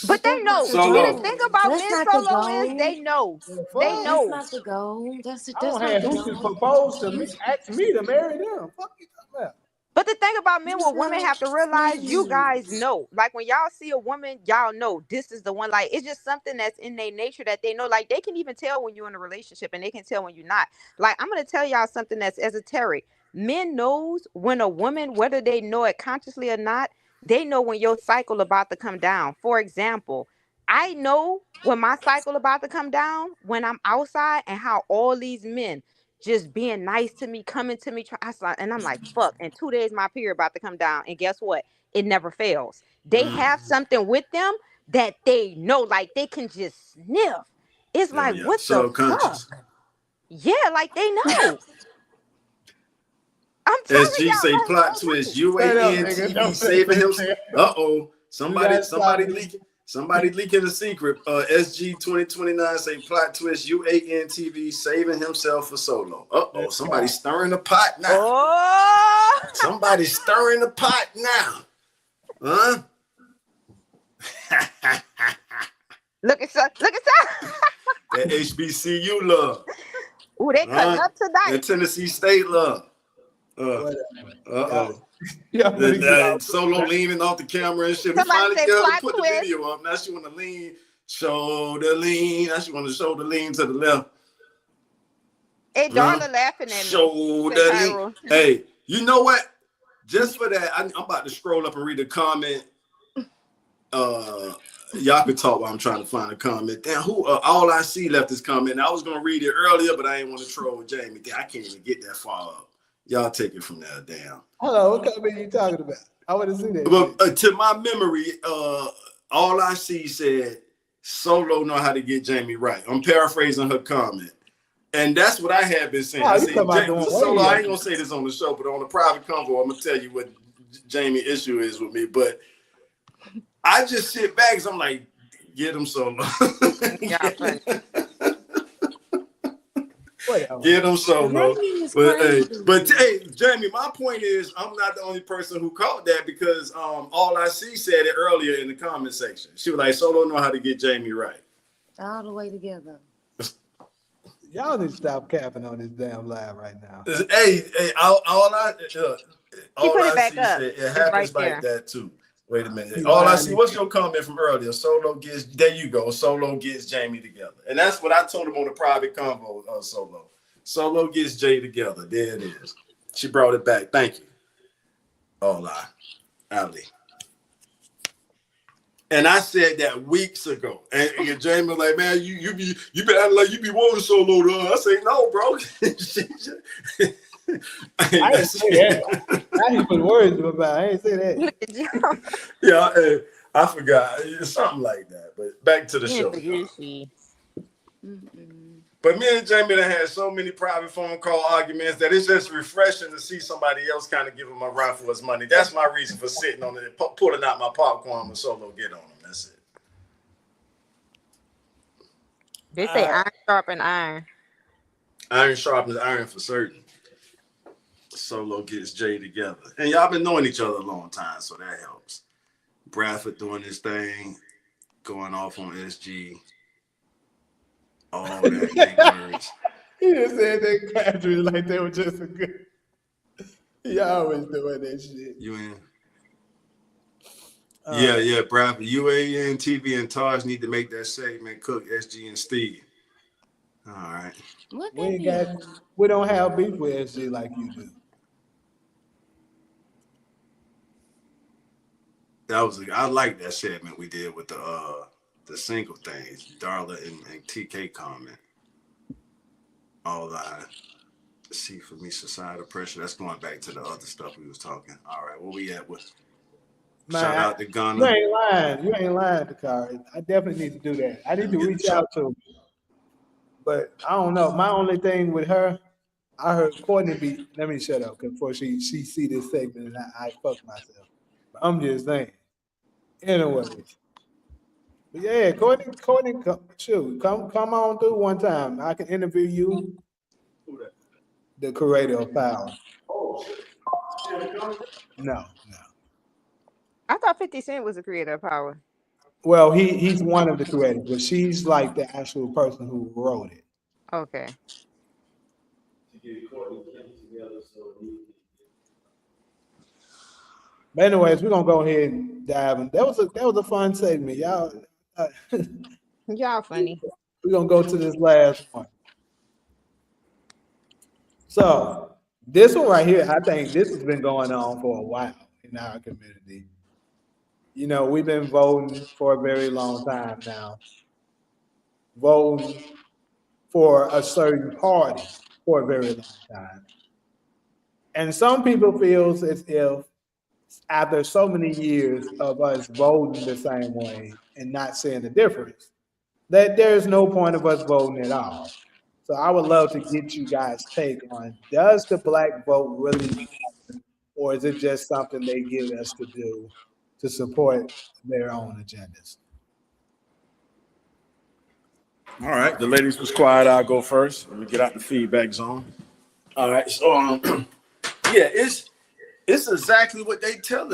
But But they that's not know. the See, the Solo. thing goal. about That's men not the Solo is goal. they know. The They fuck? That's know. not the goal. I That's don't not have the bitches goal. propose to me, ask me to marry them. Fuck you talking about? But the thing about men, what women So, have to realize, you guys please. know. Like when y'all see a woman, y'all know this is the one. Like it's just something that's in their nature that they know. Like they can even tell when you're in a relationship, and they can tell when you're not. Like I'm gonna tell y'all something that's esoteric. Men knows when a woman, whether they know it consciously or not, they know when your cycle about to come down. For example, I know when my cycle about to come down when I'm outside and how all these men just being nice to me, coming to me, and I'm like, fuck. In 2 days, my period about to come down, and guess what? It never fails. They have something with them that they know, like they can just sniff. It's Yeah, like, yeah. what the Subconscious. fuck? Yeah, like they know. I'm telling SG y'all, say like plot they twist. know. Straight up, nigga. UANTV Don't say saving him. that. Do not stop me. Somebody leaking the secret. SG 2029 say plot twist. UANTV saving himself for Solo. Somebody stirring the pot now. Oh, Somebody stirring the pot now. Huh? look at that. That HBCU love. Ooh, they cutting up tonight. That Tennessee State love. Yeah, Solo leaning off the camera and shit. Somebody We finally say got to plot put twist. the video up. Now she want to lean, show the lean. Now she want to show the lean to the left. Hey, Darla laughing at me. Show the lean. Hey, you know what? Just for that, I'm about to scroll up and read a comment. Y'all can talk while I'm trying to find a comment. Damn, who? All I see left this comment. I was gonna read it earlier, but I didn't want to troll Jamie. Damn, I can't even get that far up. Y'all take it from there. Damn. Hello, what comment you talking about? I want to see that. But to my memory, all I see said Solo know how to get Jamie right. I'm paraphrasing her comment. And that's what I have been saying. I said, Solo, I ain't gonna say this on the show, but on a private convo, I'm gonna tell you what Jamie's issue is with me. But I just sit back because I'm like, get him Solo. Yeah, funny. Whatever. Get him Solo. Jamie is But crazy. hey, Jamie, my point is, I'm not the only person who caught that because all I see said it earlier in the comment section. She was like, Solo know how to get Jamie right. All the way together. Y'all need to stop capping on this damn live right now. Hey, all I He all put I it back see up. said it It's happens right like there. that too. Wait a minute. He All I lying see, again. what's your comment from earlier? Solo gets, there you go. Solo gets Jamie together. And that's what I told him on the private convo, Solo. Solo gets Jay together. There it is. She brought it back. Thank you. Hola, Ali. And I said that weeks ago. And Jamie was like, man, you been acting like you be wanting Solo to. I say, no, bro. I didn't say that. I didn't put words in my mouth. I didn't say that. Look at you. Yeah, I forgot. Something like that. But back to the Yeah, show. forget she. But me and Jamie done had so many private phone call arguments that it's just refreshing to see somebody else kind of give him a run for his money. That's my reason for sitting on it, pulling out my popcorn when Solo get on him. That's it. They say iron sharpen iron. Iron sharpens iron for certain. Solo gets Jay together. And y'all been knowing each other a long time, so that helps. Bradford doing his thing, going off on SG. All that big words. He just said that country like they were just a good. He always doing that shit. You in? Yeah, Bradford. UAN, TV, and Taj need to make that segment. Cook, SG, and Steve. All right. What We ain't got. We don't have beef with SG like you do. I like that segment we did with the single things, Darla and TK comment. All I see for me, societal pressure. That's going back to the other stuff we was talking. All right, where we at with? Shout out to Ghana. You ain't lying. You ain't lying, Dakari. I definitely need to do that. I need to reach out to him. But I don't know. My only thing with her, I heard Courtney be. Let me shut up before she see this segment and I fuck myself. But I'm just saying. Anyway. But yeah, Courtney, come on through one time. I can interview you. The creator of Power. No. I thought 50 Cent was the creator of Power. Well, he's one of the creators, but she's like the actual person who wrote it. Okay. But anyways, we're gonna go ahead and dive in. That was a fun segment, y'all. Y'all funny. We're gonna go to this last one. So this one right here, I think this has been going on for a while in our community. You know, we've been voting for a very long time now. Voting for a certain party for a very long time. And some people feels as if after so many years of us voting the same way and not seeing the difference, that there's no point of us voting at all. So I would love to get you guys' take on, does the black vote really matter, or is it just something they get us to do to support their own agendas? All right, the ladies was quiet. I'll go first. Let me get out the feedback zone. All right, so yeah, it's exactly what they tell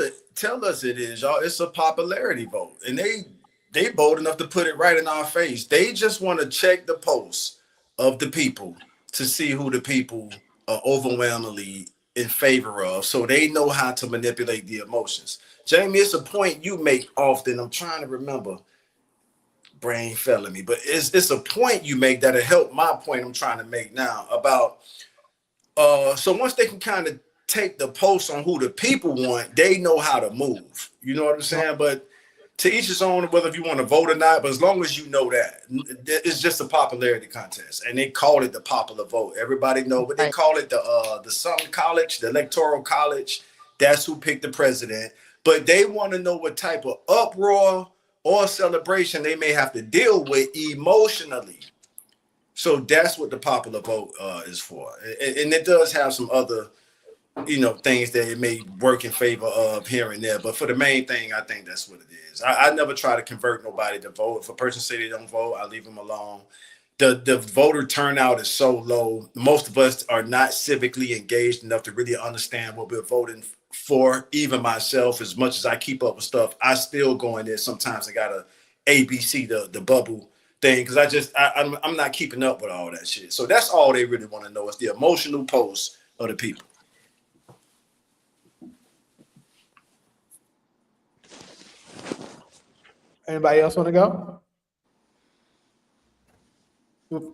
us it is, y'all. It's a popularity vote, and they bold enough to put it right in our face. They just want to check the pulse of the people to see who the people are overwhelmingly in favor of, so they know how to manipulate the emotions. Jamie, it's a point you make often. I'm trying to remember. Brain failing me, but it's a point you make that'll help my point I'm trying to make now about so once they can kind of take the pulse on who the people want, they know how to move. You know what I'm saying? But to each his own, whether if you want to vote or not, but as long as you know that, it's just a popularity contest. And they call it the popular vote. Everybody know, but they call it the something college, the electoral college. That's who picked the president. But they want to know what type of uproar or celebration they may have to deal with emotionally. So that's what the popular vote is for. And it does have some other, things that it may work in favor of here and there. But for the main thing, I think that's what it is. I never try to convert nobody to vote. If a person say they don't vote, I leave them alone. the voter turnout is so low. Most of us are not civically engaged enough to really understand what we're voting for. Even myself, as much as I keep up with stuff, I still go in there sometimes. I gotta ABC the bubble thing because I'm not keeping up with all that shit. So that's all they really want to know is the emotional posts of the people. Anybody else want to go?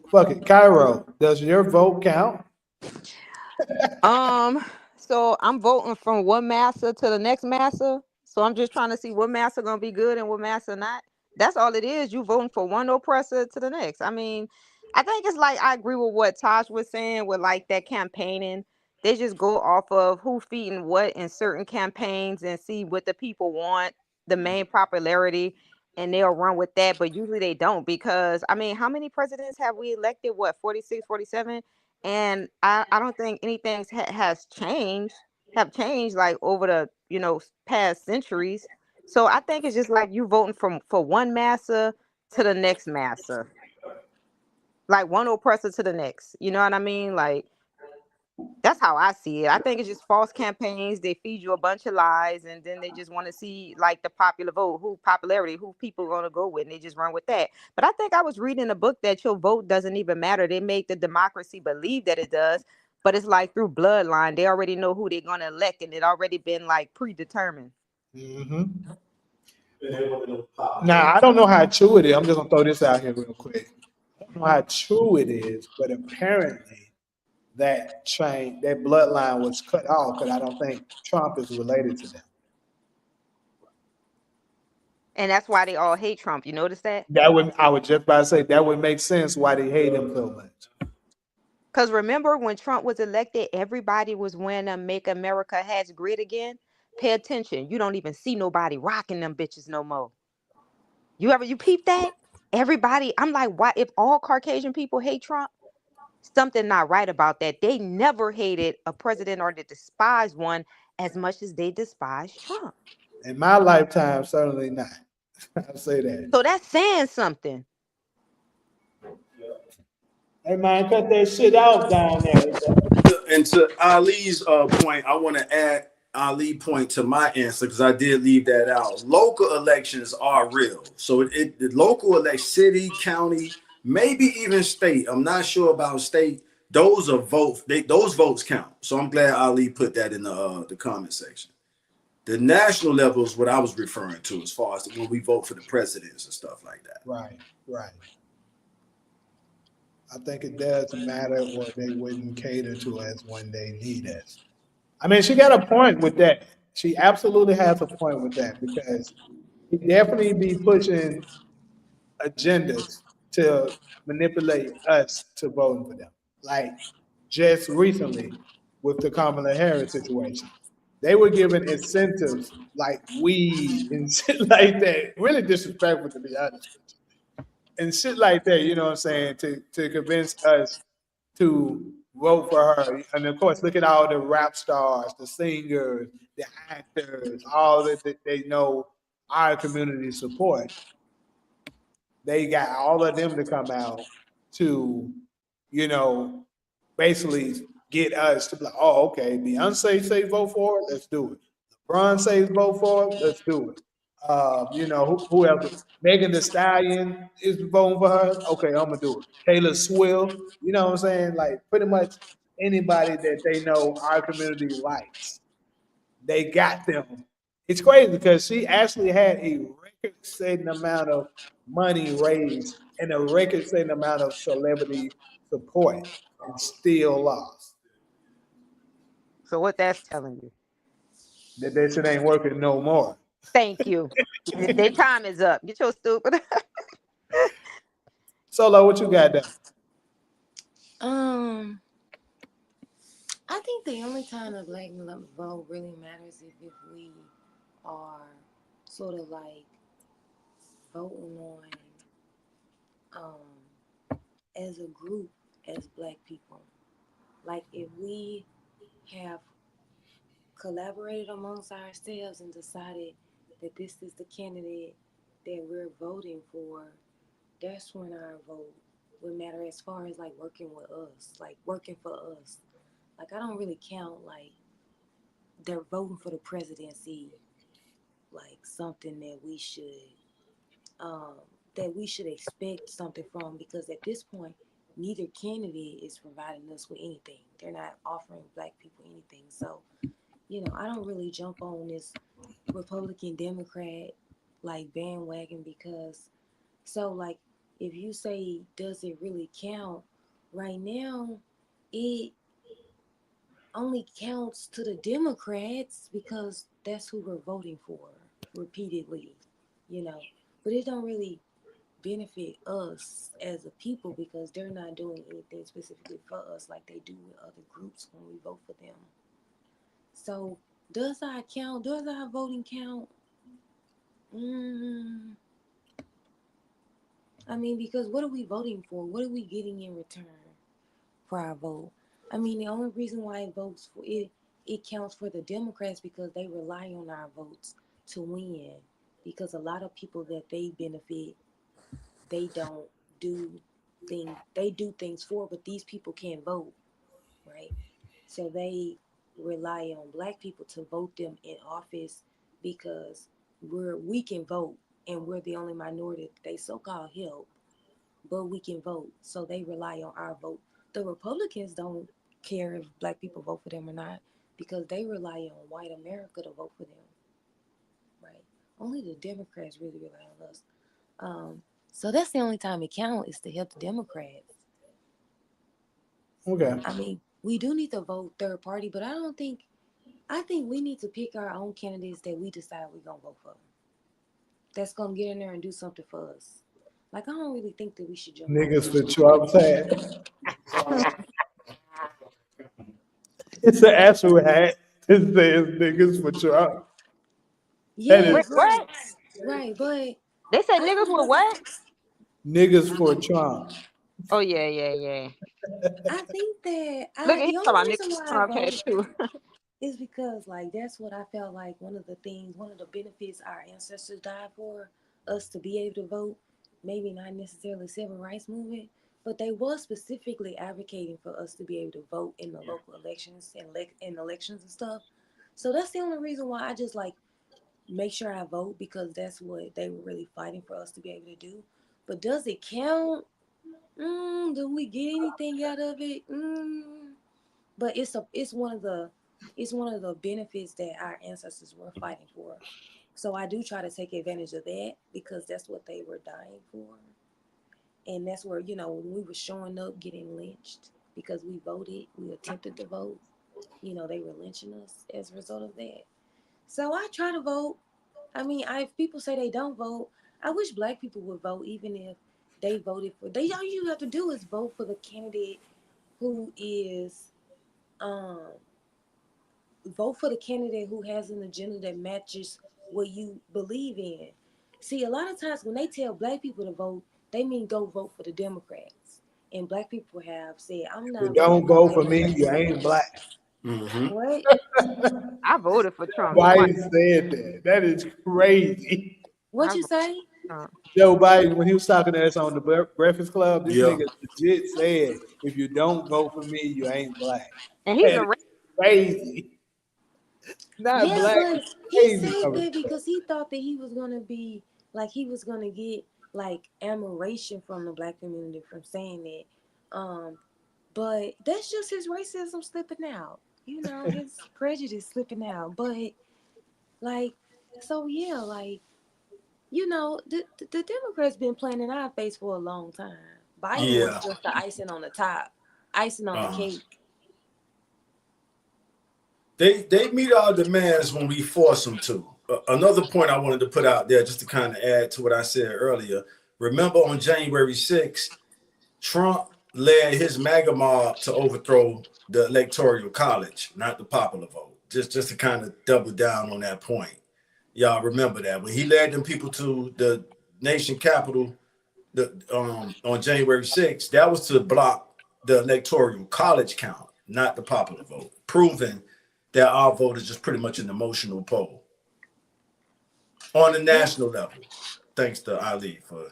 Fuck it. Cairo, does your vote count? So I'm voting from one massa to the next massa. So I'm just trying to see what massa gonna be good and what massa not. That's all it is. You voting for one oppressor to the next. I mean, I think it's like I agree with what Taj was saying with like that campaigning. They just go off of who feeding what in certain campaigns and see what the people want, the main popularity, and they'll run with that. But usually they don't because I mean, how many presidents have we elected? What, 46, 47? And I don't think anything has changed have changed like over the past centuries. So I think it's just like you voting from for one massa to the next massa, like one oppressor to the next, you know what I mean? Like that's how I see it. I think it's just false campaigns. They feed you a bunch of lies, and then they just want to see like the popular vote, who popularity, who people going to go with, and they just run with that. But I think I was reading a book that your vote doesn't even matter. They make the democracy believe that it does, but it's like through bloodline. They already know who they're going to elect, and it already been like predetermined. Mm-hmm. Now, I don't know how true it is. I'm just going to throw this out here real quick. I don't know how true it is, but apparently that bloodline was cut off because I don't think Trump is related to them. And that's why they all hate Trump. You notice that? I would just about to say that would make sense why they hate him so much. Because remember when Trump was elected, everybody was wearing a Make America Has Great Again. Pay attention. You don't even see nobody rocking them bitches no more. You peep that? Everybody, I'm like, why if all Caucasian people hate Trump? Something not right about that. They never hated a president or they despised one as much as they despise Trump. In my lifetime, certainly not. I'll say that. So that's saying something. Hey man, cut that shit out down there. And to Ali's point, I want to add Ali point to my answer because I did leave that out. Local elections are real. So the local elect city, county, maybe even state. I'm not sure about state. Those are those votes count. So I'm glad Ali put that in the comment section. The national level is what I was referring to as far as when we vote for the presidents and stuff like that. Right, right. I think it does matter, or they wouldn't cater to us when they need us. I mean, she got a point with that. She absolutely has a point with that because he definitely be pushing agendas to manipulate us to voting for them. Like just recently with the Kamala Harris situation, they were given incentives like weed and shit like that. Really disrespectful, to be honest with you. And shit like that, you know what I'm saying, to convince us to vote for her. And of course, look at all the rap stars, the singers, the actors, all that they know our community support. They got all of them to come out to, you know, basically get us to be like, oh, okay, Beyonce say vote for it, let's do it. LeBron says vote for it, let's do it. Who else? Megan Thee Stallion is voting for her. Okay, I'm gonna do it. Taylor Swift, you know what I'm saying? Like pretty much anybody that they know our community likes, they got them. It's crazy because she actually had a record-setting amount of money raised and a record-setting amount of celebrity support, and still lost. So what that's telling you. That shit ain't working no more. Thank you. Their time is up. Get your stupid. Solo, what you got there? I think the only time the black vote really matters if we are sort of like voting as a group as black people. Like if we have collaborated amongst ourselves and decided that this is the candidate that we're voting for, that's when our vote would matter as far as like working with us, like working for us. Like I don't really count like they're voting for the presidency like something um that we should expect something from, because at this point neither candidate is providing us with anything. They're not offering black people anything. So, I don't really jump on this Republican Democrat like bandwagon, because so like if you say does it really count right now, it only counts to the Democrats because that's who we're voting for repeatedly, you know. But it don't really benefit us as a people because they're not doing anything specifically for us like they do with other groups when we vote for them. So does our count? Does our voting count? Mm, I mean, because what are we voting for? What are we getting in return for our vote? I mean, the only reason why it counts for the Democrats because they rely on our votes to win. Because a lot of people that they benefit, they don't do they do things for, but these people can't vote, right? So they rely on black people to vote them in office because we can vote and we're the only minority that they so-called help, but we can vote. So they rely on our vote. The Republicans don't care if black people vote for them or not because they rely on white America to vote for them, right? Only the Democrats really rely on us. So that's the only time it counts is to help the Democrats. Okay. I mean, we do need to vote third party, but I think we need to pick our own candidates that we decide we're gonna vote for. That's gonna get in there and do something for us. Like I don't really think that we should jump on Niggas for this. Trump hat. It's an actual hat. It says niggas for Trump. That Yeah, is Wait, what? right, but They said I niggas don't with really. what? niggas for Trump. Oh yeah, yeah, yeah. I think that Look at him the talking only about reason niggas why I Trump hat vote too. is because like that's what I felt like one of the benefits our ancestors died for us to be able to vote. Maybe not necessarily civil rights movement, but they was specifically advocating for us to be able to vote in the local elections and in elections and stuff. So that's the only reason why I just like make sure I vote because that's what they were really fighting for us to be able to do. But does it count? Do we get anything out of it? But it's one of the benefits that our ancestors were fighting for. So I do try to take advantage of that because that's what they were dying for. And that's where, when we were showing up getting lynched because we voted, we attempted to vote, they were lynching us as a result of that. So I try to vote. I mean, if people say they don't vote, I wish black people would vote even if they voted for they all you have to do is vote for the candidate who is um vote for the candidate who has an agenda that matches what you believe in. See, a lot of times when they tell black people to vote, they mean go vote for the Democrats. And black people have said, I'm You not voting don't for vote for me, you Democrats. ain't black. Mm-hmm. What? I voted for Trump twice. Biden said that. That is crazy. What I you voted say? for Trump. Joe Biden, when he was talking to us on the Breakfast Club, this Yeah. nigga legit said, if you don't vote for me, you ain't black. And he's That a is crazy. Not Yeah, black, but he crazy. said that because he thought that he was gonna be like he was gonna get like admiration from the black community from saying that. But that's just his racism slipping out. His prejudice slipping out. But like, so yeah, like the Democrats been playing in our face for a long time. Biden was Yeah. just the icing on the top, icing on the Uh, cake. they meet our demands when we force them to. Another point I wanted to put out there, just to kind of add to what I said earlier. Remember on January 6th, Trump led his MAGA mob to overthrow the Electoral College, not the popular vote. Just to kind of double down on that point. Y'all remember that when he led them people to the nation capital, on January 6th, that was to block the Electoral College count, not the popular vote, proving that our vote is just pretty much an emotional poll on the Yeah, national level. Thanks to Ali for.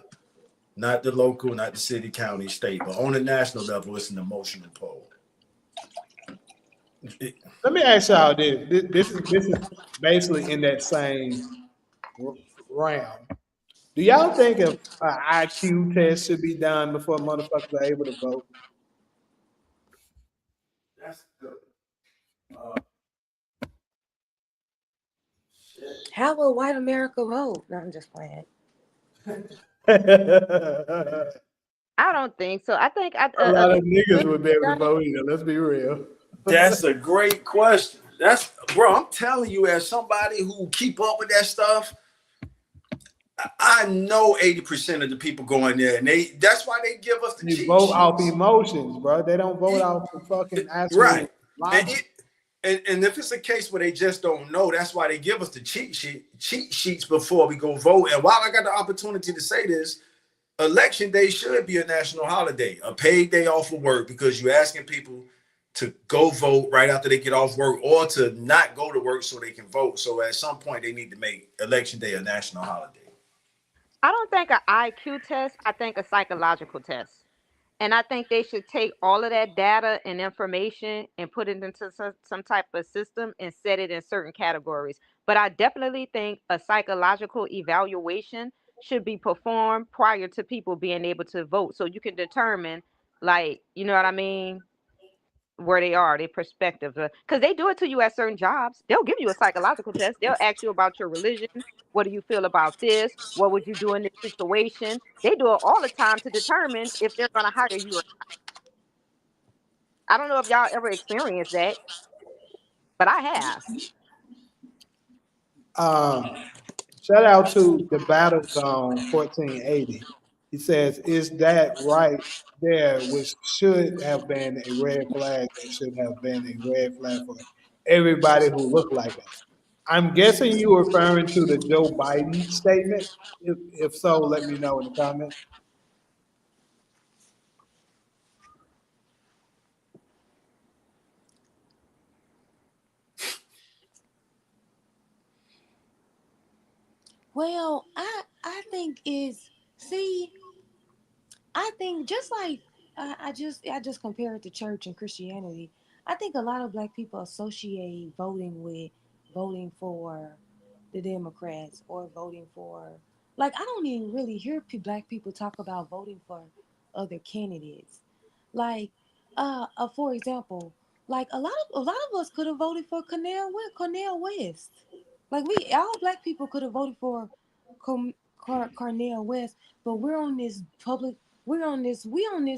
not the local, not the city, county, state, but on the national level, it's an emotional poll. Let me ask y'all this. This is basically in that same realm. Do y'all think if an IQ test should be done before motherfuckers are able to vote? That's good. How will white America vote? No, I'm just playing. A I don't think so. I think lot of we niggas would be able to vote either. Let's be real. That's a great question. That's bro. I'm telling you, as somebody who keep up with that stuff, I know 80% of the people going there, and that's why they give us the They cheat vote off sheets. emotions, bro. They don't vote off the fucking actual Right. And, logic. and if it's a case where they just don't know, that's why they give us the cheat sheets before we go vote. And while I got the opportunity to say this, election day should be a national holiday, a paid day off of work, because you're asking people to go vote right after they get off work or to not go to work so they can vote. So at some point, they need to make election day a national holiday. I don't think an IQ test. I think a psychological test. And I think they should take all of that data and information and put it into some type of system and set it in certain categories. But I definitely think a psychological evaluation should be performed prior to people being able to vote. So you can determine, like, you know what I mean, where they are, their perspective. Because they do it to you at certain jobs. They'll give you a psychological test. They'll ask you about your religion. What do you feel about this? What would you do in this situation? They do it all the time to determine if they're going to hire you or I don't know if y'all ever experienced that, but I have. Um, Shout out to the Battle Zone 1480. He says, "Is that right there? Which should have been a red flag. That should have been a red flag for everybody who looked like us." I'm guessing you were referring to the Joe Biden statement. If so, let me know in the comments. Well, I think is see, I think just like I just compare it to church and Christianity. I think a lot of black people associate voting with voting for the Democrats or voting for like I don't even really hear black people talk about voting for other candidates. Like for example, like a lot of us could have voted for Cornel West. Like we all black people could have voted for Cornel West, but we're on this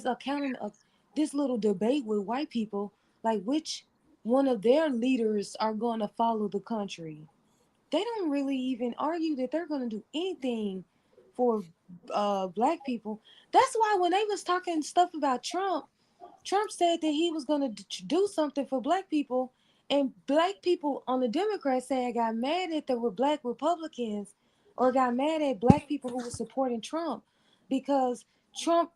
accounting of this little debate with white people, like which one of their leaders are going to follow the country. They don't really even argue that they're going to do anything for black people. That's why when they was talking stuff about Trump said that he was going to do something for black people, and black people on the Democrat side got mad at the black Republicans or got mad at black people who were supporting Trump because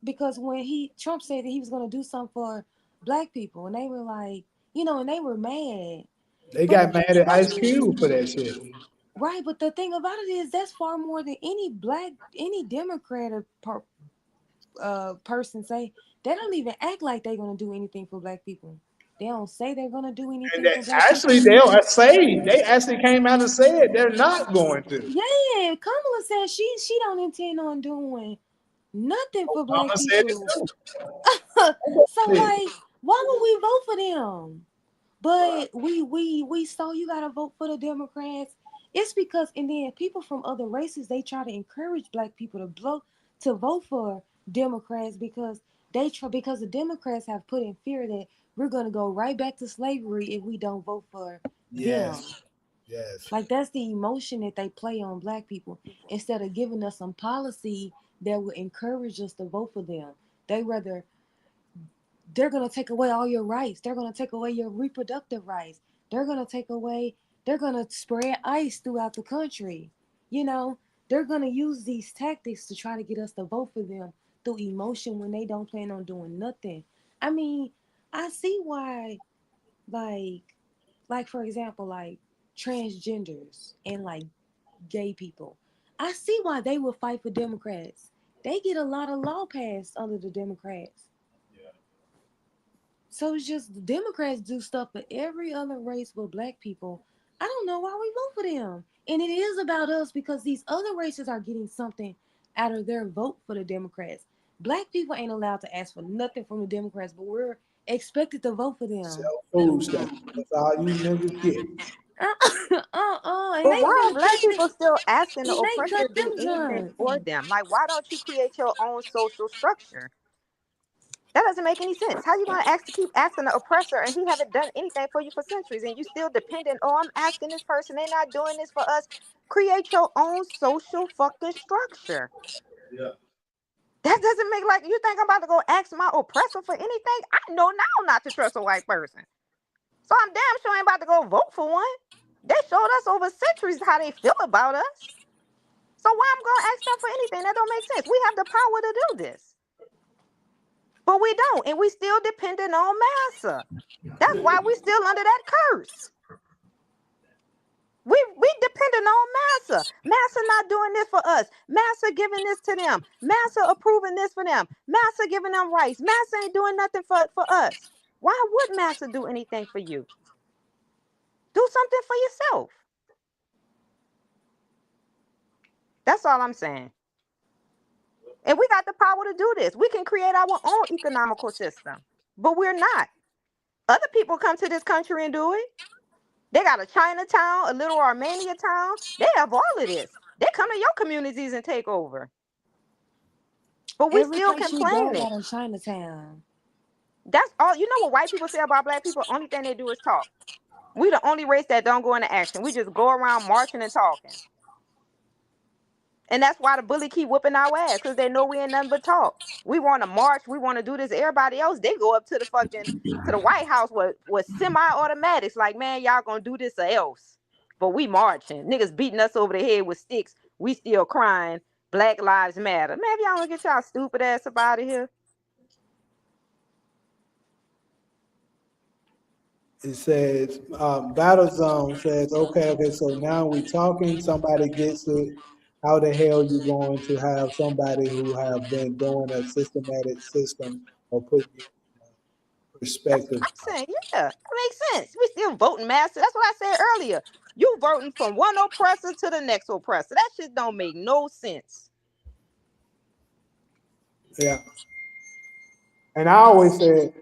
because when Trump said that he was going to do something for black people, and they were like, and they were mad. They But the got thing mad at about Ice it is, Cube for that shit. right? But the thing about it is, that's far more than any Democrat or person say. They don't even act like they're gonna do anything for black people. They don't say they're gonna do And anything they, for black actually, people. they actually came out and said they're not going to. Yeah, Kamala said she don't intend on doing nothing for black Obama said it people. too. So like, why would we vote for them? But we so you gotta vote for the Democrats. It's because and then people from other races they try to encourage black people to vote for Democrats because because the Democrats have put in fear that we're gonna go right back to slavery if we don't vote for them. Yes, yes. Like that's the emotion that they play on black people instead of giving us some policy that would encourage us to vote for them. They rather they're going to take away all your rights. They're going to take away your reproductive rights. They're going to spread ice throughout the country. You know, they're going to use these tactics to try to get us to vote for them through emotion when they don't plan on doing nothing. I mean, I see why, like, for example, like transgenders and like gay people. I see why they will fight for Democrats They get a lot of law passed under the Democrats. So it's just the Democrats do stuff for every other race but black people. I don't know why we vote for them. And it is about us because these other races are getting something out of their vote for the Democrats. Black people ain't allowed to ask for nothing from the Democrats, but we're expected to vote for them. Sell food stamps. That's all you niggas get. And But they why are really black people still asking the they oppressor cut to do them anything jobs. for them? Like, why don't you create your own social structure? That doesn't make any sense. How you gonna ask to keep asking the oppressor and he haven't done anything for you for centuries and you still dependent? Oh, I'm asking this person, they're not doing this for us. Create your own social fucking structure. Yeah. That doesn't make like you think I'm about to go ask my oppressor for anything. I know now not to trust a white person. So I'm damn sure I ain't about to go vote for one. They showed us over centuries how they feel about us. So why I'm gonna ask them for anything? That don't make sense. We have the power to do this. But we don't, and we still dependent on massa. That's why we still under that curse. We dependent on massa. Massa not doing this for us. Massa giving this to them. Massa approving this for them. Massa giving them rights. Massa ain't doing nothing for us. Why would massa do anything for you? Do something for yourself. That's all I'm saying. And we got the power to do this. We can create our own economical system, but we're not. Other people come to this country and do it. They got a Chinatown, a little Armenia town. They have all of this. They come to your communities and take over. But we Every still place you go complaining. got a Chinatown. That's all. You know what white people say about black people? Only thing they do is talk. We the only race that don't go into action. We just go around marching and talking. And that's why the bully keep whooping our ass, because they know we ain't nothing but talk. We want to march. We want to do this. Everybody else, they go up to the White House with semi-automatics. Like, man, y'all gonna do this or else. But we marching. Niggas beating us over the head with sticks. We still crying. Black Lives Matter. Man, if y'all want to get y'all stupid ass up out of here. It says, Battle Zone says, okay, so now we talking, somebody gets it. How the hell you going to have somebody who have been doing a systematic system or put That's what perspective? I'm saying. Yeah, that makes sense. We still voting massive. That's what I said earlier. You voting from one oppressor to the next oppressor. That shit don't make no sense. Yeah. And I always said,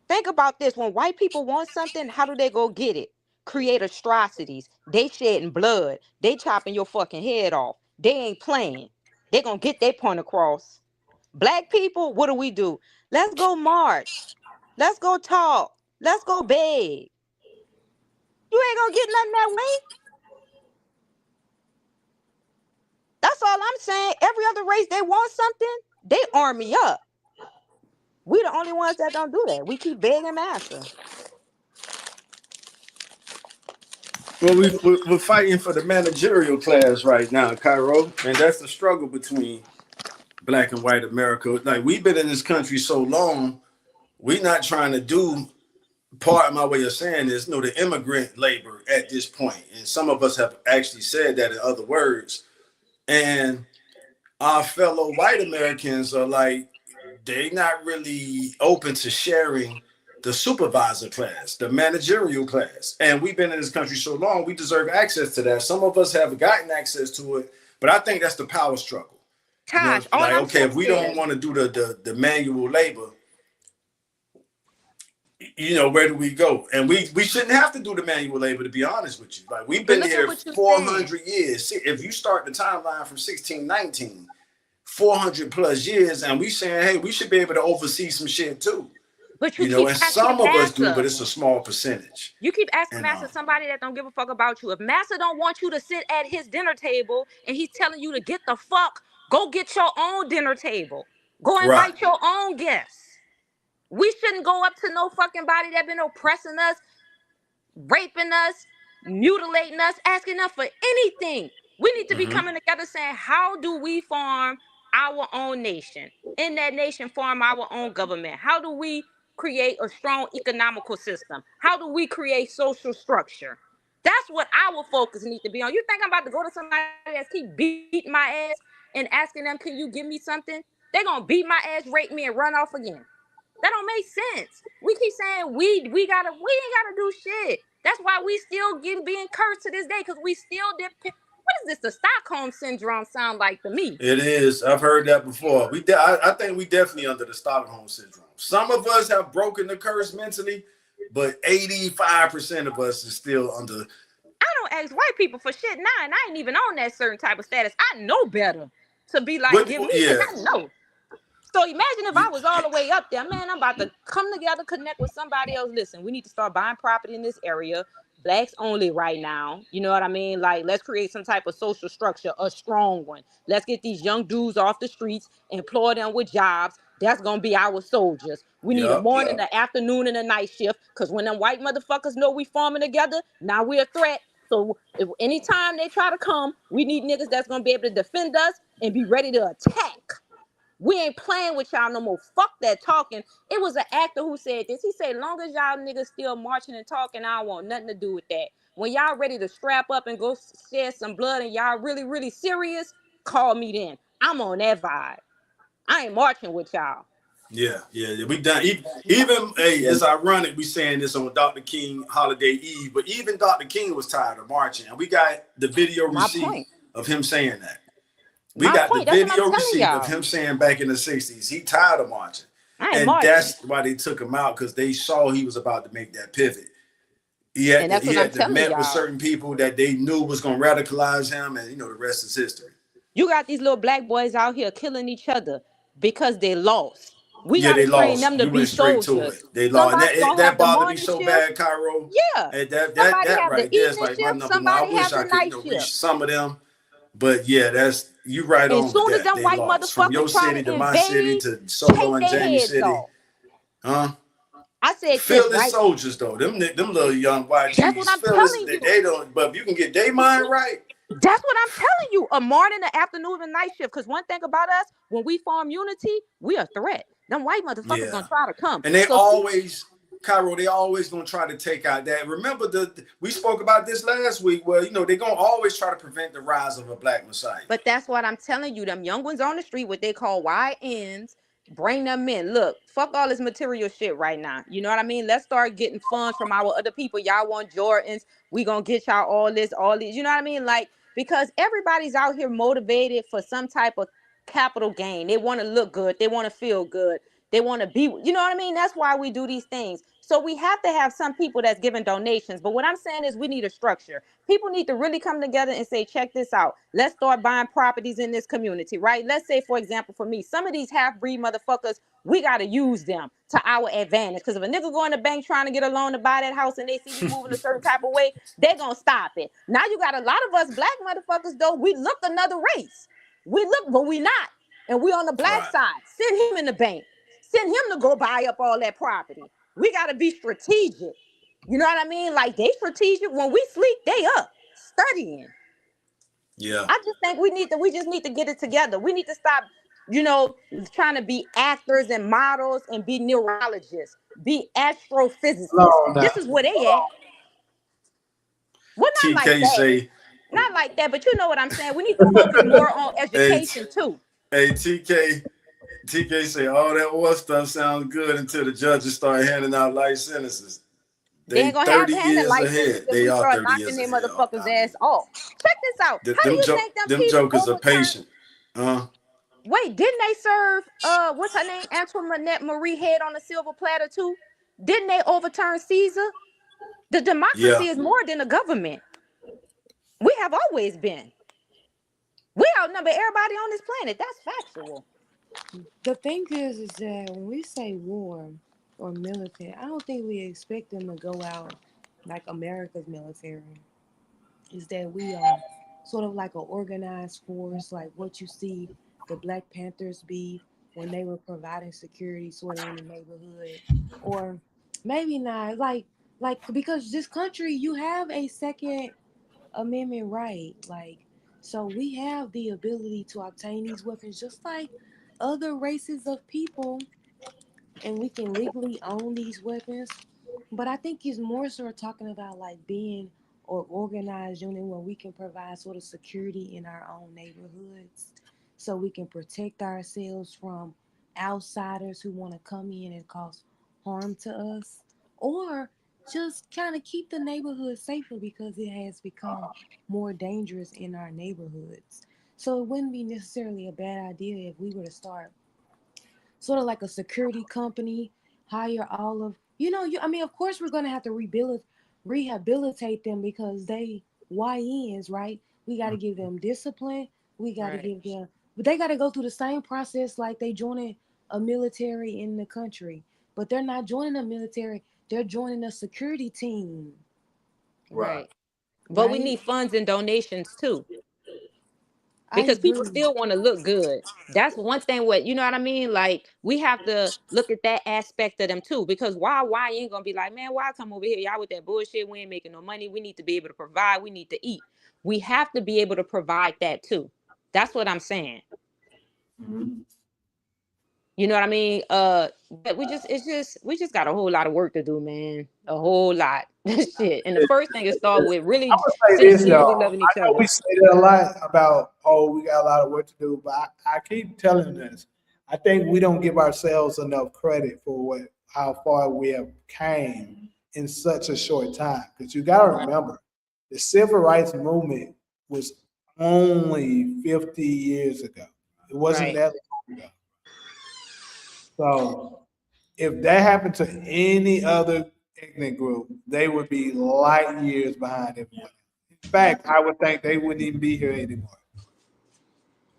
Think about this. When white people want something, how do they go get it? Create atrocities. They shedding blood. They chopping your fucking head off. They ain't playing. They gonna get their point across. Black people, what do? Let's go march. Let's go talk. Let's go beg. You ain't gonna get nothing that way. That's all I'm saying. Every other race, they want something, they army up. We the only ones that don't do that. We keep begging massa. Well, we're fighting for the managerial class right now, Cairo, and that's the struggle between black and white America. Like, we've been in this country so long, we're not trying to do, part of my way of saying is, the immigrant labor at this point. And some of us have actually said that in other words. And our fellow white Americans are like, they're not really open to sharing the supervisor class, the managerial class. And we've been in this country so long, we deserve access to that. Some of us have gotten access to it, but I think that's the power struggle. Tosh, all Like, I'm okay, saying if we don't is, want to do the manual labor, where do we go? And we shouldn't have to do the manual labor, to be honest with you. Like, we've but been look at here what you're saying. 400 years. See, if you start the timeline from 1619, 400 plus years, and we saying, hey, we should be able to oversee some shit too. But you keep And asking some of us do, but massa. it's a small percentage. You keep asking And Massa somebody that don't give a fuck about you. If Massa don't want you to sit at his dinner table and he's telling you to get the fuck, go get your own dinner table. Go right. invite your own guests. We shouldn't go up to no fucking body that been oppressing us, raping us, mutilating us, asking us for anything. We need to be Mm-hmm. coming together saying, how do we form our own nation? In that nation, form our own government. How do we create a strong economical system? How do we create social structure? That's what our focus needs to be on. You think I'm about to go to somebody that's keep beating my ass and asking them, can you give me something? They're gonna beat my ass, rape me, and run off again. That don't make sense. We keep saying we ain't gotta do shit. That's why we still being cursed to this day, because we still depend. What is this? The Stockholm syndrome sound like to me? It is. I've heard that before. I think we definitely under the Stockholm syndrome. Some of us have broken the curse mentally, but 85% of us is still under. I don't ask white people for shit now, and I ain't even on that certain type of status. I know better to be like, give me, because I know. So imagine if I was all the way up there, man, I'm about to come together, connect with somebody else. Listen, we need to start buying property in this area. Blacks only right now. You know what I mean? Like, let's create some type of social structure, a strong one. Let's get these young dudes off the streets, employ them with jobs. That's going to be our soldiers. We need a morning, an afternoon, and a night shift, because when them white motherfuckers know we farming together, now we're a threat. So if anytime they try to come, we need niggas that's going to be able to defend us and be ready to attack. We ain't playing with y'all no more. Fuck that talking. It was an actor who said this. He said, long as y'all niggas still marching and talking, I don't want nothing to do with that. When y'all ready to strap up and go shed some blood and y'all really, really serious, call me then. I'm on that vibe. I ain't marching with y'all. Yeah. We done. Even hey, it's ironic we saying this on Dr. King holiday eve, but even Dr. King was tired of marching, and we got the video receipt of him saying that. We got the video receipt of him saying back in the 60s, he tired of marching. And that's why they took him out, because they saw he was about to make that pivot. He had to met with certain people that they knew was going to radicalize him, and the rest is history. You got these little black boys out here killing each other because they lost. We got to train them to be soldiers. They lost. That bothered me so bad, Cairo. Yeah. And that right there is like my number one. I wish I could reach some of them. But yeah, that's you right on. As soon as them white motherfuckers from your city to my city to Solo and Jamie City, huh? I said, fearless soldiers though. Them little young white That's what I'm telling you. They don't. But if you can get their mind right. That's what I'm telling you. A morning, an afternoon, and night shift. Because one thing about us, when we form unity, we a threat. Them white motherfuckers gonna try to come, and they always. Cairo, they always gonna try to take out that. Remember we spoke about this last week. Well, they're gonna always try to prevent the rise of a black messiah. But that's what I'm telling you. Them young ones on the street, what they call YNs, bring them in. Look, fuck all this material shit right now. You know what I mean? Let's start getting funds from our other people. Y'all want Jordans? We gonna get y'all all these. You know what I mean? Like, because everybody's out here motivated for some type of capital gain. They want to look good. They want to feel good. They want to be, you know what I mean? That's why we do these things. So we have to have some people that's giving donations. But what I'm saying is we need a structure. People need to really come together and say, check this out. Let's start buying properties in this community, right? Let's say, for example, for me, some of these half-breed motherfuckers, we got to use them to our advantage. Because if a nigga go in the bank trying to get a loan to buy that house and they see we moving a certain type of way, they're going to stop it. Now you got a lot of us black motherfuckers, though, we look another race. We look, but we not. And we on the black side. Send him in the bank. Send him to go buy up all that property. We got to be strategic. You know what I mean? Like, they strategic. When we sleep, they up studying. Yeah. I just think we just need to get it together. We need to stop, trying to be actors and models and be neurologists, be astrophysicists. This is where they at. Well, not like that. Not like that, but you know what I'm saying. We need to focus more on education too. Hey, TK say all that war stuff sounds good until the judges start handing out life sentences. They ain't gonna have to hand it life sentences if we start knocking their motherfuckers' ass off. Check this out. How do you think them jokers are patient? Wait, didn't they serve what's her name? Antoinette Marie head on a silver platter too? Didn't they overturn Caesar? The democracy is more than a government. We have always been. We outnumber everybody on this planet. That's factual. The thing is that when we say war or military, I don't think we expect them to go out like America's military. Is that we are sort of like an organized force, like what you see the Black Panthers be when they were providing security sort of in the neighborhood, or maybe not like because this country, you have a Second Amendment right, like, so we have the ability to obtain these weapons just like other races of people, and we can legally own these weapons. But I think he's more so talking about like being or organized unit where we can provide sort of security in our own neighborhoods so we can protect ourselves from outsiders who want to come in and cause harm to us, or just kind of keep the neighborhood safer because it has become more dangerous in our neighborhoods. So it wouldn't be necessarily a bad idea if we were to start sort of like a security company, hire all of I mean, of course we're gonna have to rehabilitate them because they YNs, right? We got to give them discipline. We got to Right. give them, but they got to go through the same process like they joining a military in the country. But they're not joining a military. They're joining a security team, Right. Right. But we right? need funds and donations too, I because people agree. still want to look good. That's one thing. What you know what I mean? Like we have to look at that aspect of them too. Because why you ain't gonna be like, man, why come over here? Y'all with that bullshit? We ain't making no money. We need to be able to provide. We need to eat. We have to be able to provide that too. That's what I'm saying. Mhm. You know what I mean? But we just got a whole lot of work to do, man. A whole lot. Shit. And the first thing is start with I'm really gonna say this, seriously really y'all. loving I each know other. we say that a lot about, oh, we got a lot of work to do, but I keep telling this. I think we don't give ourselves enough credit for how far we have came in such a short time. Because you got to Right. remember, the civil rights movement was only 50 years ago. It wasn't Right. that long ago. So if that happened to any other ethnic group, they would be light years behind everyone. In fact, I would think they wouldn't even be here anymore.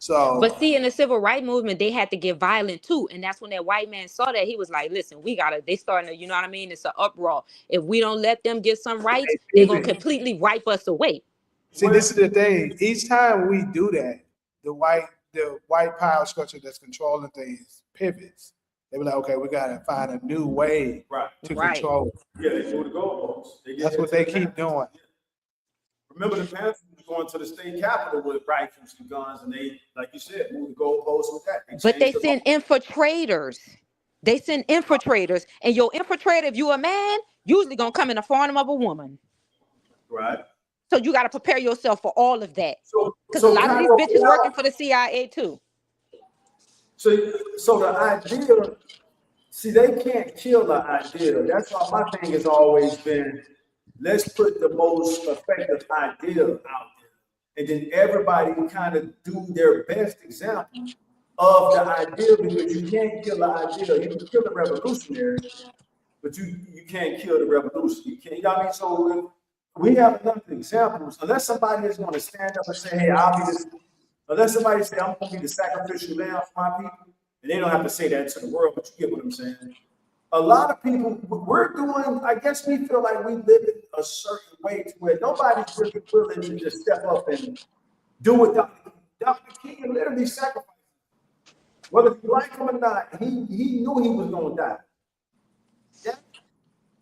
But So see, in the civil rights movement, they had to get violent too. And that's when that white man saw that. He was like, listen, we gotta, they starting to, you know what I mean? It's an uproar. If we don't let them get some rights, they they're gonna pivot. completely wipe us away. See, this is the thing. Each time we do that, the white power structure that's controlling things pivots. They be like, okay, we gotta find a new way Right. to Right. control it. Yeah, they do the goalposts. They get That's what into they the keep Panthers. doing. Remember the Panthers was going to the state capitol with rifles and guns, and they, like you said, moved the goalposts with that. They But they changed the send law. infiltrators. They send infiltrators. And your infiltrator, if you a man, usually gonna come in the form of a woman. Right. So you gotta prepare yourself for all of that. So, Because a so lot of kind these of, bitches working for the CIA too. so the idea, see, they can't kill the idea. That's why my thing has always been, let's put the most effective idea out there, and then everybody kind of do their best example of the idea, because you can't kill the idea. You can kill the revolutionary, but you can't kill the revolution. You can't. You know what I mean? So we have enough examples. Unless somebody is going to stand up and say, "Hey, I'll be this." Unless somebody say, "I'm going to be the sacrificial lamb for my people," and they don't have to say that to the world, but you get what I'm saying. A lot of people, we're doing. I guess we feel like we live in a certain way to where nobody's really willing to just step up and do what Dr. King literally sacrificed. Whether you like him or not, he knew he was going to die. That's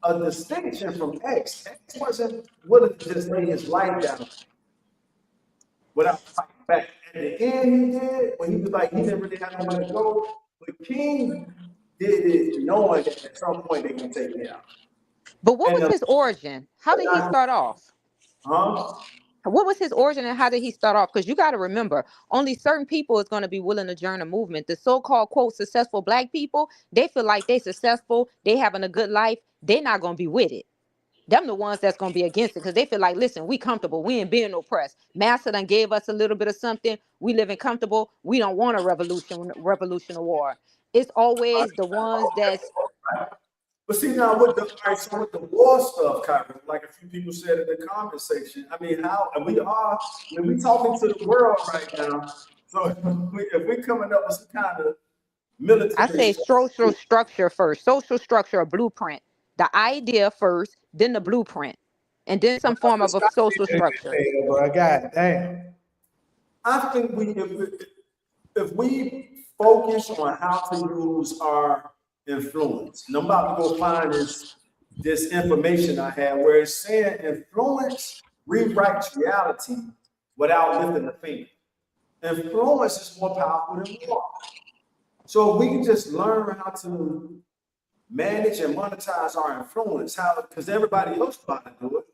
a distinction from X. X wasn't willing to just lay his life down without fighting back. At the end, he did, when he was like, he didn't really have nowhere to go. But King did it knowing that at some point they're going to take me out. But what And was his origin? How did he start off? huh? What was his origin and how did he start off? Because you got to remember, only certain people is going to be willing to join a movement. The so-called, quote, successful black people, they feel like they successful, they having a good life, they're not going to be with it. Them the ones that's going to be against it because they feel like, listen, we comfortable. We ain't being oppressed. Master done gave us a little bit of something. We living comfortable. We don't want a revolution or war. It's always the ones that's But see now with the all right, so with the war stuff, Kyrie, like a few people said in the comment section, I mean, how and we talking to the world right now. So if we coming up with some kind of I military say structure, social structure first. Social structure, a blueprint. The idea first, then the blueprint, and then some form of a social structure. Bro, God damn. I think if we focus on how to use our influence, and I'm about to go find this information I had where it's saying influence rewrites reality without lifting a finger. Influence is more powerful than war. So we can just learn how to manage and monetize our influence, how because everybody else about to do it.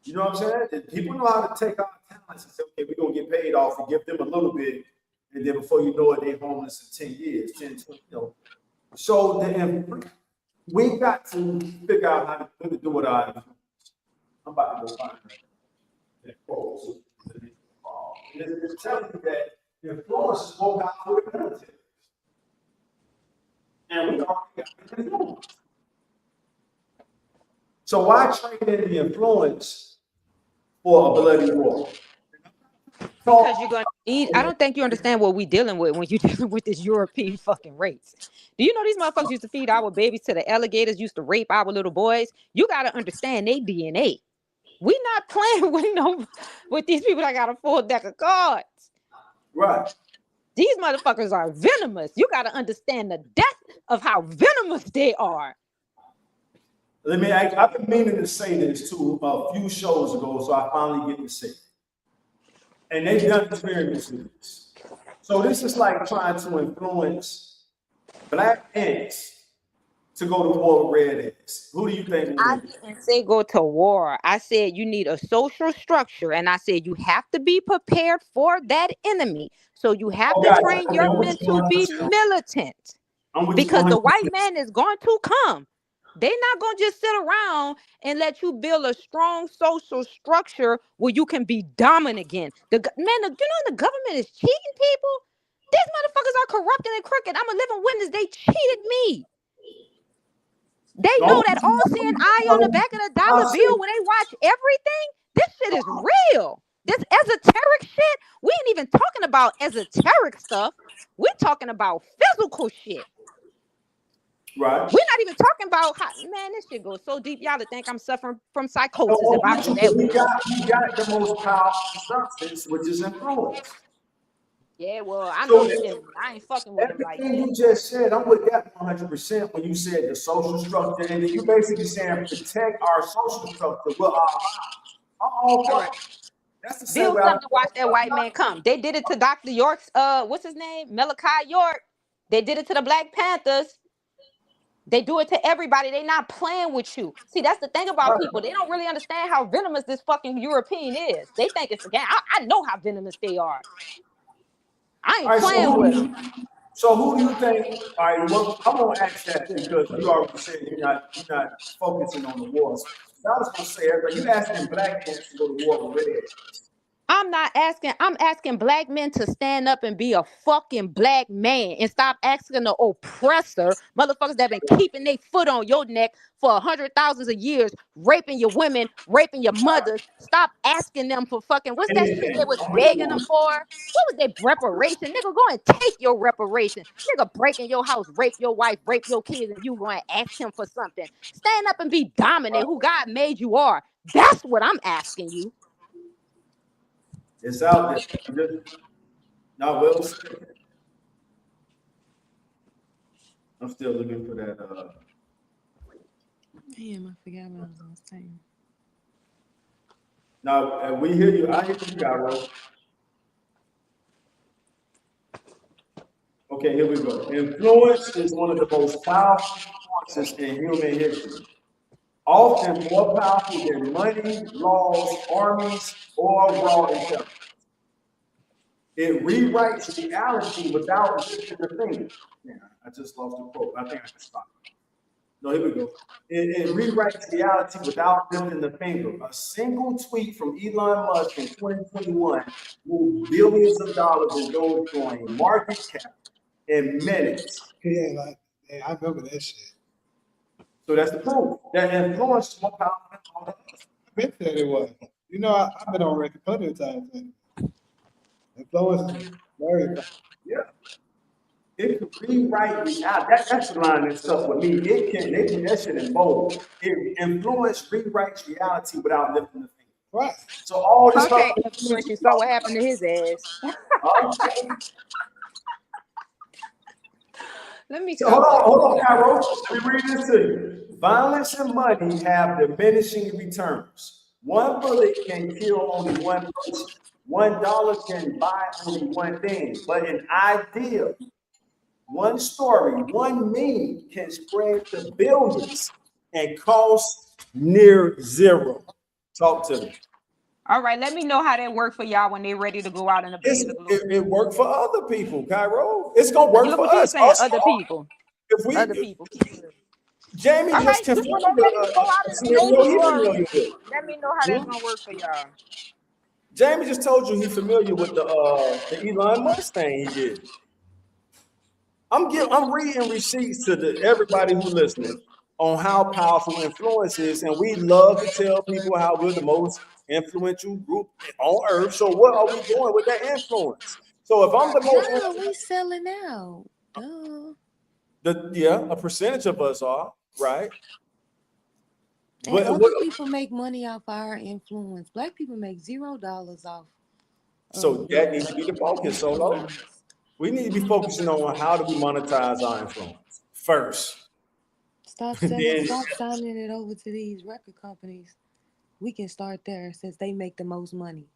You know what I'm saying? And people know how to take our talents and say, okay, we're going to get paid off and give them a little bit. And then before you know it, they're homeless in 10 years, 10, 20, you know. So we got to figure out how to do it. I'm about to go find that quote. It's telling you that the influence is more powerful than the military. And we already got the influence. So why trade in the influence for a bloody war? Because you're gonna need. I don't think you understand what we're dealing with when you're dealing with this European fucking race. Do you know these motherfuckers used to feed our babies to the alligators, used to rape our little boys? You gotta understand their DNA. We not playing with these people that got a full deck of cards. Right. These motherfuckers are venomous. You gotta understand the depth of how venomous they are. I've been meaning to say this too a few shows ago, so I finally get to say it. And they've done experiments with this. So this is like trying to influence black ants to go to war with red ants. Who do you think? I didn't say go to war. I said you need a social structure, and I said you have to be prepared for that enemy. So you have to train your men to be militant, because the white man is going to come. They're not going to just sit around and let you build a strong social structure where you can be dominant again. The government is cheating people. These motherfuckers are corrupt and crooked. I'm a living witness. They cheated me. They know that all-seeing eye on the back of the dollar bill when they watch everything. This shit is real. This esoteric shit, we ain't even talking about esoteric stuff. We're talking about physical shit. Right. We're not even talking about how, man, this shit goes so deep. Y'all would think I'm suffering from psychosis if I do that. We got the most powerful substance, which is influence. Yeah, well, I know I ain't fucking with them like that. Everything you just said, I'm with that 100% when you said the social structure, and then you basically saying protect our social structure with our lives. I'm all for it. That's the same Build way something to watch that white man come. They did it to Dr. York's, what's his name? Malachi York. They did it to the Black Panthers. They do it to everybody. They not playing with you. See, that's the thing about people. They don't really understand how venomous this fucking European is. They think it's a game. I know how venomous they are. I ain't playing with them. So who do you think? All right, well, I'm gonna ask that because you already said you're not focusing on the wars. So I was gonna say, you asking black men to go to war with red. I'm not asking. I'm asking black men to stand up and be a fucking black man and stop asking the oppressor, motherfuckers that been keeping their foot on your neck for 100,000 of years, raping your women, raping your mothers. Stop asking them for fucking, what's that shit they was begging them for? What was that reparation? Nigga, go and take your reparation. Nigga, break in your house, rape your wife, rape your kids, and you going to ask him for something. Stand up and be dominant, who God made you are. That's what I'm asking you. It's out there. Not well said. I'm still looking for that. Damn, I forgot what I was saying. Now we hear you. I hear you, Gyro. Okay, here we go. Influence is one of the most powerful forces in human history. Often more powerful than money, laws, armies, or raw intelligence. It rewrites reality without lifting the finger. Yeah, I just lost the quote. I think I can stop. No, here we go. It rewrites reality without lifting the finger. A single tweet from Elon Musk in 2021 moved billions of dollars in Dogecoin market cap in minutes. Yeah, I remember that shit. So that's the proof. That influence is more powerful than all that. I bet that it was. You know, I've been on record plenty of times. Influence is very powerful. Yeah. It could rewrite reality. That's the line that's stuck with me. They put that shit in bold. It influence rewrites reality without lifting the finger. Right. So all this stuff. You saw what happened to his ass. Let me hold on, Carol. Let me read this to you. Violence and money have diminishing returns. One bullet can kill only one person. $1 can buy only one thing. But an idea, one story, one meme can spread to billions and cost near zero. Talk to me. All right, let me know how that worked for y'all when they're ready to go out in the blaze of glory. It worked for other people, Cairo. It's gonna work Look for what you're us. saying, other people. If we, Other people. Keep it real. Jamie All just right, confirmed when they're ready to go out a in the blaze scenario of he glory, familiar with. let me know how that's gonna work for y'all. Jamie just told you he's familiar with the Elon Musk thing he did. I'm reading receipts to everybody who listening on how powerful influence is, and we love to tell people how we're the most influential group on earth. So what are we doing with that influence? So if I'm the most No, we selling out. Duh. a percentage of us are, right? And But other people make money off our influence. Black people make $0 off. So that needs to be the focus. So we need to be focusing on how do we monetize our influence first. Stop signing it over to these record companies. We can start there since they make the most money.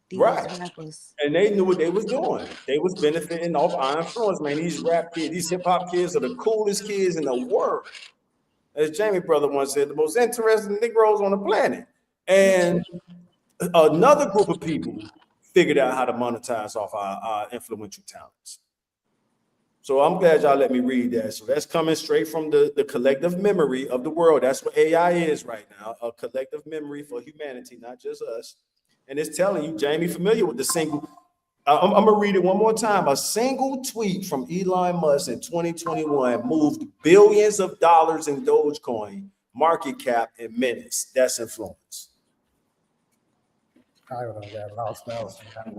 These rappers. And they knew what they was doing. They was benefiting off our influence, man. These rap kids, these hip hop kids are the coolest kids in the world. As Jamie brother once said, the most interesting Negroes on the planet. And another group of people figured out how to monetize off our influential talents. So I'm glad y'all let me read that. So that's coming straight from the collective memory of the world. That's what AI is right now, a collective memory for humanity, not just us. And it's telling you, Jamie, familiar with the single. I'm going to read it one more time. A single tweet from Elon Musk in 2021 moved billions of dollars in Dogecoin market cap in minutes. That's influence. I got lost out. I don't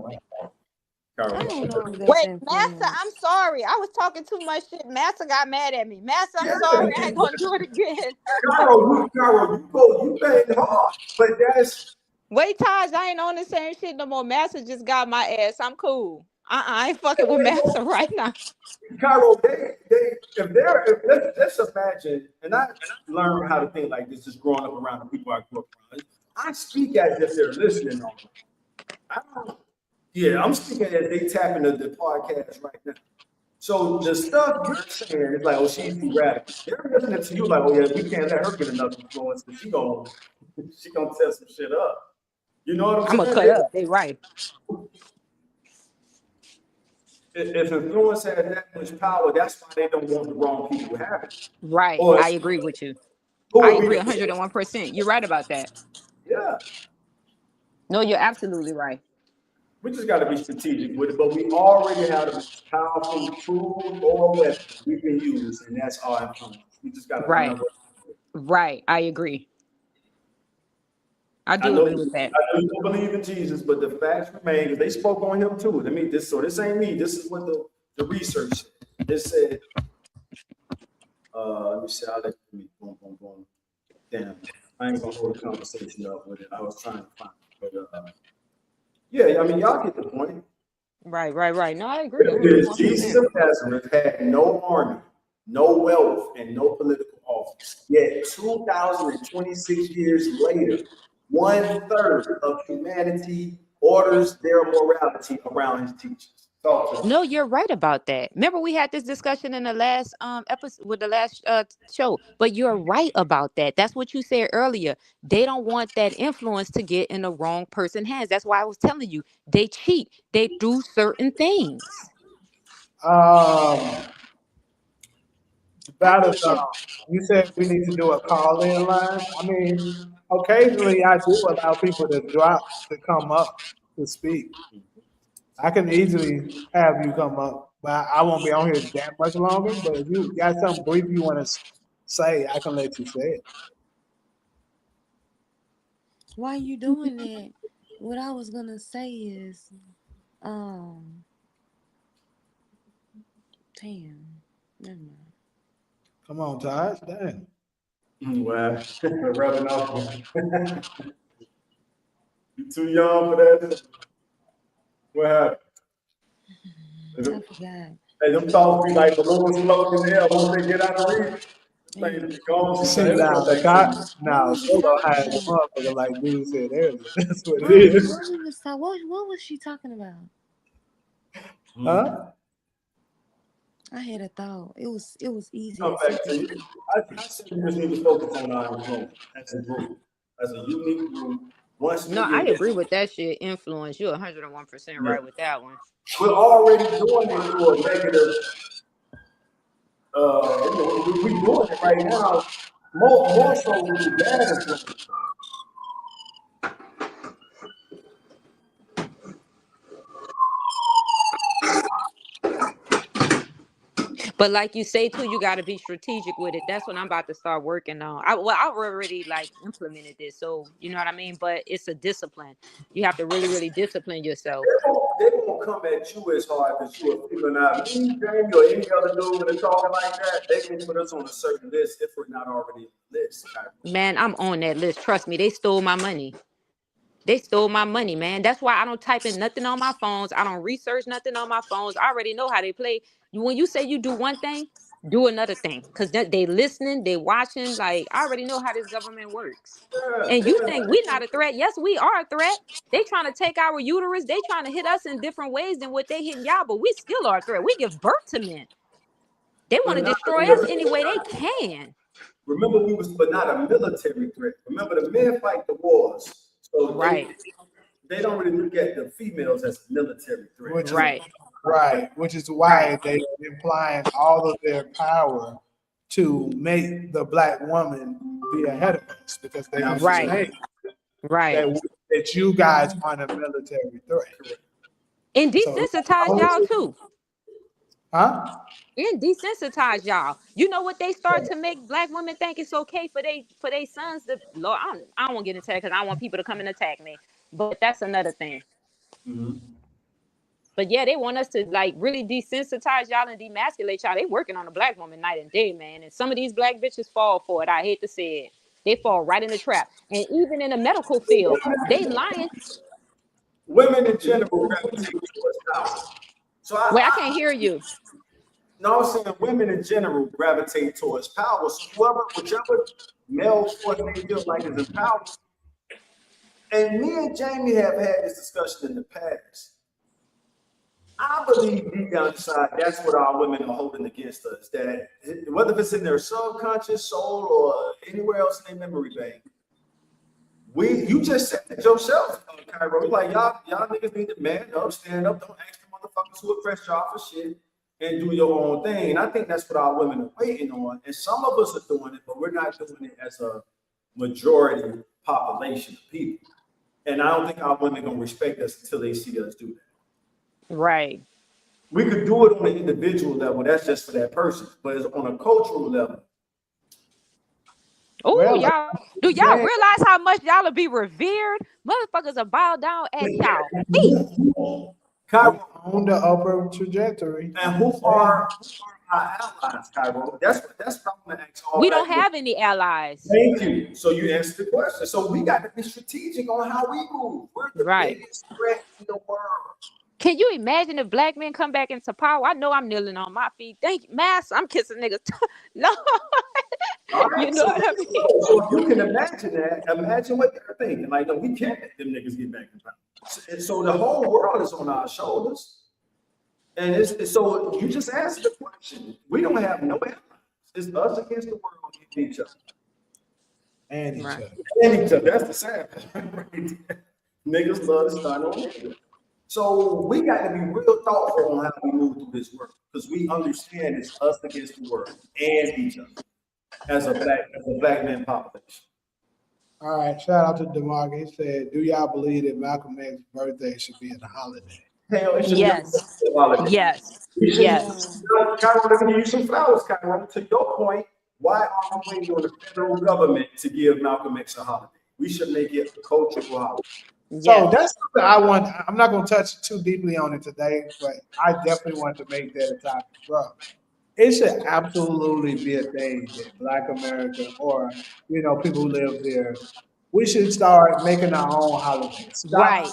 know if that's Wait, influence. Master, I'm sorry. I was talking too much shit. Master got mad at me. Master, I'm sorry. I ain't gonna do it again. Carol, you playing hard, but that's. Wait, Taj, I ain't on the same shit no more. Master just got my ass. I'm cool. I ain't fucking with Master right now. Carol, let's imagine, and I learned how to think like this just growing up around the people I grew up around. I speak as if they're listening on me. I'm speaking as they tap into the podcast right now. So the stuff you're saying is like, oh, she's too radical. They're listening to you like, oh yeah, we can't let her get enough influence because she gonna test some shit up. You know what I'm saying? I'm gonna cut up. They right. If influence has that much power, that's why they don't want the wrong people to have it. Right. Or I agree with you. I agree 101%. You're right about that. Yeah. No, you're absolutely right. We just got to be strategic with it, but we already have a powerful tool or weapon we can use, and that's our influence. We just got to remember. Right. I agree. I agree with that. I know you don't believe in Jesus, but the facts remain because they spoke on him too. This ain't me. This is what the research said. This said, let me see how that me. Boom. Damn, I ain't gonna hold the conversation up with it. I was trying to find it, but yeah, I mean y'all get the point. Right. No, I agree. Jesus of Nazareth had no army, no wealth, and no political office. Yet 2,026 years later, 1/3 of humanity orders their morality around his teachings. No, you're right about that. Remember, we had this discussion in the last episode with the last show. But you're right about that. That's what you said earlier. They don't want that influence to get in the wrong person's hands. That's why I was telling you they cheat. They do certain things. That is, you said we need to do a call-in line. I mean, occasionally I do allow people to come up to speak. I can easily have you come up, but I won't be on here that much longer. But if you got something brief you want to say, I can let you say it. Why you doing that? What I was gonna say is, damn, never mind. Come on, Taj. Dang. Well, rubbing off. You too young for that. What happened? I forgot. Hey, them thoughts be like balloons floating in the air once they get out of reach. See, now, Solo had the motherfucker like dude said earlier. That's what it is. What was she talking about? Huh? I had a thought. It was easy. I said you just need to focus on our influence as a group, as a unique group. Once we No, I get, agree with that shit. Influence. You're 101% yeah, right with that one. we're already doing it through a negative. We doing it right now. More so with the bad influence. But like you say too, you got to be strategic with it. That's what I'm about to start working on. I've already like implemented this, so you know what I mean. But it's a discipline. You have to really, really discipline yourself. They won't come at you as hard as you are feeling out. Me, Jamie, or any other dude when they're talking like that, they can put us on a certain list if we're not already on the list. Man, I'm on that list. Trust me, they stole my money. They stole my money, man. That's why I don't type in nothing on my phones. I don't research nothing on my phones. I already know how they play. When you say you do one thing, do another thing. Because they listening, they watching. Like, I already know how this government works. Yeah, And you think we're not a threat. Yes, we are a threat. They trying to take our uterus. They trying to hit us in different ways than what they hitting y'all. But we still are a threat. We give birth to men. They want to destroy us any way they can. Remember, we was, but not a military threat. Remember, the men fight the wars. So Right. they don't really look at the females as a military threat. Which is why they're implying all of their power to make the black woman be ahead of us, because they understand that you guys aren't a military threat. And desensitize y'all too. Huh? And desensitize y'all. You know what they start to make black women think it's okay for they sons to. Lord, I don't want to get into that because I don't want people to come and attack me. But that's another thing. Mm-hmm. But yeah, they want us to like really desensitize y'all and demasculate y'all. They working on a black woman night and day, man. And some of these black bitches fall for it. I hate to say it. They fall right in the trap. And even in the medical field, they lying. Women in general gravitate towards power. So I can't hear you. No, I'm saying women in general gravitate towards power. So whichever male force they feel like is in power. And me and Jamie have had this discussion in the past. I believe deep down inside, that's what our women are holding against us. That whether it's in their subconscious soul or anywhere else in their memory bank, you just said it yourself, Cairo. Like y'all niggas need to man up, stand up, don't ask the motherfuckers who oppress y'all for shit, and do your own thing. And I think that's what our women are waiting on. And some of us are doing it, but we're not doing it as a majority population of people. And I don't think our women gonna respect us until they see us do that. Right. We could do it on an individual level. That's just for that person. But it's on a cultural level. Oh, y'all, do y'all realize how much y'all will be revered? Motherfuckers will bow down at y'all feet. Cairo on the upper trajectory. And who are our allies, Cairo? That's what I'm gonna ask all. We don't have any allies. Thank you. So you answered the question. So we got to be strategic on how we move. We're the biggest threat in the world. Can you imagine if black men come back into power? I know I'm kneeling on my feet. Thank you, Mass. I'm kissing niggas. No. Right, you know what I mean? So if you can imagine that, imagine what they're thinking. Like, no, we can't let them niggas get back in power. So the whole world is on our shoulders. And so you just asked the question. We don't have no allies. It's us against the world and each other. And each other. And each other. That's the sad part. Niggas love to start on niggas. So we got to be real thoughtful on how we move through this world, because we understand it's us against the world and each other as a black man population. All right, shout out to DeMarc. He said, "Do y'all believe that Malcolm X's birthday should be a holiday?" Hell, it should yes. be a holiday. Yes. Yes. Cairo, let me give you some flowers, Cairo. To your point, why are we waiting on the federal government to give Malcolm X a holiday? We should make it a cultural holiday. So that's something I want. I'm not going to touch too deeply on it today, but I definitely want to make that a topic, bro. It should absolutely be a thing that Black America, or people who live here, we should start making our own holidays. Stop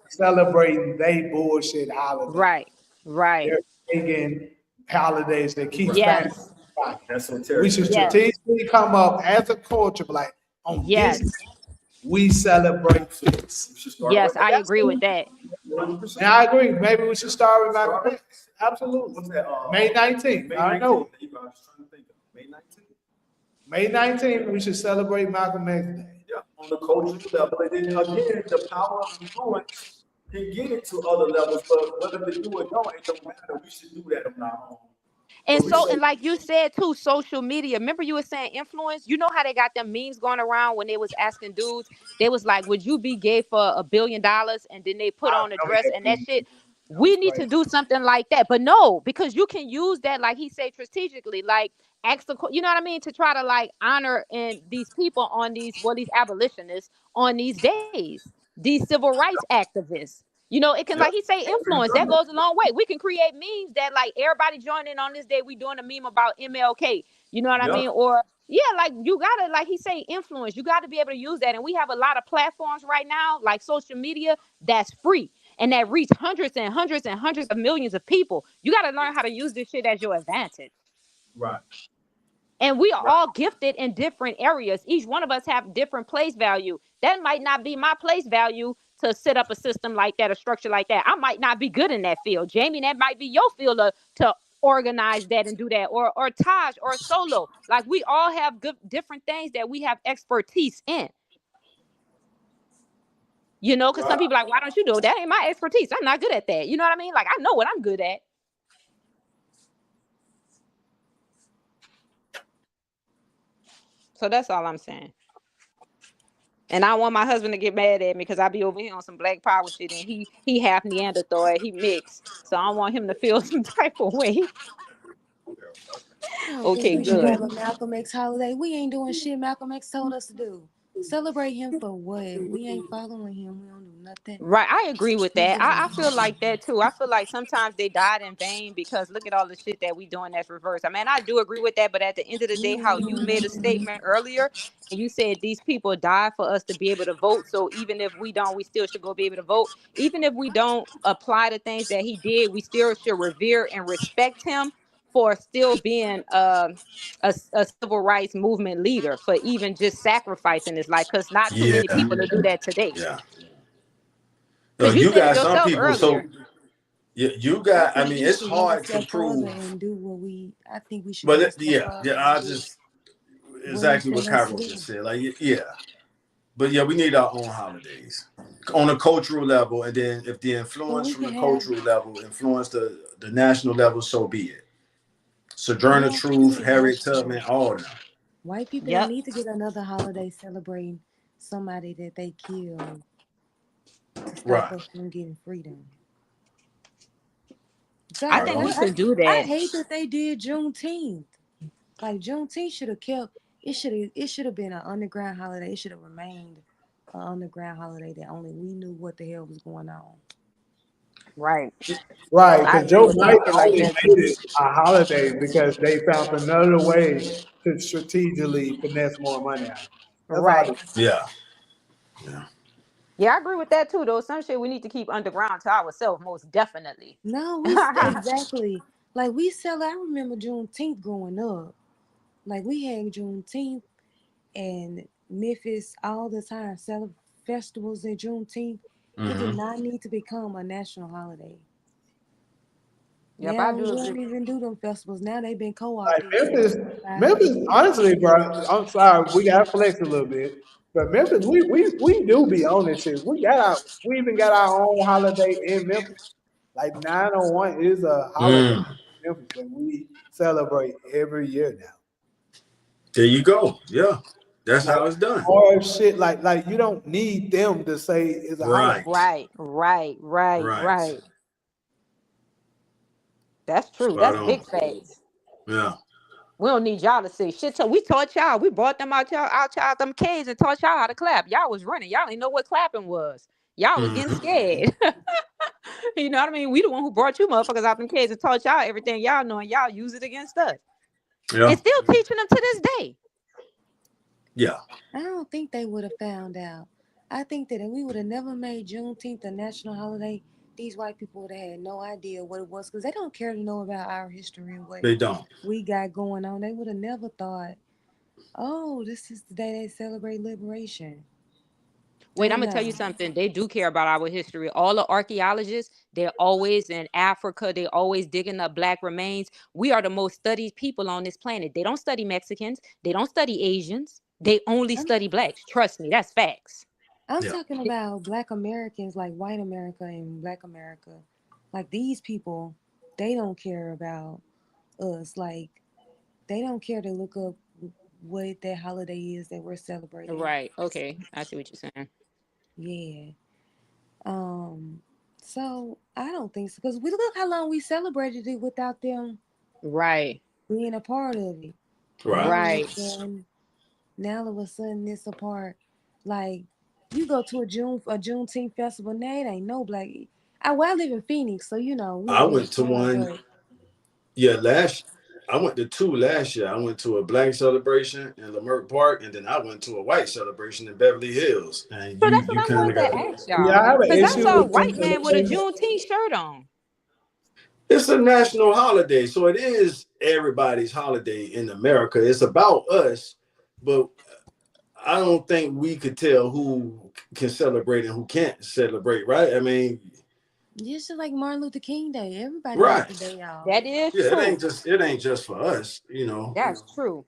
celebrating they bullshit holidays. Right. They're making holidays that keep yes. That's so terrible. We should strategically come up as a culture, like on this. We celebrate this. Yes, I agree with that. 100%. And I agree. Maybe we should start with Malcolm X. Absolutely. What's that? May 19th. I know. May 19th. May 19th, we should celebrate Malcolm X Day. Yeah. on the cultural level. And then again, the power of influence can get it to other levels, but whether they do it or don't, it don't matter. We should do that on our own. And But we so, say, and like you said too, social media. Remember you were saying influence? You know how they got them memes going around when they was asking dudes, they was like, would you be gay for $1 billion? And then they put I on a know dress that and that thing. shit. That was We need to crazy. do something like that. But no, because you can use that, like he said, strategically, like ask the, you know what I mean? To try to like honor and these people on these, well, these abolitionists on these days, these civil rights activists. You know, it can, Yep. like he say, influence. That goes a long way. We can create memes that like everybody join in on this day. We doing a meme about MLK. You know what I Yep. mean? Or yeah, like you gotta, like he say, influence. You got to be able to use that. And we have a lot of platforms right now, like social media, that's free and that reach hundreds and hundreds and hundreds of millions of people. You got to learn how to use this shit as your advantage. Right. And we are Right. all gifted in different areas. Each one of us have different place value. That might not be my place value to set up a system like that, a structure like that. I might not be good in that field. Jamie, that might be your field to organize that and do that. Or Taj or Solo. Like we all have good different things that we have expertise in. You know, because some Right. people are like, why don't you do it? That ain't my expertise. I'm not good at that. You know what I mean? Like I know what I'm good at. So that's all I'm saying. And I want my husband to get mad at me because I be over here on some black power shit and he half Neanderthal, he mixed. So I want him to feel some type of way. I don't think Okay, we should good. have a Malcolm X holiday. We ain't doing shit Malcolm X told us to do. Celebrate him for what? We ain't following him. We don't do nothing. Right. I agree with He that. I doing feel like that too. I feel like sometimes they died in vain because look at all the shit that we doing that's reverse. I mean, I do agree with that, but at the end of the we day, ain't how you doing made a nothing. statement earlier and you said these people died for us to be able to vote. So even if we don't, we still should go be able to vote. Even if we don't apply the things that he did, we still should revere and respect him for still being a civil rights movement leader, for even just sacrificing his life, because not too Yeah, many people will do that today. yeah. No, Because you you said it got some yourself people. So earlier. you I got. I think mean, we it's should go a hard to step further prove, and do what we. I think we should but go a step yeah, further yeah. and I do just what he exactly what tell us to Cairo do. just said. Like, yeah, but yeah, we need our own holidays on a cultural level, and then if the But influence we from can the have. cultural level influence the national level, so be it. We Sojourner don't have to do Truth, it Harriet national. Tubman, all of them. White people don't Yep. need to get another holiday celebrating somebody that they killed to stop Right. us from getting freedom. I Right So think we on. should do I that. hate that they did Juneteenth. Like Juneteenth should have kept. It should have been an underground holiday. It should have remained an underground holiday that only we knew what the hell was going on. Right. Right, I because agree Joe with that. I Biden feel like only that made too. it a holiday because they found another way to strategically finesse more money out. That's all. Right. Yeah. Yeah. Yeah, I agree with that too, though. Some shit we need to keep underground to ourselves, most definitely. No, exactly like we sell. I remember Juneteenth growing up. Like we had Juneteenth and Memphis all the time. Festivals at Juneteenth. It did Mm-hmm. not need to become a national holiday. Yep, I Now we do agree. don't even do them festivals. Now they've been Like co-opted since Memphis, 5 years. Memphis, honestly, bro, I'm sorry, we gotta flex a little bit. But Memphis, we do be on this shit. We even got our own holiday in Memphis. Like 901 is a holiday Mm. in Memphis that we celebrate every year now. There you go. Yeah. That's Like how it's done. or shit, like you don't need them to say it's a holiday. Right. Right, right, right, Right. right. That's true. Spot That's on. big facts. Yeah. We don't need y'all to say shit. So we taught y'all. We brought them out y'all them kids and taught y'all how to clap. Y'all was running. Y'all didn't know what clapping was. Y'all was getting Mm-hmm. scared. You know what I mean? We the one who brought you motherfuckers out them kids and taught y'all everything y'all know, and y'all use it against us. Yeah. And still teaching them to this day. Yeah. I don't think they would have found out. I think that if we would have never made Juneteenth a national holiday, these white people would have had no idea what it was because they don't care to know about our history and what They don't. we got going on. They would have never thought, oh, this is the day they celebrate liberation. Wait, They I'm gonna tell you know. something. They do care about our history. All the archaeologists, they're always in Africa. They always digging up black remains. We are the most studied people on this planet. They don't study Mexicans. They don't study Asians. They only study blacks. Trust me, that's facts. I'm Yeah. talking about Black Americans, like white America and Black America. Like these people, they don't care about us. Like they don't care to look up what that holiday is that we're celebrating. Right. Okay. I see what you're saying. Yeah. Um. So I don't think so because we look how long we celebrated it without them Right. being a part of it. Right. Right. Now all of a sudden it's a part. Like you go to a Juneteenth festival, now it ain't no black. I live in Phoenix, so you know we I ain't in went the to town, one. but Yeah, I went to two last year. I went to a black celebration in Leimert Park, and then I went to a white celebration in Beverly Hills. And So you that's what you I kind wanted of to got ask Yeah, y'all. I have an Because I issue saw a with them white man with a celebrating. Juneteenth shirt on. it's a national holiday, so it is everybody's holiday in America. It's about us, but I don't think we could tell who can celebrate and who can't celebrate, right? I mean, just like Martin Luther King Day, everybody right. gets a day off. That is Yeah, true. it ain't just for us, you know. That's true.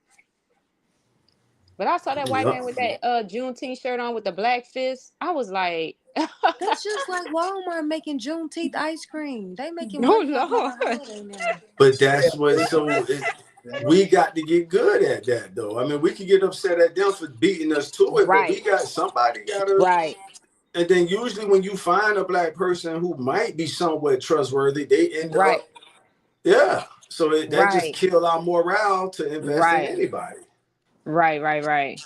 But I saw that white Yeah. man with that Juneteenth shirt on with the black fist. I was like, That's just like Walmart making Juneteenth ice cream. They making oh money off of our Lord. holiday now. But that's what we got to get good at that though. I mean, we can get upset at them for beating us to it, but Right. we got somebody gotta. Right. And then usually when you find a black person who might be somewhat trustworthy, they end Right. up, yeah. So that just Right. kill our morale to invest in Right. anybody. Right. Right. Right.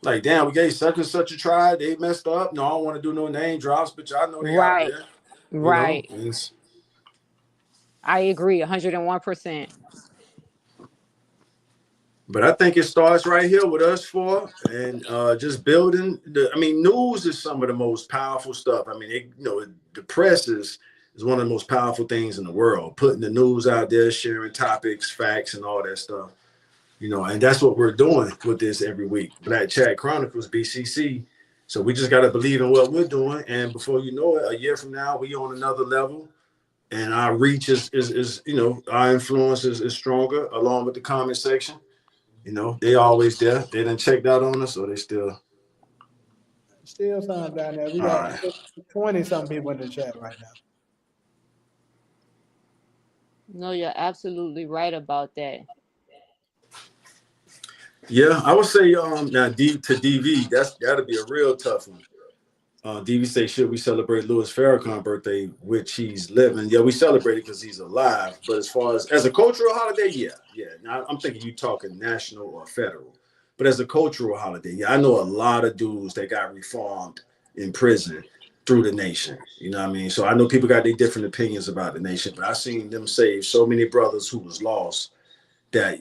Like, damn, we gave such and such a try. They messed up. No, I don't want to do no name drops, but y'all know they out Right. there. You know, Right. I agree 101%. but I think it starts right here with us four and just building. I mean, news is some of the most powerful stuff. I mean, the press is one of the most powerful things in the world. Putting the news out there, sharing topics, facts, and all that stuff. You know, and that's what we're doing with this every week. Black Chat Chronicles, BCC. So we just got to believe in what we're doing. And before you know it, a year from now, we on another level. And our reach is our influence is stronger along with the comment section. You know, they always there. They done checked out on us, or they still. Still some down there. We All got right. 20 some people in the chat right now. No, you're absolutely right about that. Yeah, I would say now to DV, that'll be a real tough one. DV say, should we celebrate Louis Farrakhan's birthday, which he's living? Yeah, we celebrate it because he's alive. But as far as a cultural holiday, yeah. Now I'm thinking you talking national or federal. But as a cultural holiday, yeah, I know a lot of dudes that got reformed in prison through the nation. You know what I mean? So I know people got their different opinions about the nation, but I've seen them save so many brothers who was lost that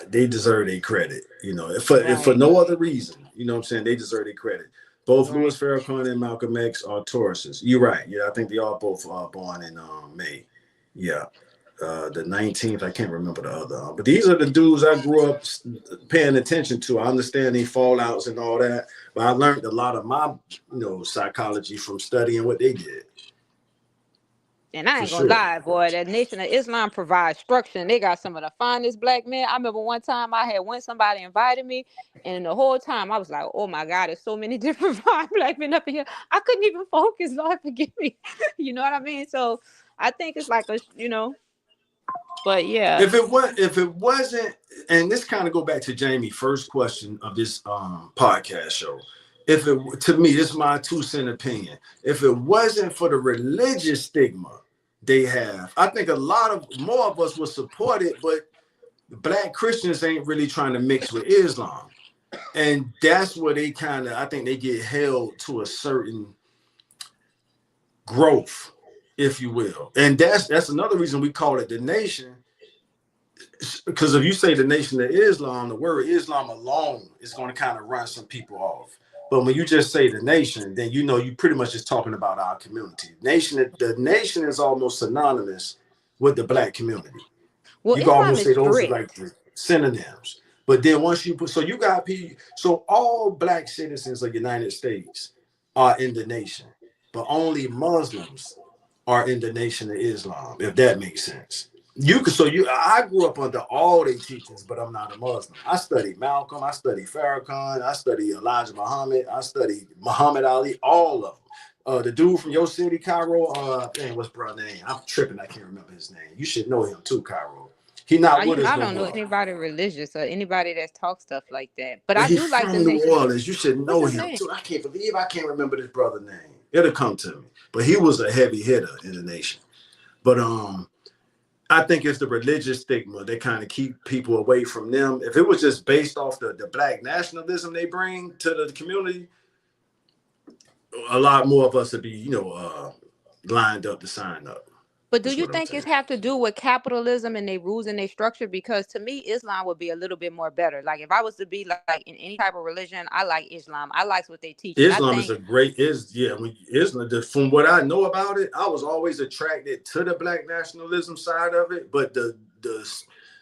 they deserve their credit. You know, if for Right. no other reason, you know what I'm saying? They deserve their credit. Both Right. Louis Farrakhan and Malcolm X are Tauruses. You're right. Yeah, I think they all both are born in May. Yeah. The 19th, I can't remember the other. But these are the dudes I grew up paying attention to. I understand the fallouts and all that, but I learned a lot of my, psychology from studying what they did. And I For ain't gonna sure. lie, boy, that Nation of Islam provides structure. And they got some of the finest black men. I remember one time somebody invited me, and the whole time I was like, oh my God, there's so many different fine black men up in here. I couldn't even focus. Lord, forgive me. You know what I mean? So I think it's like but yeah. If it wasn't, and this kind of go back to Jamie's first question of this podcast show. To me, this is my 2 cent opinion. If it wasn't for the religious stigma they have, I think more of us would support it, but black Christians ain't really trying to mix with Islam. And that's where I think they get held to a certain growth, if you will. And that's another reason we call it the nation. Because if you say the nation of Islam, the word Islam alone is going to kind of run some people off. But when you just say the nation, then you pretty much just talking about our community. The nation is almost synonymous with the black community. Well, You can Islam almost is say those are like strict. the synonyms. But then once you put, so you got people, so all black citizens of the United States are in the nation, but only Muslims are in the nation of Islam, if that makes sense. I grew up under all their teachings, but I'm not a Muslim. I studied Malcolm, I studied Farrakhan, I studied Elijah Muhammad, I studied Muhammad Ali, all of them. The dude from your city, Cairo, what's brother name? I'm tripping, I can't remember his name. You should know him too, Cairo. He not with us I no don't know more. anybody religious or anybody that talks stuff like that. But But I he's do like the from New nation. Orleans. You should know What's his him name? too. I can't believe I can't remember this brother's name. It'll come to me. But he was a heavy hitter in the nation. But I think it's the religious stigma that kind of keep people away from them. If it was just based off the black nationalism they bring to the community, a lot more of us would be, lined up to sign up. But do That's you what I'm think saying. it have to do with capitalism and their rules and their structure? Because to me, Islam would be a little bit more better. Like if I was to be like in any type of religion, I like Islam. I like what they teach. And I Islam is think a great Islam. From what I know about it, I was always attracted to the black nationalism side of it. But the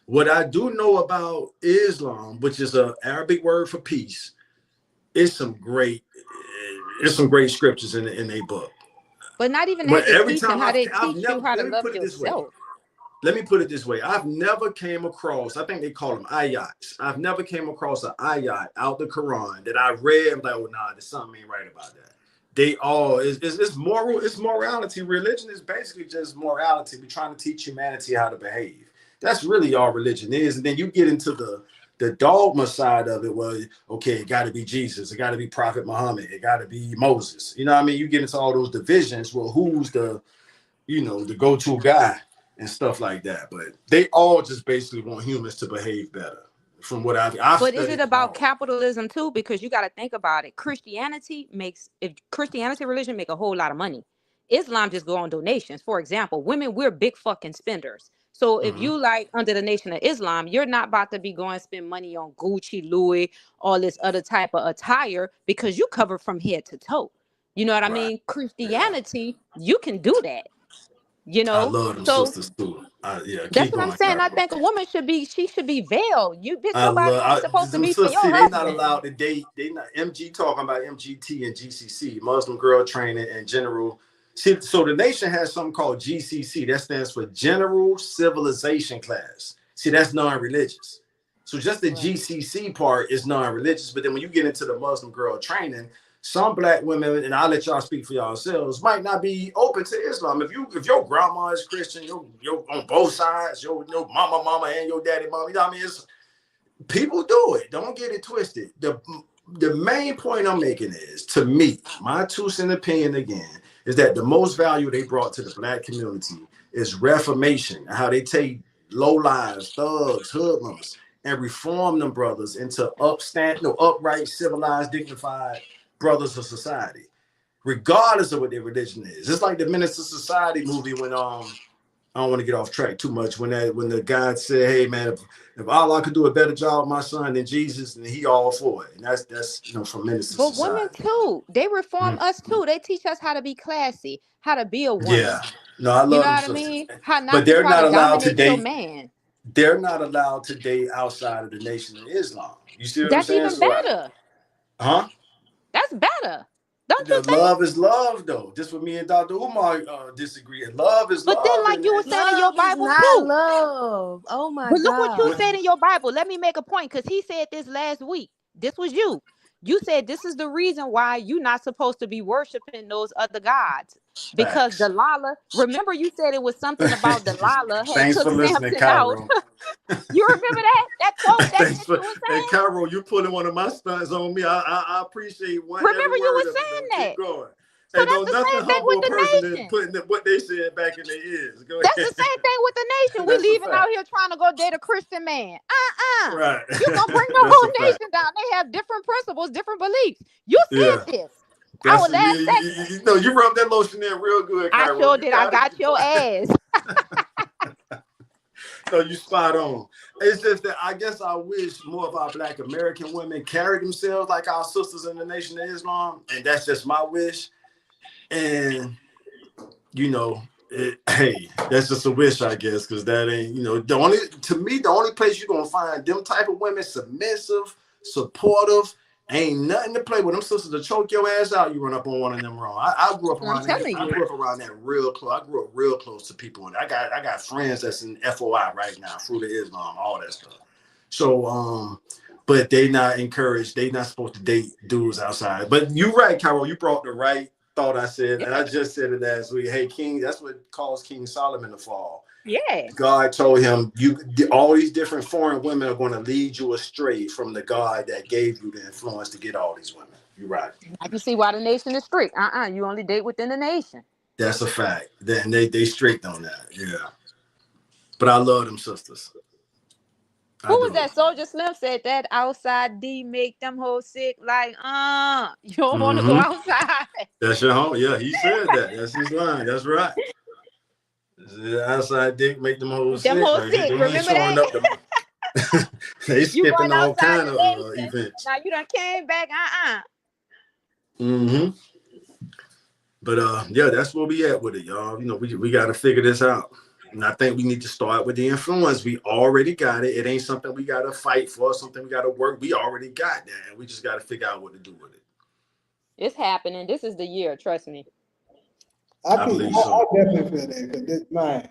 what I do know about Islam, which is an Arabic word for peace, it's some great scriptures in a book. but not even But that, the every teaching, time how they I've teach you never how to let me love put it this way. yourself. Let me put it this way. I've never came across, I think they call them ayats. I've never came across an ayat out the Quran that I read and like, oh, nah, there's something ain't right about that. They all, it's moral, it's morality. Religion is basically just morality. We're trying to teach humanity how to behave. That's really all religion is. And then you get into the dogma side of it. Well, okay, it got to be Jesus. It got to be Prophet Muhammad. It got to be Moses. You know what I mean? You get into all those divisions. Well, who's the go-to guy and stuff like that? But they all just basically want humans to behave better. From what I've But is it studied about all. capitalism too? Because you got to think about it. If Christianity religion make a whole lot of money, Islam just go on donations. For example, women, we're big fucking spenders. So if Mhm. you like under the Nation of Islam, you're not about to be going and spend money on Gucci, Louis, all this other type of attire because you cover from head to toe. You know what I Right. mean? Yeah. Christianity, you can do that. I love them So sisters too. Yeah, that's keep what I'm going, saying. I Carol. think a woman she should be veiled. You bitch, I your Bible ain't love supposed to them be for sisters. your See, they not husband. allowed to date. They not MG talking about MGT and GCC, Muslim Girl Training and General. See, so the nation has something called GCC. That stands for General Civilization Class. See, that's non-religious. So just the Right. GCC part is non-religious. But then when you get into the Muslim Girl Training, some black women, and I'll let y'all speak for yourselves, might not be open to Islam. If your grandma is Christian, your on both sides, your mama and your daddy mama, you know what I mean? People do it. Don't get it twisted. The main point I'm making is, to me, my 2 cent opinion again, is that the most value they brought to the black community is reformation, how they take low lives, thugs, hoodlums, and reform them brothers into upright, civilized, dignified brothers of society, regardless of what their religion is. It's like the Minister Society movie when I don't want to get off track too much. When the guy said, "Hey man, if Allah could do a better job with my son than Jesus, then he all for it." And that's from Minister But women Society. too, they reform us Mm-hmm. too. They teach us how to be classy, how to be a woman. Yeah, no, I You love know them what I sisters, mean? How but not to try to dominate your man. they're not allowed to date outside of the Nation of Islam. You see what I'm That's saying? even So, better. huh? That's better. Don't you The think? love is love, though. This what me and Dr. Umar disagree. Love is But then, love, like you were and saying in your Love is Bible not too. love. Oh my But look what you what, God. said in your Bible. Let me make a point because he said this last week. This was you. You said this is the reason why you're not supposed to be worshiping those other gods. Because facts. Delilah, remember you said it was something about Delilah had Thanks took for listening, Samson out. Cairo. You remember that? That quote, that Thanks shit for you was and saying? Cairo, you pulling one of my stunts on me. I appreciate every Remember you word was of it saying though. that. Keep going. So Hey, that's don't the nothing same thing humble with a the person than nation. putting what they said back in their ears. Go That's the ahead. same thing with the nation. We That's a leaving out fact. here trying to go date a Christian man. Right. You gonna bring the That's a whole fact. nation down. They have different principles, different beliefs. You Yeah. said this. That's Our last segment. you rubbed that lotion in real good, I Cairo. sure You did. I got it. got your ass. So you spot on. It's just that I guess I wish more of our Black American women carried themselves like our sisters in the Nation of Islam, and that's just my wish. And hey, that's just a wish, I guess, because that ain't the only place you're gonna find them type of women submissive, supportive, Ain't nothing to play with. Them sisters to choke your ass out. You run up on one of them wrong. I grew up around that. I grew up around that real close. I grew up real close to people. And I got friends that's in FOI right now, Fruit of Islam, all that stuff. So but they not encouraged. They not supposed to date dudes outside. But you're right, Carol. You brought the right thought. I said, and I just said it last week. Hey, King, that's what caused King Solomon to fall. Yeah. God told him, all these different foreign women are going to lead you astray from the God that gave you the influence to get all these women. You're right. I can see why the nation is strict. You only date within the nation. That's a fact. Then they strict on that. Yeah. But I love them sisters. Who was that? Soldier Slim said that outside D make them hoes sick. Like, you don't want to go outside. That's your home. Yeah, he said that. That's his line. That's right. Outside dick make them hoes sick. Sick. Remember that? They skipping all kind of events. Now you done came back. But yeah, that's where we at with it, y'all. You know, we got to figure this out. And I think we need to start with the influence. We already got it. It ain't something we got to fight for, something we got to work. We already got that. And we just got to figure out what to do with it. It's happening. This is the year. Trust me. I definitely feel that because man,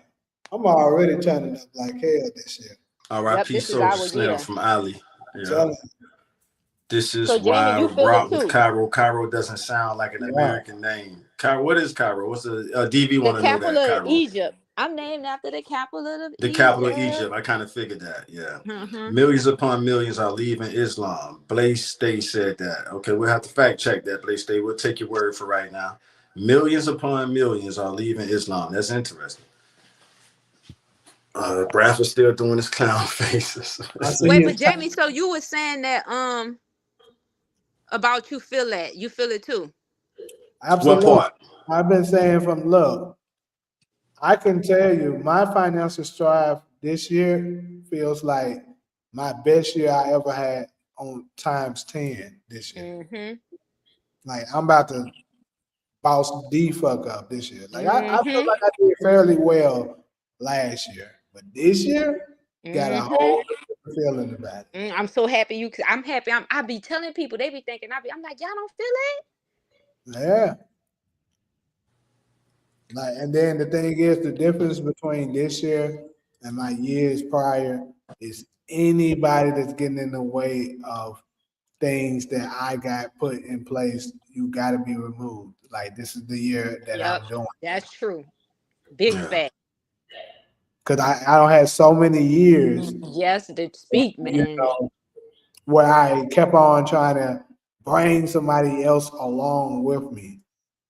I'm already turning up like hell this year. R.I.P. Soldier Slim from Ali. Yeah. This is why rock with Cairo. Cairo doesn't sound like an American name. Cairo, what is Cairo? What's the DV want to know that? The capital of Egypt. I'm named after the capital of Egypt. The capital of Egypt. I kind of figured that. Yeah. Millions upon millions are leaving Islam. Blaze Stay said that. Okay, we'll have to fact check that, Blaze Stay. We'll take your word for right now. Millions upon millions are leaving Islam. That's interesting. Bradford's still doing his clown faces. Wait, but Jamie, so you were saying that about you feel that. You feel it too. Absolutely. What part? I've been saying from love. I can tell you my financial strive this year feels like my best year I ever had on times 10 this year. Like I'm about to boss the fuck up this year. Like I feel like I did fairly well last year, but this year got a whole different feeling about it. I'm so happy I'm happy. I be telling people, they be thinking I'm like, y'all don't feel it? Yeah. Like, and then the thing is, the difference between this year and my years prior is anybody that's getting in the way of things that I got put in place, you got to be removed. Like, this is the year that I'm doing. That's true. Big fact. Because I don't have so many years. Yes, to speak, man. You know, where I kept on trying to bring somebody else along with me.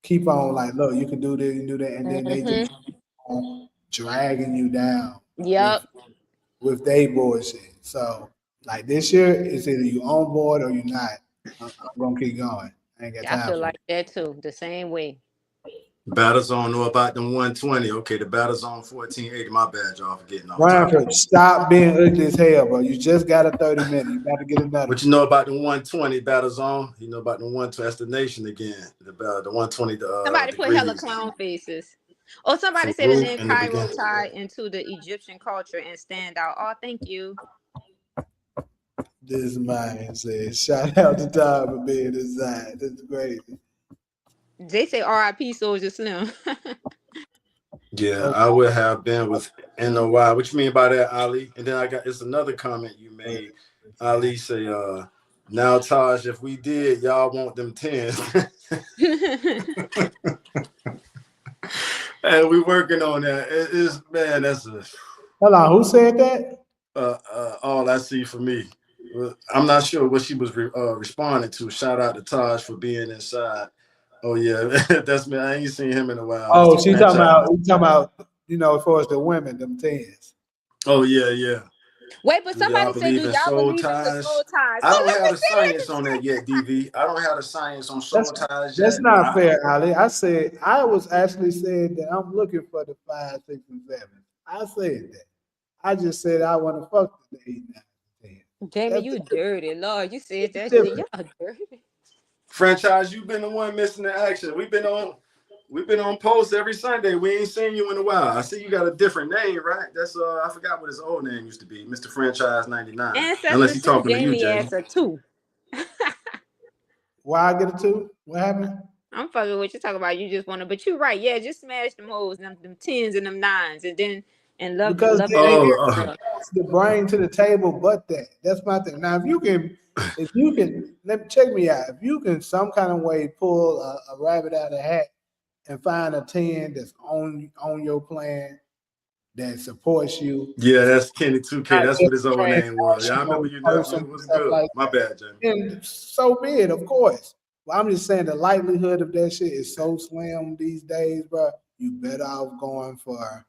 Keep on like, look, you can do this, you can do that, and then they just keep on dragging you down. With their bullshit. So, like this year, it's either you on board or you're not. I'm gonna keep going. I ain't got time. I feel like that too. The same way. Battle Zone know about them 120. Okay, the Battle Zone 1480. My bad, y'all, for getting off. Branford, stop being ugly as hell, bro. You just got a 30 minutes. You got to get another. What you know about the 120 Battle Zone? You know about the 120. That's the nation again. The 120. Somebody put hella clown faces. Oh, somebody said the name Cairo tie into the Egyptian culture and stand out. Oh, thank you. This man says, shout out to Tom for being designed. That's crazy. They say R.I.P. Soldier Slim. Yeah, I would have been with NOY. What you mean by that, Ali? And then it's another comment you made. Ali say, now Taj, if we did, y'all want them 10s. And we working on that. It is, man, that's a... Hold on, who said that? All I see for me. I'm not sure what she was responding to. Shout out to Taj for being inside. Oh yeah, that's me. I ain't seen him in a while. Oh, she's talking about, you know, as far as the women, them 10s. Oh yeah. Wait, but somebody said, do y'all believe in the soul ties? I don't have the science on that yet, DV. I don't have the science on soul ties yet. That's not fair, Ali. I was actually saying that I'm looking for the 5, 6, and 7. I said that. I just said I want to fuck the 8, 9, 10. Jamie, you dirty, Lord. You said that shit. Y'all dirty. Franchise, you've been the one missing the action. We've been on post every Sunday. We ain't seen you in a while. I see you got a different name, right? That's I forgot what his old name used to be, Mr. Franchise 99. Unless he's talking to you, Jamie. 2. Why I get a 2? What happened? I'm fucking with you. Talking about you just want to, but you're right. Yeah, just smash them hoes, them 10s and them 9s, and then love Because love they it. ain't the brain to the table, but that. That's my thing. Now, if you can, check me out. If you can some kind of way pull a rabbit out of the hat and find a 10 that's on your plan that supports you, Yeah, that's Kenny 2K. not That's what just his old name was. Yeah, I remember transactional you. person It and was stuff good. like My bad, Jamie. and so be it, of course. But I'm just saying the likelihood of that shit is so slim these days, bro. You better off going for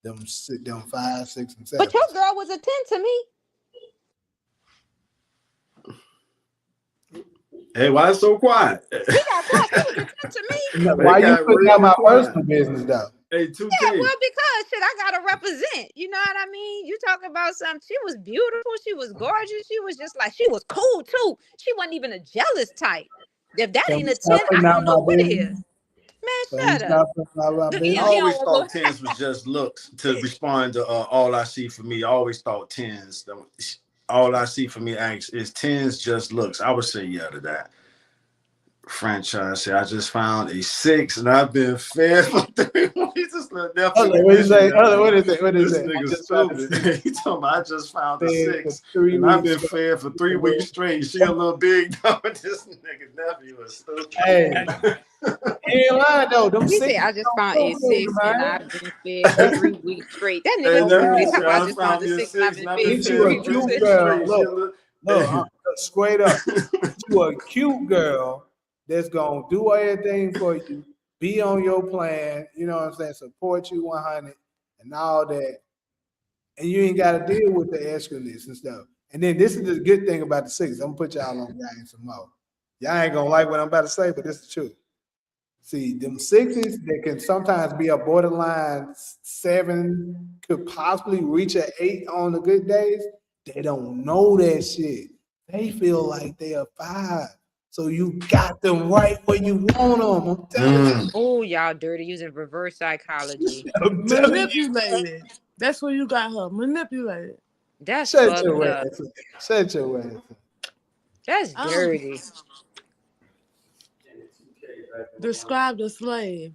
them 5, 6, and 7. But your girl was a 10 to me. Hey, why it's so quiet? He got quiet. She was a 10 to me. Why you got putting out real my quiet. personal business though? Hey, 2K. Yeah, well, because shit, I gotta represent. You know what I mean? You talking about something? She was beautiful. She was gorgeous. She was just like, she was cool too. She wasn't even a jealous type. If that So ain't you a 10, stop I putting out don't know my what it business. is. Man, So you shut up. stop putting out my Look, business. I he always don't thought want 10s was just looks. To respond to all I see for me, I always thought 10s. All I see for me is 10s just looks. I would say yeah to that. Franchise. I just found a 6, and I've been fed for 3 weeks. Just definitely What is that? What is This that? nigga stupid. He told me I just found a Fed 6, for 3 and I've been weeks. fed for 3 weeks straight. She a little big though. This nigga nephew is stupid. Hey, he ain't lying though. Them He 6 said, I just don't found a feel good, 6 and man. I've been fed for 3 weeks straight. That Hey, nigga crazy. nephew Talk said about I I just found found a me a 6 and I've 6, been and I've been fed Get for you a 3 fed for weeks cute 3 straight. weeks girl. straight. She a Look, little. straight up. You a cute girl that's gonna do everything for you, be on your plan, you know what I'm saying, support you 100 and all that. And you ain't gotta deal with the extraness and stuff. And then this is the good thing about the 6. I'm gonna put y'all on game some more. Y'all ain't gonna like what I'm about to say, but this is the truth. See, them 6s that can sometimes be a borderline 7, could possibly reach an 8 on the good days. They don't know that shit. They feel like they are 5. So you got them right where you want them. I'm telling Oh, y'all dirty using reverse psychology. you. I'm telling you. Manipulated. That's where you got her. Manipulated. That's Shut fucked your up. ass up. Shut your ass up. That's dirty. Describe the slave.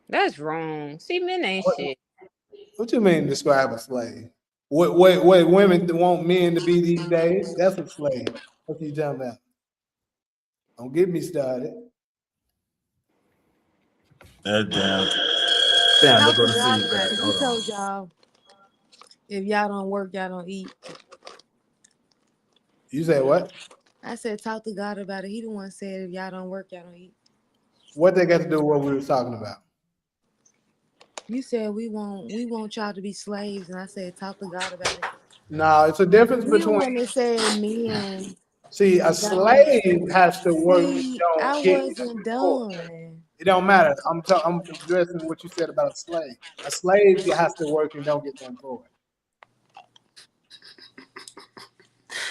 That's wrong. See, men ain't shit. What you mean describe a slave? What women want men to be these days? That's a slave. What you talking about? Don't get me started. Damn, Talk look on to the God feedback. about it. He Hold on. told y'all, if y'all don't work, y'all don't eat. You say what? I said, talk to God about it. He the one said, if y'all don't work, y'all don't eat. What they got to do with what we were talking about? You said we want y'all to be slaves, and I said, talk to God about it. No, it's a difference You the between. one that said men. See, a slave has to work. See, Don't I get wasn't support. done. It don't matter. I'm addressing what you said about a slave. A slave has to work and don't get nothing for it.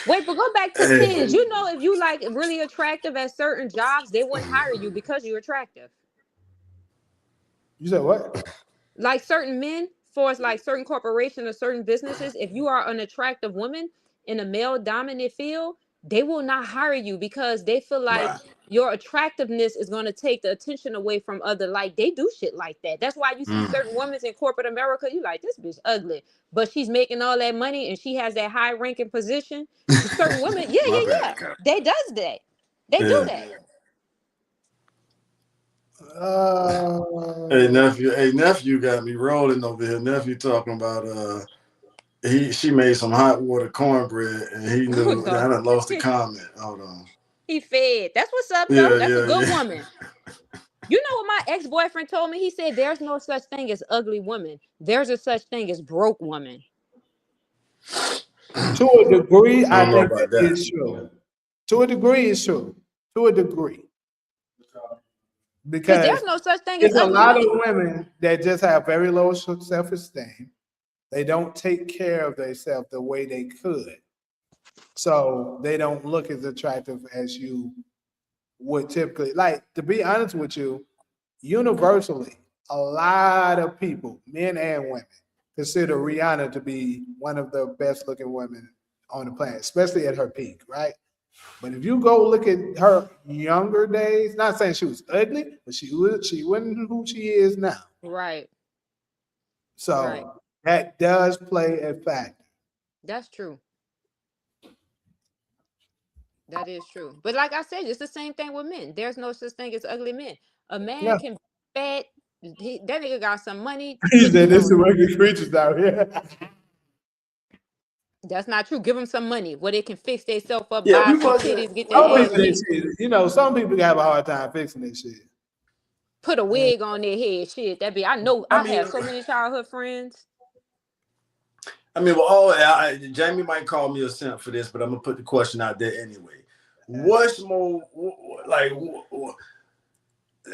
Wait, but go back to Hey. 10s. You know, if you like really attractive at certain jobs, they wouldn't hire you because you're attractive. You said what? Like certain men, for us, like certain corporations or certain businesses, if you are an attractive woman in a male dominant field, they will not hire you because they feel like Right. your attractiveness is going to take the attention away from other. Like they do shit like that. That's why you see certain women in corporate America, you like, this bitch ugly, but she's making all that money and she has that high ranking position. Certain women, My bad, yeah, Cap. they does that. They do that. Hey nephew got me rolling over here. Nephew talking about she made some hot water cornbread and he knew I done lost the comment. Hold on. He fed. That's what's up though. That's a good woman. You know what my ex-boyfriend told me? He said there's no such thing as ugly women. There's a such thing as broke woman. To a degree, I don't know think about that that. is true. To a degree, it's true. To a degree. Because Because there's no such thing as there's a ugly lot of women. women that just have very low self-esteem. They don't take care of themselves the way they could. So they don't look as attractive as you would typically. Like, to be honest with you, universally, a lot of people, men and women, consider Rihanna to be one of the best looking women on the planet, especially at her peak, right? But if you go look at her younger days, not saying she was ugly, but she wasn't who she is now. Right. So Right. that does play a factor. That's true. That is true. But like I said, it's the same thing with men. There's no such thing as ugly men. A man Yeah. can fat. That nigga got some money. He Put, said, "This is wicked creatures out here." that's not true. Give them some money where they can fix themselves up, Yeah, buy we some wasn't. titties, get We their Some ass people, they wasn't. beat, shit, some people have a hard time fixing this shit. put a And wig on their head. Shit, that be. I know. I I mean, have so many childhood friends. well, Jamie might call me a simp for this, but I'm gonna put the question out there anyway. What's more like?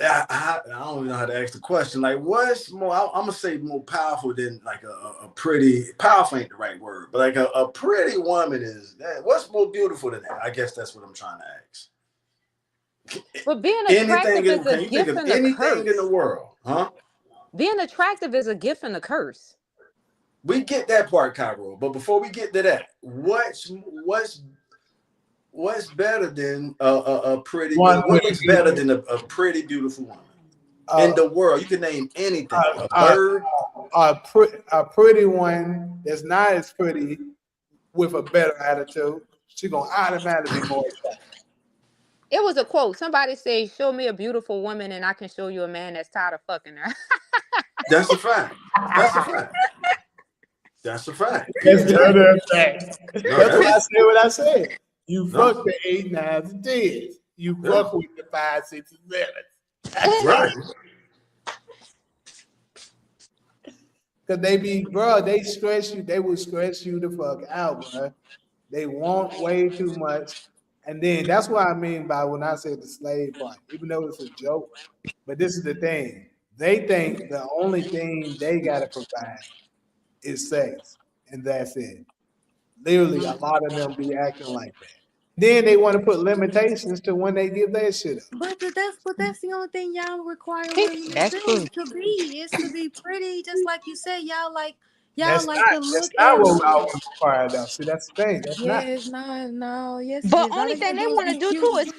I don't even know how to ask the question. Like, what's more? I'm gonna say more powerful than like a pretty. Powerful ain't the right word, but like a pretty woman is. What's more beautiful than that? I guess that's what I'm trying to ask. But being Anything? attractive is a Can you think gift of and a anything in the curse. world? Huh? Being attractive is a gift and a curse. We get that part, Cairo. But before we get to that, what's better than a pretty? one What with looks better than a pretty, beautiful woman in the world? You can name anything. A bird. a pretty one that's not as pretty with a better attitude, she's gonna automatically be more attractive. It was a quote. Somebody say, "Show me a beautiful woman, and I can show you a man that's tired of fucking her." That's a fact. That's a fact. That's a fact. That's the other fact. No, That's why I that's said what I said. You no. fuck the 8, 9s, and 10s. You Yeah. fuck with the 5, 6, and 7s. That's Right. it. Cause they be, bro, they stress you. They will stress you the fuck out, bro. They want way too much. And then that's what I mean by when I say the slave part, even though it's a joke. But this is the thing. They think the only thing they gotta provide is sex. And that's it. Literally, a lot of them be acting like that. Then they want to put limitations to when they give their shit up. But that's the only thing y'all require women to That's true. do to be pretty, just like you said. Y'all That's like not to that's look not at what I women. was required of. See, that's the thing. That's not. Yes, no, yes it But is. All only they thing gotta they do is want be to do cute. too is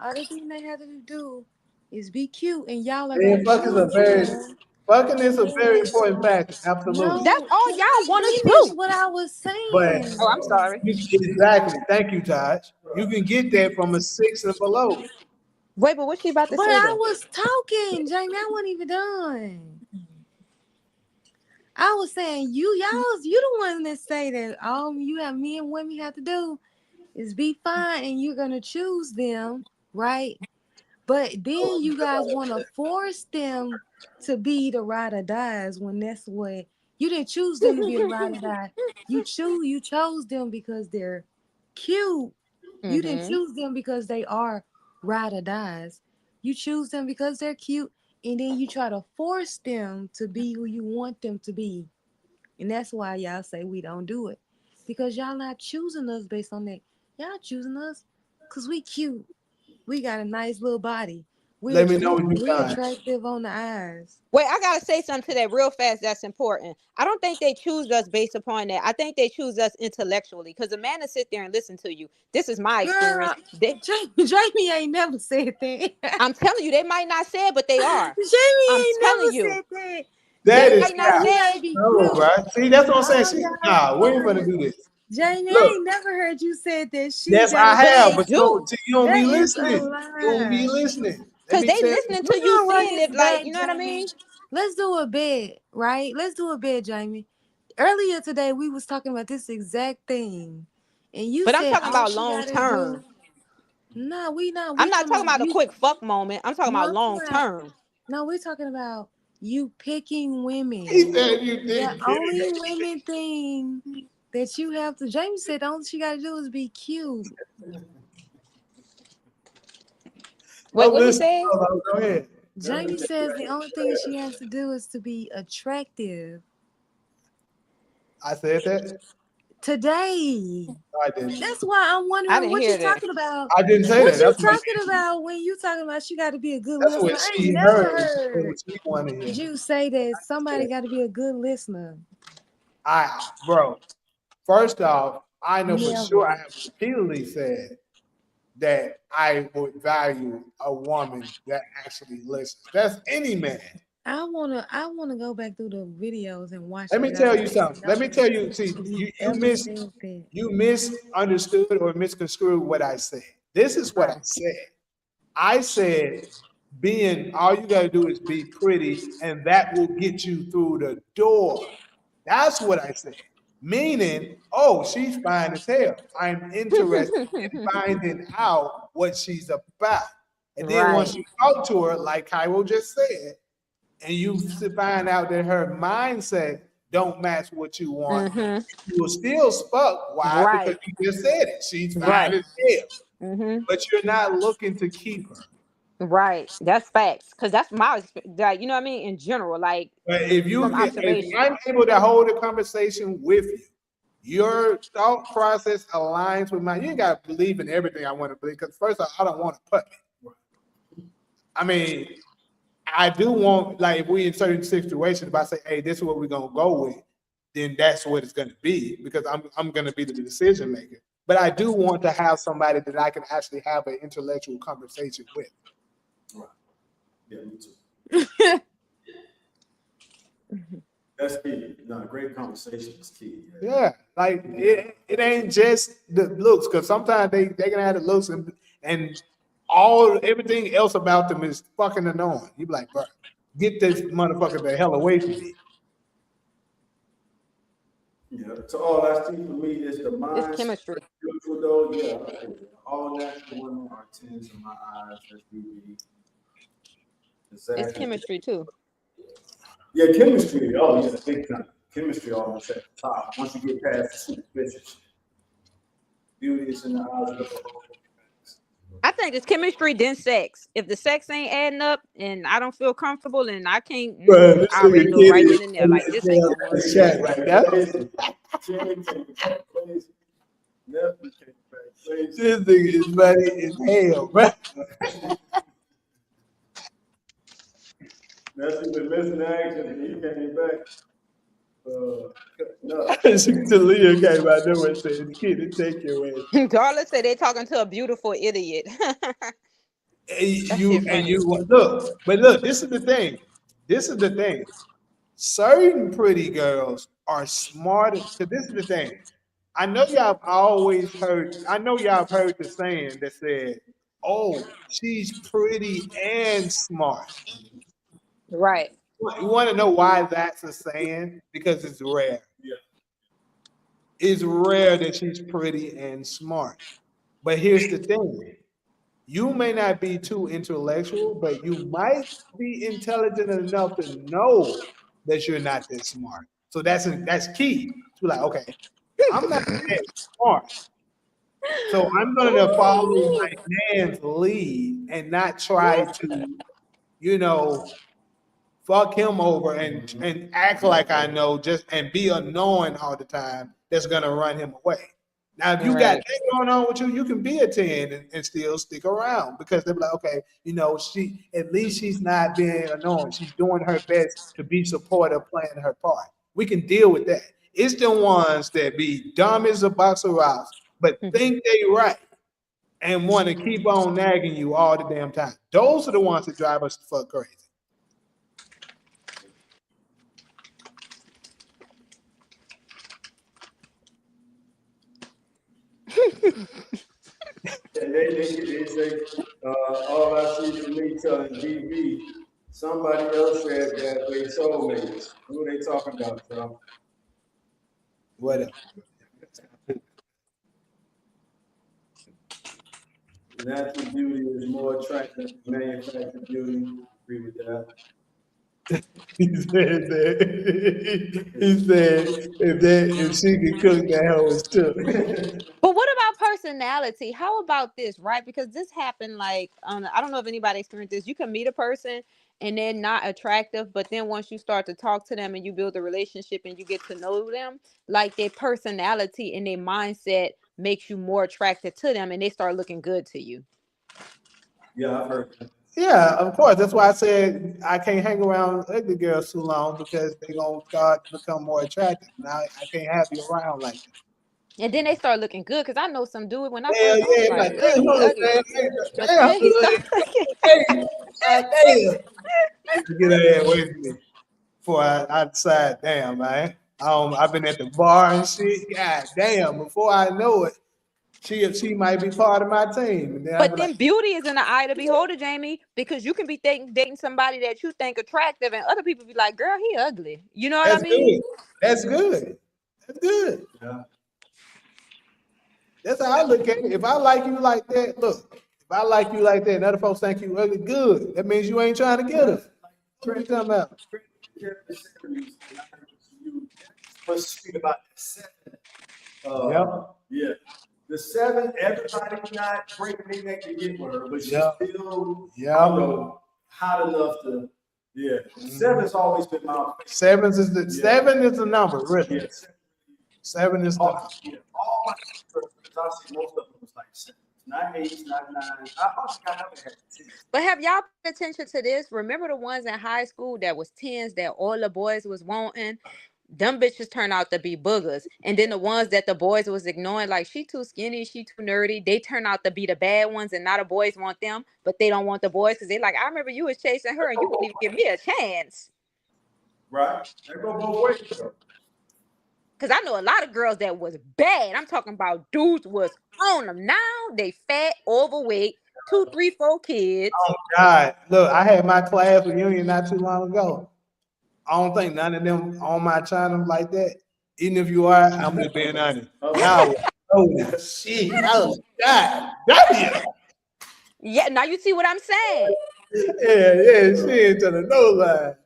All fuck. the thing they have to do is be cute, and y'all are Man, gonna choose them. fucking is a very Yes. important factor. Absolutely. That's No, all can y'all I want to finish do. what I was But Oh, I'm saying? sorry. exactly. Thank you, Taj. You can get that from a 6 and below. Wait, but what she about to But say I though? was talking, Jamie. I wasn't even done. I was saying you the one that say that all you have men and women have to do is be fine and you're gonna choose them, right? But then you guys want to force them to be the ride or dies when that's what you didn't choose them to be the ride or die. You chose them because they're cute. You didn't Mm-hmm. choose them because they are ride or dies. You choose them because they're cute, and then you try to force them to be who you want them to be. And that's why y'all say we don't do it. Because y'all not choosing us based on that. Y'all choosing us because we cute. We got a nice little body. Let me know when you We done. attractive on the eyes. Wait, I gotta say something to that real fast. That's important. I don't think they choose us based upon that. I think they choose us intellectually. Because a man to sit there and listen to you. This is my experience. Girl, Jamie ain't never said that. I'm telling you, they might not say it, but they are. Jamie I'm ain't telling never you, said that. they That is might not All cap. say you gotta it. be No, cute. bro. See, that's what I'm saying. All y'all Nah, we ain't gonna lying. do this. Jamie, I Look, ain't never heard you said that shit, yes, I Jamie. But have, they but do. you don't be That is a listening. You don't be lie. listening. Let Because me they tell you. listening to We're you gonna run saying this it like, back, you know what I mean? Jamie. Let's do a bed, right? Let's do a bed, Jamie. Earlier today, we was talking about this exact thing, and you But I'm said talking all about she long gotta do. term. No, we not. I'm We not talking talking about about a you. quick fuck moment. I'm talking No, about I'm long talking about. term. No, we're talking about you picking He women. said you The didn't get only it. women thing that you have to. James said the only she gotta do is be cute. Wait, I'm what he listening. said? Go ahead. Jamie says the only thing she has to do is to be attractive. I said that. Today. No, I didn't. That's why I'm I wondering didn't what you hear that. talking about. I didn't say What that. you talking about when you talking about she got to be a good That's what listener? I ain't she never heard. And heard what she wanted to hear. you say that somebody got to be a good listener. Bro. First off, I know for sure I Never. have repeatedly said that I would value a woman that actually listens. That's any man. I wanna go back through the videos and watch Let it. me 'Cause I tell you don't even something. Let me know tell you. See, if you you you ever miss said that. you misunderstood or misconstrued what I said. This is what I Right. said. I said being all you got to do is be pretty, and that will get you through the door. That's what I said. Meaning, oh, she's fine as hell. I'm interested in finding out what she's about. And then once Right. you talk to her, like Cairo just said, and you find out that her mindset don't match what you want, Mm-hmm. you will still stuck. Why? Because Right. you just said it. She's fine Right. as hell, Mm-hmm. but you're not looking to keep her. Right. That's facts. Cause that's my like, you know what I mean? In general, like But if from if observation. I'm able to hold a conversation with you, your thought process aligns with mine. You ain't got to believe in everything I want to believe. Because first of all, I don't want to put me. I mean, I do want, like, if we in certain situations, if I say, hey, this is what we're gonna go with, then that's what it's gonna be because I'm gonna be the decision maker. But I do want to have somebody that I can actually have an intellectual conversation with. Right. Yeah, me too. That's key. No, great conversation is key. Yeah, like it ain't just the looks, because sometimes they can have the looks and all everything else about them is fucking annoying. You be like, bro, get this motherfucker the hell away from me. Yeah. So all I see for me is the It's mind. chemistry. Beautiful though, yeah. All natural women are 10s in my eyes. That's beauty. It's Exactly. chemistry too. Yeah, chemistry. Oh yeah, big time. Chemistry almost at the top. Once you get past the superficial, beauty is in the eyes of the beholder. I think it's chemistry, then sex. If the sex ain't adding up and I don't feel comfortable and I can't, Bro, this I already nigga know kid right is then and there, like this ain't gonna work. the chat right now. This nigga is funny as hell, bro. That's even missing action and he came back. No. Talia came out there and said, the kid to take your ass. Darla said they talking to a beautiful idiot. That shit funny. Look, but look, this is the thing. This is the thing. Certain pretty girls are smart. Because this is the thing. I know y'all have always heard. I know y'all have heard the saying that said, "Oh, she's pretty and smart." Right. You want to know why that's a saying? Because it's rare. Yeah. It's rare that she's pretty and smart. But here's the thing. You may not be too intellectual, but you might be intelligent enough to know that you're not that smart. So that's key. To like, okay, I'm not that smart. So I'm gonna follow my man's lead and not try to, you know, fuck him over and act like I know just and be annoying all the time. That's gonna run him away. Now, if you got Right. that going on with you, you can be a 10 and still stick around because they'll be like, okay, you know, she at least she's not being annoying. She's doing her best to be supportive, playing her part. We can deal with that. It's the ones that be dumb as a box of rocks, but think they right and want to keep on nagging you all the damn time. Those are the ones that drive us the fuck crazy. They say, all I see for me telling DB, somebody else said that they soulmates. Who are they talking about, y'all? Whatever. Natural beauty is more attractive than manufactured beauty. Agree with that. He said that. He said if she could cook, that hoe is too. But what about personality? How about this, right? Because this happened like I don't know if anybody experienced this. You can meet a person and they're not attractive, but then once you start to talk to them and you build a relationship and you get to know them, like their personality and their mindset makes you more attracted to them and they start looking good to you. Yeah, I've heard that. Yeah, of course. That's why I said I can't hang around ugly girls too long because they're gonna start to become more attractive. Now I can't have you around like that. And then they start looking good because I know some dude when I Hell first I was yeah, like, like, man, damn, he man, ugly. But damn, then he started looking. hey, damn. Get her ass away from me before I decide, damn, man. I've been at the bar and shit. God damn, before I know it, she might be part of my team. And then I'll But be then like, beauty is in the eye of the beholder, Jamie, because you can be dating somebody that you think attractive, and other people be like, "Girl, he ugly." You know what I that's mean? good. That's good. That's good. Yeah. That's how I look at it. If I like you like that, look, if I like you like that and other folks think you ugly, good. That means you ain't trying to get us. What you talking about? What's sweet about the 7? Yep. Yeah. The 7, everybody not breaking their neck to get with her, but she's Yep. still, Yep. you know, hot enough to, yeah. 7's always been my favorite. Seven is the number, really. Yeah. 7 is the number. Yeah. All my because I see most of them was like 7s, not 8s, not 9s. I don't think I ever had 10. But have y'all paid attention to this? Remember the ones in high school that was 10s that all the boys was wanting? Them bitches turn out to be boogers. And then the ones that the boys was ignoring, like she too skinny, she too nerdy, they turn out to be the bad ones, and now the boys want them, but they don't want the boys because they like, I remember you was chasing her and you wouldn't even give me a chance. Right? They go both ways. Because I know a lot of girls that was bad. I'm talking about dudes was on them. Now they fat, overweight, 2, 3, 4 kids. Oh God, look, I had my class reunion not too long ago. I don't think none of them on my channel like that. Even if you are, I'm just being honest. Now, oh shit, oh God, damn. Yeah, now you see what I'm saying. Yeah, she into the no line.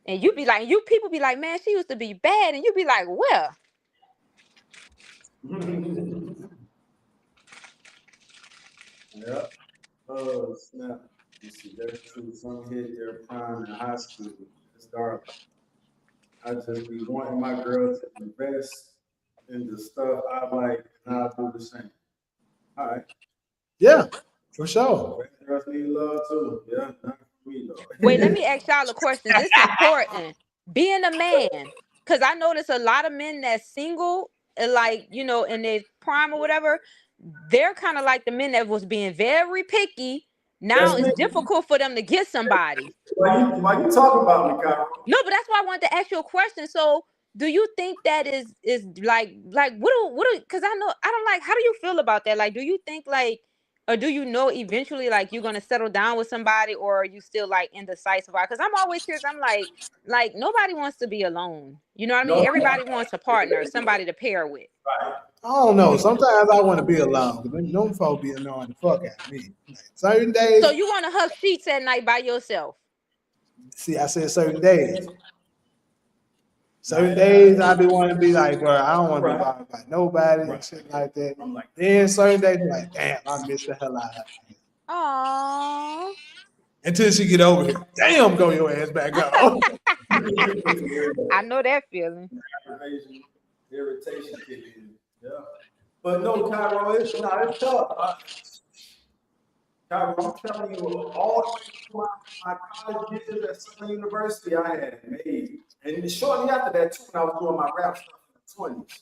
And you be like, people be like, man, she used to be bad. And you be like, well. Yeah. Oh, snap. You see, that's true. Some hit their prime in high school. It's dark. I just be wanting my girl to invest in the stuff I like, and I'll do the same. All right. Yeah, for sure. Girls need love too. Yeah, not for me though. Wait, let me ask y'all a question. This is important. Being a man, because I notice a lot of men that's single, like, you know, in their prime or whatever, they're kind of like the men that was being very picky. Now That's it's me. difficult for them to get somebody. Why you talking about me, Kyle? No, but that's why I wanted to ask you a question. So, do you think that is like because I don't like, how do you feel about that? Like, do you think like, or do you know eventually like you're gonna settle down with somebody, or are you still like indecisive? Because I'm always curious. I'm like nobody wants to be alone. You know what I mean? No. Everybody wants a partner, somebody to pair with. I don't know. Sometimes I want to be alone. But them folks be annoying the fuck out of me. Like, certain days, So you want to hug sheets at night by yourself? see, I said certain days. Certain days I be wanting to be like, bro, I don't want to be bothered by nobody and shit like that. I'm like, Then certain days, like, damn, I miss the hell out of her. Aww. Until she get over here, damn, go your ass back up. I know that feeling. irritation kick in. Yeah. But no, Cairo, it's tough. Cairo, I'm telling you, all the way through my college years at Southern University, I had made. And shortly after that, too, when I was doing my rap stuff in the 20s.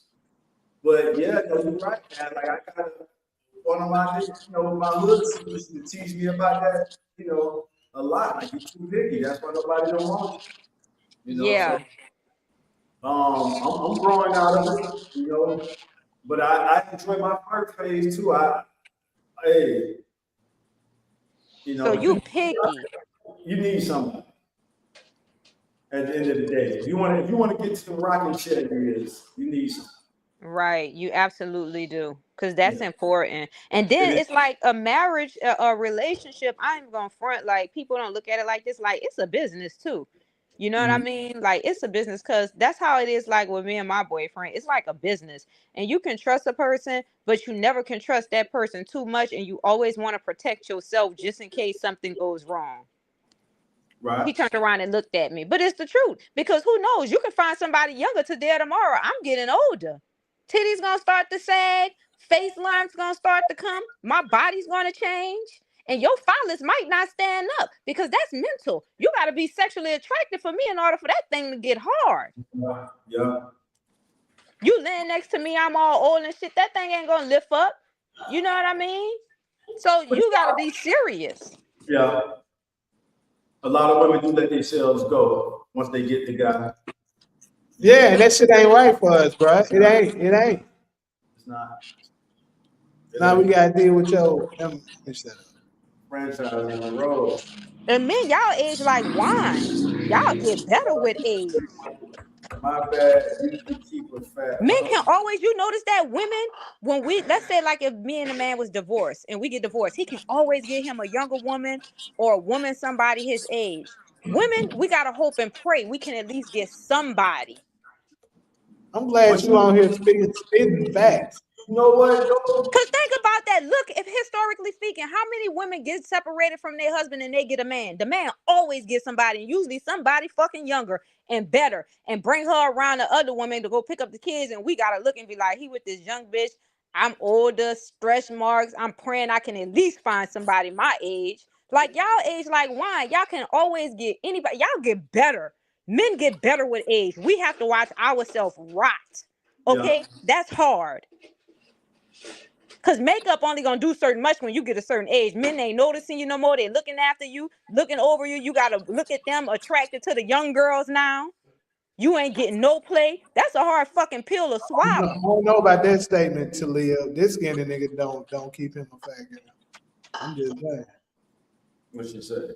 But yeah, no, you're right, man. Like, I got one of my, my hood used to teach me about that, a lot. Like, you're too picky. That's why nobody don't want you. Yeah. So, I'm growing out of it, but I enjoy my first phase too. So you picky. You need something at the end of the day. If you want to get to the rocking chair, you need something. Right, you absolutely do, because that's important. And then it's like a marriage, a relationship. I'm gonna front, like, people don't look at it like this, like it's a business too. You know what I mean? Like, it's a business, because that's how it is. Like with me and my boyfriend, it's like a business, and you can trust a person, but you never can trust that person too much, and you always want to protect yourself just in case something goes wrong. Right. He turned around and looked at me, but it's the truth, because who knows? You can find somebody younger today or tomorrow. I'm getting older. Titties gonna start to sag, face lines gonna start to come, my body's gonna change, and your phallus might not stand up, because that's mental. You got to be sexually attracted for me in order for that thing to get hard. Yeah. You laying next to me, I'm all old and shit. That thing ain't gonna lift up. You know what I mean? So you gotta be serious. Yeah. A lot of women do let themselves go once they get the guy. Yeah, that shit ain't right for us, bro. It ain't. It ain't. It's not. Now we gotta deal with your Franchise on the road. And men, y'all age like wine. Y'all get better with age. My bad. You keep a fat. Men can always, you notice that women, when we, let's say like if me and a man was divorced and we get divorced, he can always get him a younger woman or a woman, somebody his age. Women, we gotta hope and pray we can at least get somebody. I'm glad you on here spitting facts. You know what? Because think about that. Look, if historically speaking, how many women get separated from their husband and they get a man? The man always gets somebody, and usually somebody fucking younger and better, and bring her around the other woman to go pick up the kids. And we gotta look and be like, he with this young bitch. I'm older, stretch marks. I'm praying I can at least find somebody my age. Like y'all age like wine. Y'all can always get anybody. Y'all get better. Men get better with age. We have to watch ourselves rot. Okay, that's hard. Cause makeup only gonna do certain much when you get a certain age. Men ain't noticing you no more. They looking after you, looking over you. You gotta look at them, attracted to the young girls now. You ain't getting no play. That's a hard fucking pill to I swallow. don't know about that statement, Talia. This skinny nigga don't keep him a faggot. I'm just saying. What she said?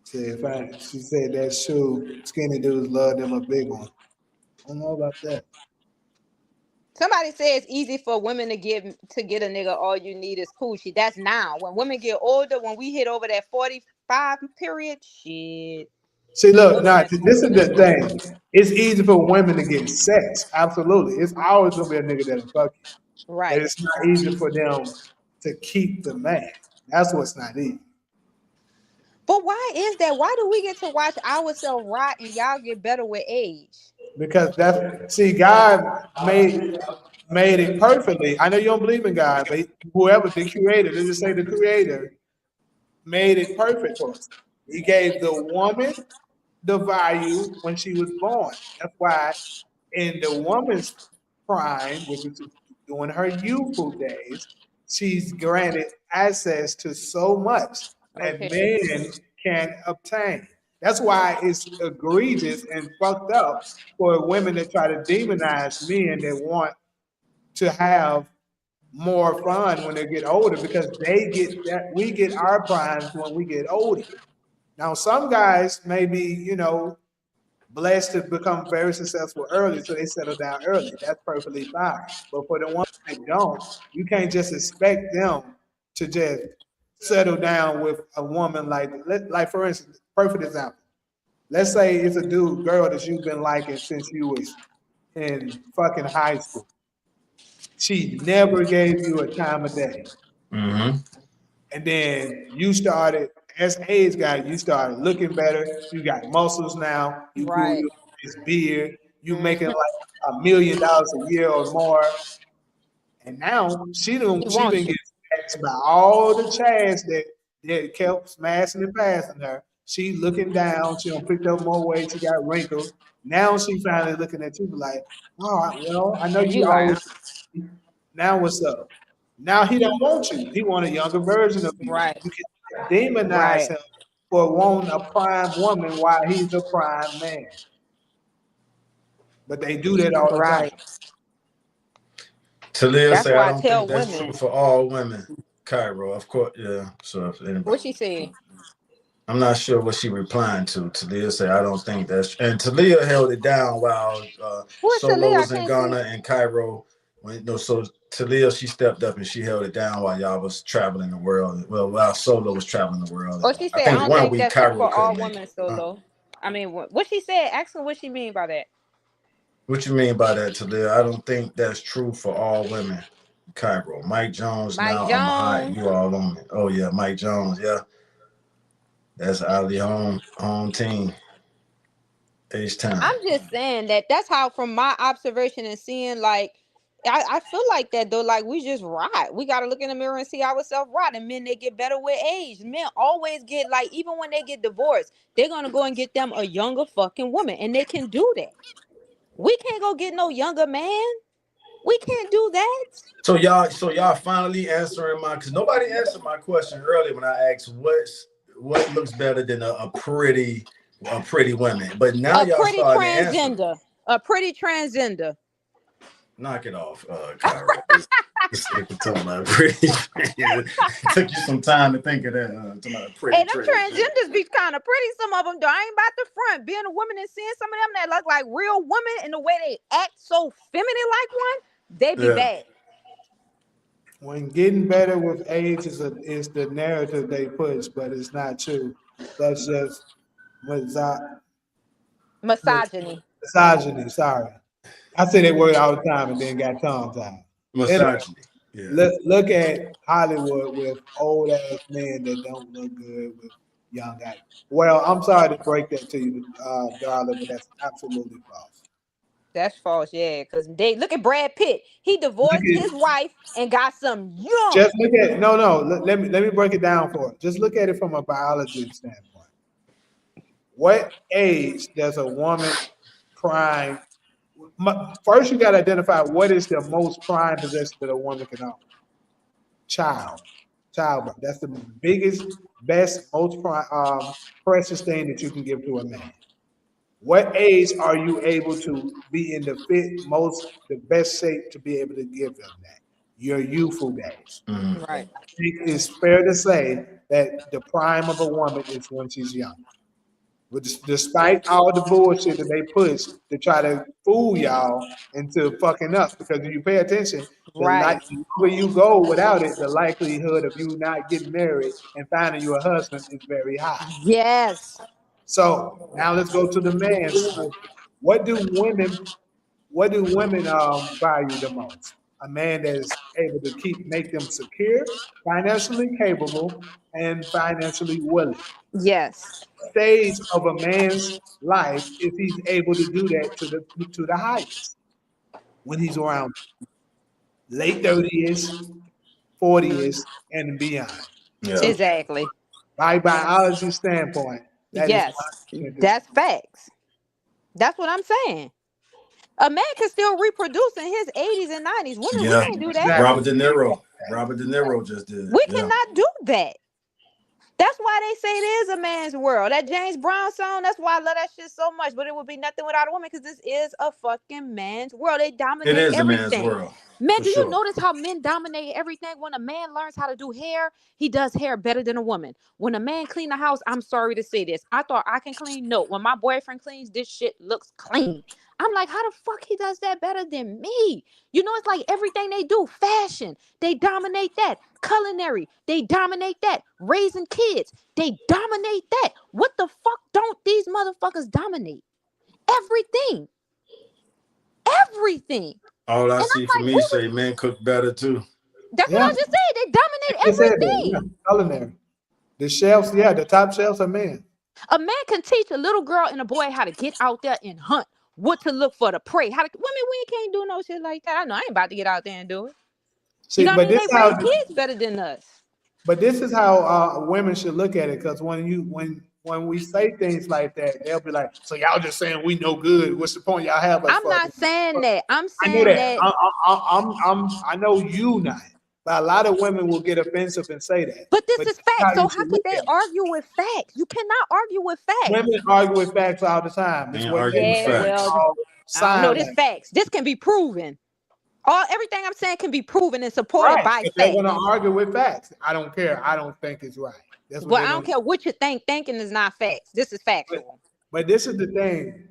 She said that's true. Skinny dudes love them a big one. I don't know about that. Somebody say it's easy for women to get a nigga. All you need is coochie. That's now. When women get older, when we hit over that 45 period, shit. See, look, now this is the thing. It's easy for women to get sex. Absolutely. It's always gonna be a nigga that'll fuck you. Right. But it's not easy for them to keep the man. That's what's not easy. But why is that? Why do we get to watch ourselves rot and y'all get better with age? Because God made it perfectly. I know you don't believe in God, but whoever the creator, let's just say the creator, made it perfect for us. He gave the woman the value when she was born. That's why in the woman's prime, which is during her youthful days, she's granted access to so much that men can't obtain. That's why it's egregious and fucked up for women to try to demonize men that want to have more fun when they get older because they get that we get our primes when we get older. Now, some guys may be, blessed to become very successful early, so they settle down early. That's perfectly fine. But for the ones that don't, you can't just expect them to just settle down with a woman like for instance, perfect example. Let's say it's a girl that you've been liking since you was in fucking high school. She never gave you a time of day. Mm-hmm. And then you started, as age got, you started looking better. You got muscles now. You grew this beard. You making like $1 million a year or more. And now she been getting smashed by all the chads that kept smashing and passing her. She looking down. She done picked up more weight. She got wrinkles. Now she finally looking at you like, oh, well, I know you always. Now what's up? Now he don't want you. He want a younger version of you. Right. You can demonize him for wanting a prime woman while he's a prime man. But they do that all the time. Talia say, I don't think that's true for all women. Cairo, of course, yeah. So if anybody, what she said? I'm not sure what she replying to. Talia say, I don't think that's. And Talia held it down while Solo was in Ghana and Cairo. So Talia, she stepped up and she held it down while y'all was traveling the world. Well, while Solo was traveling the world. Oh, she said, I don't think that's true for all women, Solo. I mean, what she said, ask her what she mean by that. What you mean by that, Talia? I don't think that's true for all women. Cairo. Mike Jones, now I'm hot. You all on it. Oh, yeah, Mike Jones, yeah. That's Ali home team. H-Town. I'm just saying that's how, from my observation and seeing, like, I feel like that, though. Like, we just rot. We got to look in the mirror and see ourselves rot. And men, they get better with age. Men always get, like, even when they get divorced, they're going to go and get them a younger fucking woman. And they can do that. We can't go get no younger man. We can't do that. So y'all finally answering because nobody answered my question earlier when I asked what looks better than a pretty woman. But now y'all starting to answer. A pretty transgender. Knock it off, Kyra. This nigga talking about pretty. It took you some time to think of that. Talking about pretty. And them transgenders be kind of pretty. Some of them, though. I ain't about the front. Being a woman and seeing some of them that look like real women and the way they act so feminine like one, they be bad. When getting better with age is the narrative they push, but it's not true. That's just misogyny. Misogyny, sorry. I say that word all the time and then got tongue tied. Misogyny. Yeah. Look at Hollywood with old ass men that don't look good with young guys. Well, I'm sorry to break that to you, darling, but that's absolutely false. That's false, yeah. Because they look at Brad Pitt. He divorced his wife and got some young. Just look at Let me break it down for it. Just look at it from a biology standpoint. What age does a woman prime? First, you got to identify what is the most prime possession that a woman can own. Childbirth. That's the biggest, best, most precious thing that you can give to a man. What age are you able to be in the best shape to be able to give them that? Your youthful days. Mm-hmm. Right. I think it's fair to say that the prime of a woman is when she's young. But despite all the bullshit that they push to try to fool y'all into fucking up, because if you pay attention, the longer you go without it, the likelihood of you not getting married and finding you a husband is very high. Yes. So now let's go to the man's side. What do women value the most? A man that is able to make them secure, financially capable, and financially willing. Yes. Stage of a man's life if he's able to do that to the highest when he's around late 30s, 40s, and beyond. Yeah. So Exactly. by biology standpoint, that's facts. That's what I'm saying. A man can still reproduce in his 80s and 90s. Women, we can't do that. Robert De Niro just did. We cannot do that. That's why they say it is a man's world. That James Brown song, that's why I love that shit so much. But it would be nothing without a woman because this is a fucking man's world. They dominate everything. It is a man's world. Men, do you notice how men dominate everything? When a man learns how to do hair, he does hair better than a woman. When a man clean the house, I'm sorry to say this. I thought I can clean. No, when my boyfriend cleans, this shit looks clean. I'm like, how the fuck he does that better than me? You know, it's like everything they do. Fashion, they dominate that. Culinary, they dominate that. Raising kids, they dominate that. What the fuck don't these motherfuckers dominate? Everything. Everything. All I see for me say men cook better too. That's what I just said. They dominate everything. Culinary. The shelves, the top shelves are men. A man can teach a little girl and a boy how to get out there and hunt. What to look for, to prey. Women, we can't do no shit like that. I know I ain't about to get out there and do it. See, you know what I mean? They raise kids better than us. But this is how women should look at it, because when we say things like that, they'll be like, "So y'all just saying we no good? What's the point y'all have us?" I'm not saying that. I'm saying that. I know you not. But a lot of women will get offensive and say that. But this is facts. So how could they argue with facts? You cannot argue with facts. Women argue with facts all the time. Well, I know this facts. This can be proven. Everything I'm saying can be proven and supported by facts. They want to argue with facts. I don't care. I don't think it's right. Well, I don't care what you think. Thinking is not facts. This is factual. But this is the thing.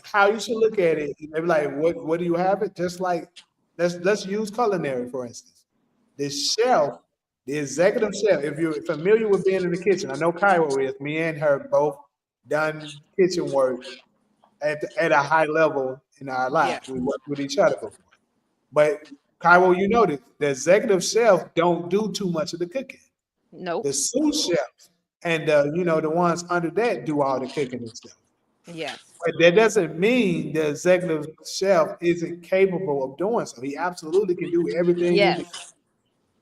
How you should look at it. They be like, what do you have it? Just like, let's use culinary, for instance. The shelf, the executive chef, if you're familiar with being in the kitchen, I know Cairo is, me and her both done kitchen work at a high level in our life. Yeah. We worked with each other before. But Cairo, you know this, the executive chef don't do too much of the cooking. Nope. The sous chefs and the ones under that do all the cooking and stuff. Yes. But that doesn't mean the executive chef isn't capable of doing so. He absolutely can do everything. Yes.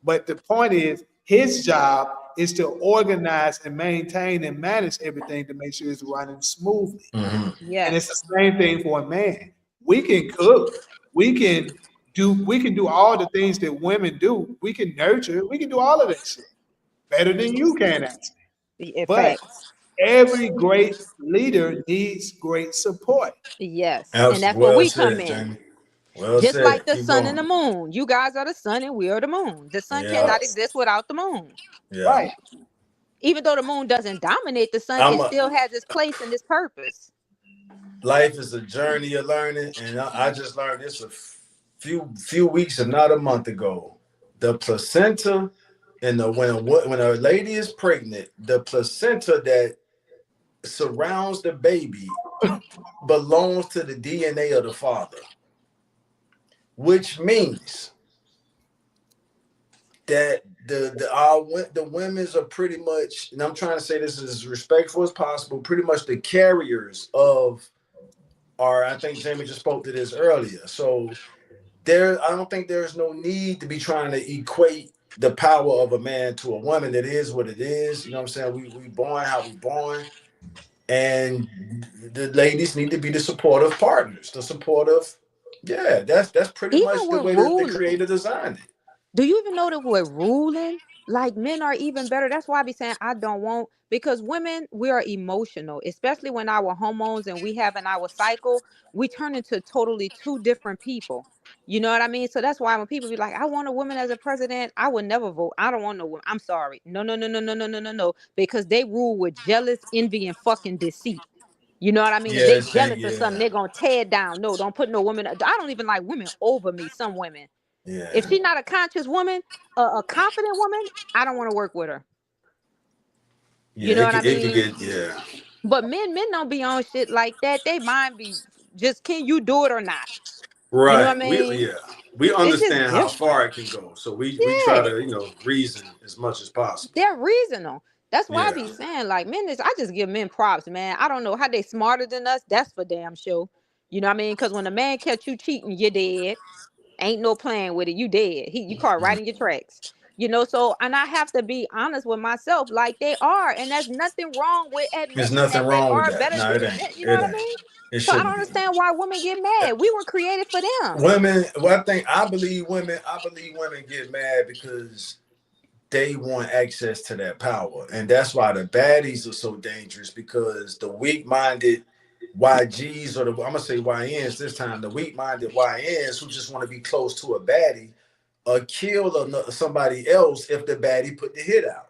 But the point is, his job is to organize and maintain and manage everything to make sure it's running smoothly. Mm-hmm. Yeah. And it's the same thing for a man. We can cook. we can do all the things that women do. We can nurture. We can do all of that shit better than you can actually. But Facts. every great leader needs great support. Yes, and Absolutely. that's where Well we come said, in. Jamie. Well Just like said. the Keep sun and going. the moon. You guys are the sun and we are the moon. The sun Yeah. cannot exist without the moon. Yeah. Right. Even though the moon doesn't dominate the sun, I'm it a, still has its place and its purpose. life is a journey of learning, and I just learned this a few weeks, if not a month ago. The placenta, and when a lady is pregnant, the placenta that surrounds the baby belongs to the DNA of the father, which means that the women's are pretty much, and I'm trying to say this as respectful as possible, pretty much the carriers of, or I think Jamie just spoke to this earlier. So I don't think there's no need to be trying to equate the power of a man to a woman. It is what it is. You know what I'm saying? We born how we born, and the ladies need to be the supportive partners, the supportive. Yeah, that's pretty Even much the with way that the ruling. creator designed it. Do you even know that we're ruling? Like men are even better. That's why I be saying I don't want, because women, we are emotional, especially when our hormones and we have in our cycle, we turn into totally two different people. You know what I mean? So that's why when people be like, I want a woman as a president, I would never vote. I don't want no woman. I'm sorry. No, no, no, no, no, no, no, no, no. Because they rule with jealous, envy, and fucking deceit. You know what I mean? If they Yes, jealous of something, yeah, they're gonna tear it down. No, don't put no woman. I don't even like women over me. Some women. If yeah, she's not a conscious woman, a confident woman, I don't want to work with her. You yeah. know It what I could, it could mean? get, yeah. But men don't be on shit like that. They mind be just, can you do it or not? You know what Right. I mean? We It's just understand how different. far it can go, so we try Yeah, to reason as much as possible. they're reasonable. That's why I Yeah, be saying like men is, I just give men props, man. I don't know how they smarter than us. That's for damn sure. You know what I mean? Because when a man catch you cheating, you're dead. Ain't no playing with it. You dead. You caught right in your tracks. You know, so, and I have to be honest with myself, like they are, and there's nothing wrong with there's admitting nothing that they wrong with are that. better No, it ain't. than, you know It what I ain't. mean? It So I don't shouldn't be. understand why women get mad. We were created for them. Women, well, I believe women get mad because they want access to that power. And that's why the baddies are so dangerous, because the weak-minded YGs, or I'm gonna say YNs this time, the weak-minded YNs who just want to be close to a baddie, kill somebody else if the baddie put the hit out.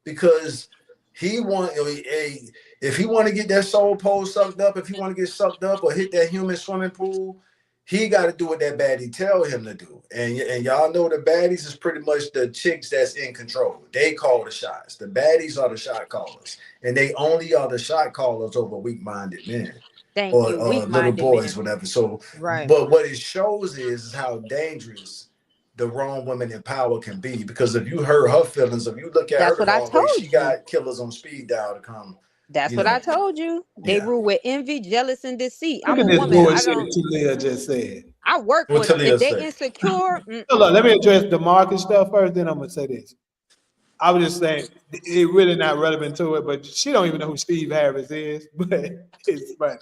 Because he want if he want to get that soul pole sucked up, if he want to get sucked up or hit that human swimming pool, he got to do what that baddie tell him to do. And y'all know the baddies is pretty much the chicks that's in control. They call the shots. The baddies are the shot callers, and they only are the shot callers over weak-minded men Thank or you. little Weak-minded boys, men. whatever. So, Right. but what it shows is how dangerous the wrong woman in power can be. Because if you hurt her feelings, if you look at her That's the what I wrong way, told she you. got killers on speed dial to come. That's You what I know, told you. They yeah. rule with envy, jealous, and deceit. Look I'm at a this woman. I bullshit don't. that Talia just said. I work What with them. If Talia they say? insecure, Hold on, let me address the market stuff first, then I'm gonna say this. I was just saying it really not relevant to it, but she don't even know who Steve Harris is, but it's funny.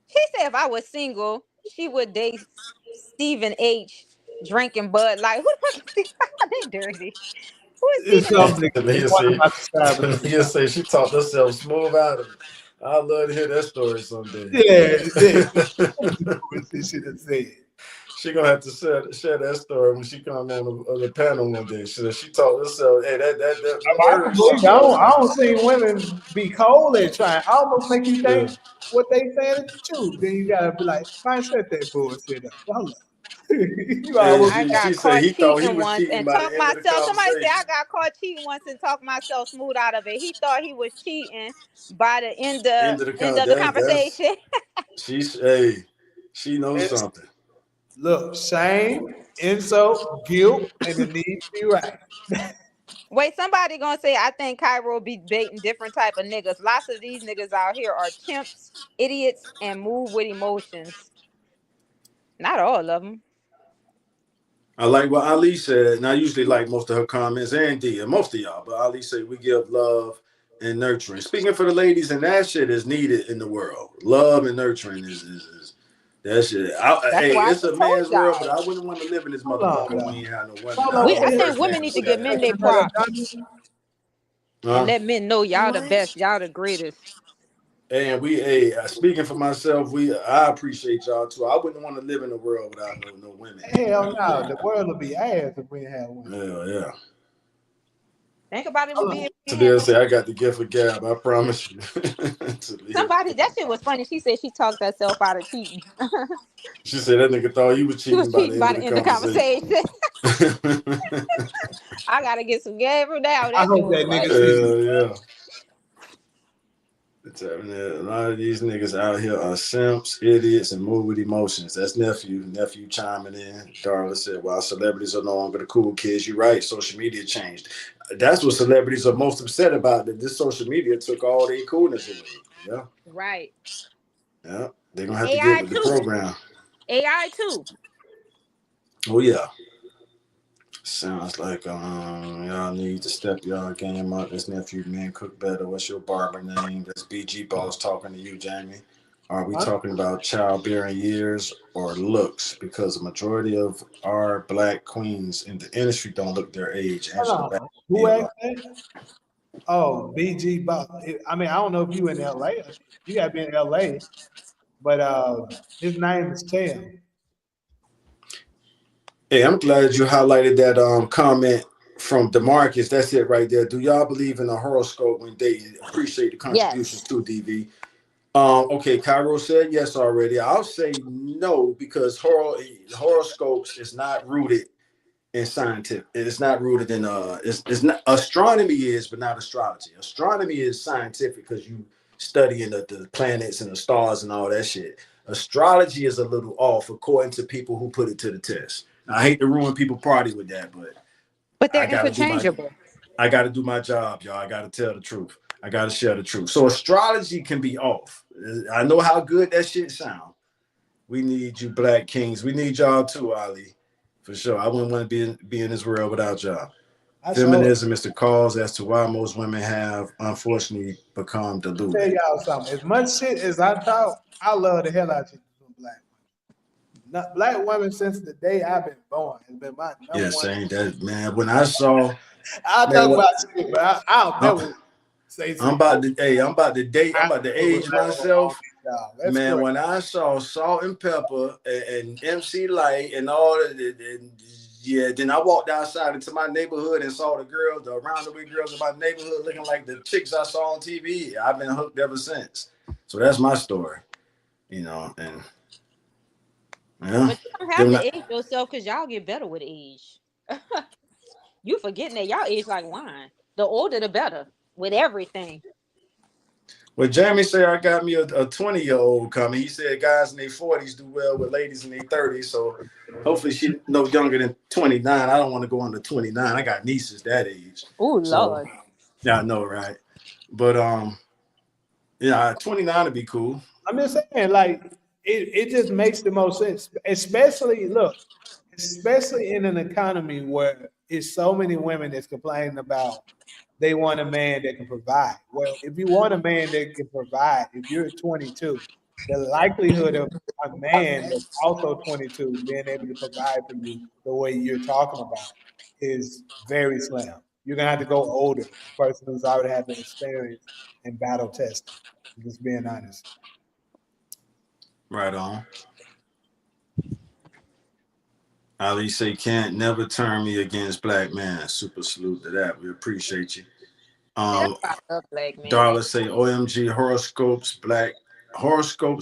he said if I was single, she would date Stephen H. drinking Bud Light. Who the fuck is Steve? they dirty. Who is It's Stephen H? something Talia one of say, my subscribers is Talia say she talked herself smooth out of it. I'd love to hear that story someday. yeah, bullshit she done said. She gonna have to share that story when she come on the panel one day. She told herself, "Hey, them I can words she believe it. used." I don't see women be cold at trying. I almost make you Yeah. think what they saying is the truth. Then you gotta be like, I set that bullshit up. Hold up. You Hey, almost I she got said caught he thought he cheating was once cheating and by the talked end of the myself. Somebody said I conversation. got caught cheating once and talked myself smooth out of it. He thought he was cheating by the End of the end con. of the That's conversation. she's hey, she knows it's, something. look, shame, insult, guilt, and the need to be right. Wait, somebody gonna say I think Cairo be dating different type of niggas. Lots of these niggas out here are chimps, idiots, and move with emotions. Not all of them. I like what Ali said, and I usually like most of her comments and D and most of y'all. But Ali said we give love and nurturing. Speaking for the ladies, and that shit is needed in the world. Love and nurturing is That shit. That's Hey, why I it's just a told man's world, but y'all. I wouldn't want to live in this Hold on, motherfucker. now. We ain't have no women. Hold on. I Don't think hurt women man need for to give that. men their props and Huh? let men know y'all the What? best, y'all the greatest. And speaking for myself, I appreciate y'all too. I wouldn't want to live in a world without no women. Hell no, the world will be ass if we didn't have one. Yeah. Think about it would be if we So didn't have they'll no. say I got the gift of gab. I promise you. To live. Somebody, that shit was funny. She said she talked herself out of cheating. She said that nigga thought he was She was cheating by the cheating end by of the the end of the conversation. conversation. I gotta get some game from that. I That shit hope was that nigga funny. see. Yeah. It's happening. A lot of these niggas out here are simps, idiots, and move with emotions. That's nephew chiming in. Darla said, "While celebrities are no longer the cool kids, you're right. Social media changed. That's what celebrities are most upset about. That this social media took all their coolness away. Yeah, Right. yeah. They're gonna have to get AI with the too. program. AI too. Oh yeah. Sounds like y'all need to step y'all game up. This nephew man cook better. What's your barber name? That's BG Boss talking to you, Jamie. Are we Huh? talking about childbearing years or looks? Because the majority of our black queens in the industry don't look their age. Answer the Hold back. on. Who asked that? Oh, BG Buck. I mean, I don't know if you in LA. You gotta be in LA, but his name is Tim. Hey, I'm glad you highlighted that comment from Demarcus. That's it right there. Do y'all believe in a horoscope when dating? Appreciate the contributions Yes. to DV. Okay, Cairo said yes already. I'll say no because horoscopes is not rooted in scientific. It's not rooted in it's not astronomy is, but not astrology. Astronomy is scientific because you studying the planets and the stars and all that shit. Astrology is a little off according to people who put it to the test. I hate to ruin people's party with that, but But they're I gotta do my interchangeable. I got to do my job, y'all. I got to tell the truth. I got to share the truth. So astrology can be off. I know how good that shit sound. We need you, Black Kings. We need y'all too, Ali, for sure. I wouldn't want to be in this world without y'all. I saw. Feminism is the cause as to why most women have unfortunately become Tell deluded. y'all something. As much shit as I talk, I love the hell out of you from black women. Black women since the day I've been born has been my number Yeah, one. saying that, man. When I saw, I'll man, talk what about shit, but I'll I'm, never say I'm some about to, hey, I'm I about to would age never on myself. y'all. That's Man, great. when I saw Salt and Pepper and MC Light and all that, yeah, then I walked outside into my neighborhood and saw the girls, the around the way girls in my neighborhood looking like the chicks I saw on TV. I've been hooked ever since. So that's my story, and yeah. But you don't have Then to age yourself because y'all get better with age. You forgetting that y'all age like wine. The older the better with everything. Well, Jamie said I got me a 20-year-old coming. He said guys in their 40s do well with ladies in their 30s. So hopefully she no younger than 29. I don't want to go under 29. I got nieces that age. Oh So Lord. yeah, I know, right? But yeah, 29 would be cool. I'm just saying, like, it just makes the most sense. Especially in an economy where it's so many women that's complaining about they want a man that can provide. Well, if you want a man that can provide, if you're 22, the likelihood of a man that's also 22 being able to provide for you the way you're talking about is very slim. You're gonna have to go older, a person who's already had the experience and battle testing. Just being honest. Right on. Ali say can't never turn me against black man. Super salute to that. We appreciate you. That's Um, why I love black men. Darla say OMG horoscopes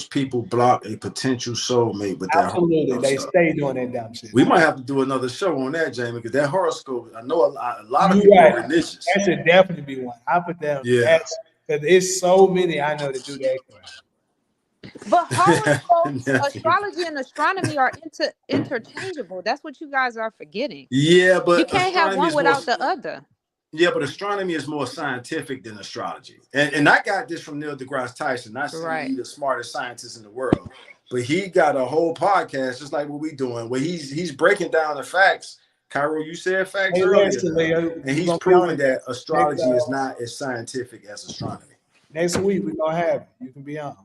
people block a potential soulmate with that Absolutely, horoscope they stuff. stay doing that dumb shit. We might have to do another show on that, Jamie, because that horoscope, I know a lot of You people are right. religious. That should definitely be one. I put down Yeah. that's because it's so many I know that do that crap. But horoscopes, astrology, and astronomy are interchangeable. That's what you guys are forgetting. Yeah, You but can't have astronomy one is more without the other. yeah, but astronomy is more scientific than astrology. And I got this from Neil deGrasse Tyson. Not saying Right. he's the smartest scientist in the world, but he got a whole podcast just like what we doing, where he's breaking down the facts. Cairo, you said facts Hey, earlier listen, now. Leo, And we're he's gonna be on proven it that next astrology is not as scientific as astronomy. next week. We're gonna have it. You can be on.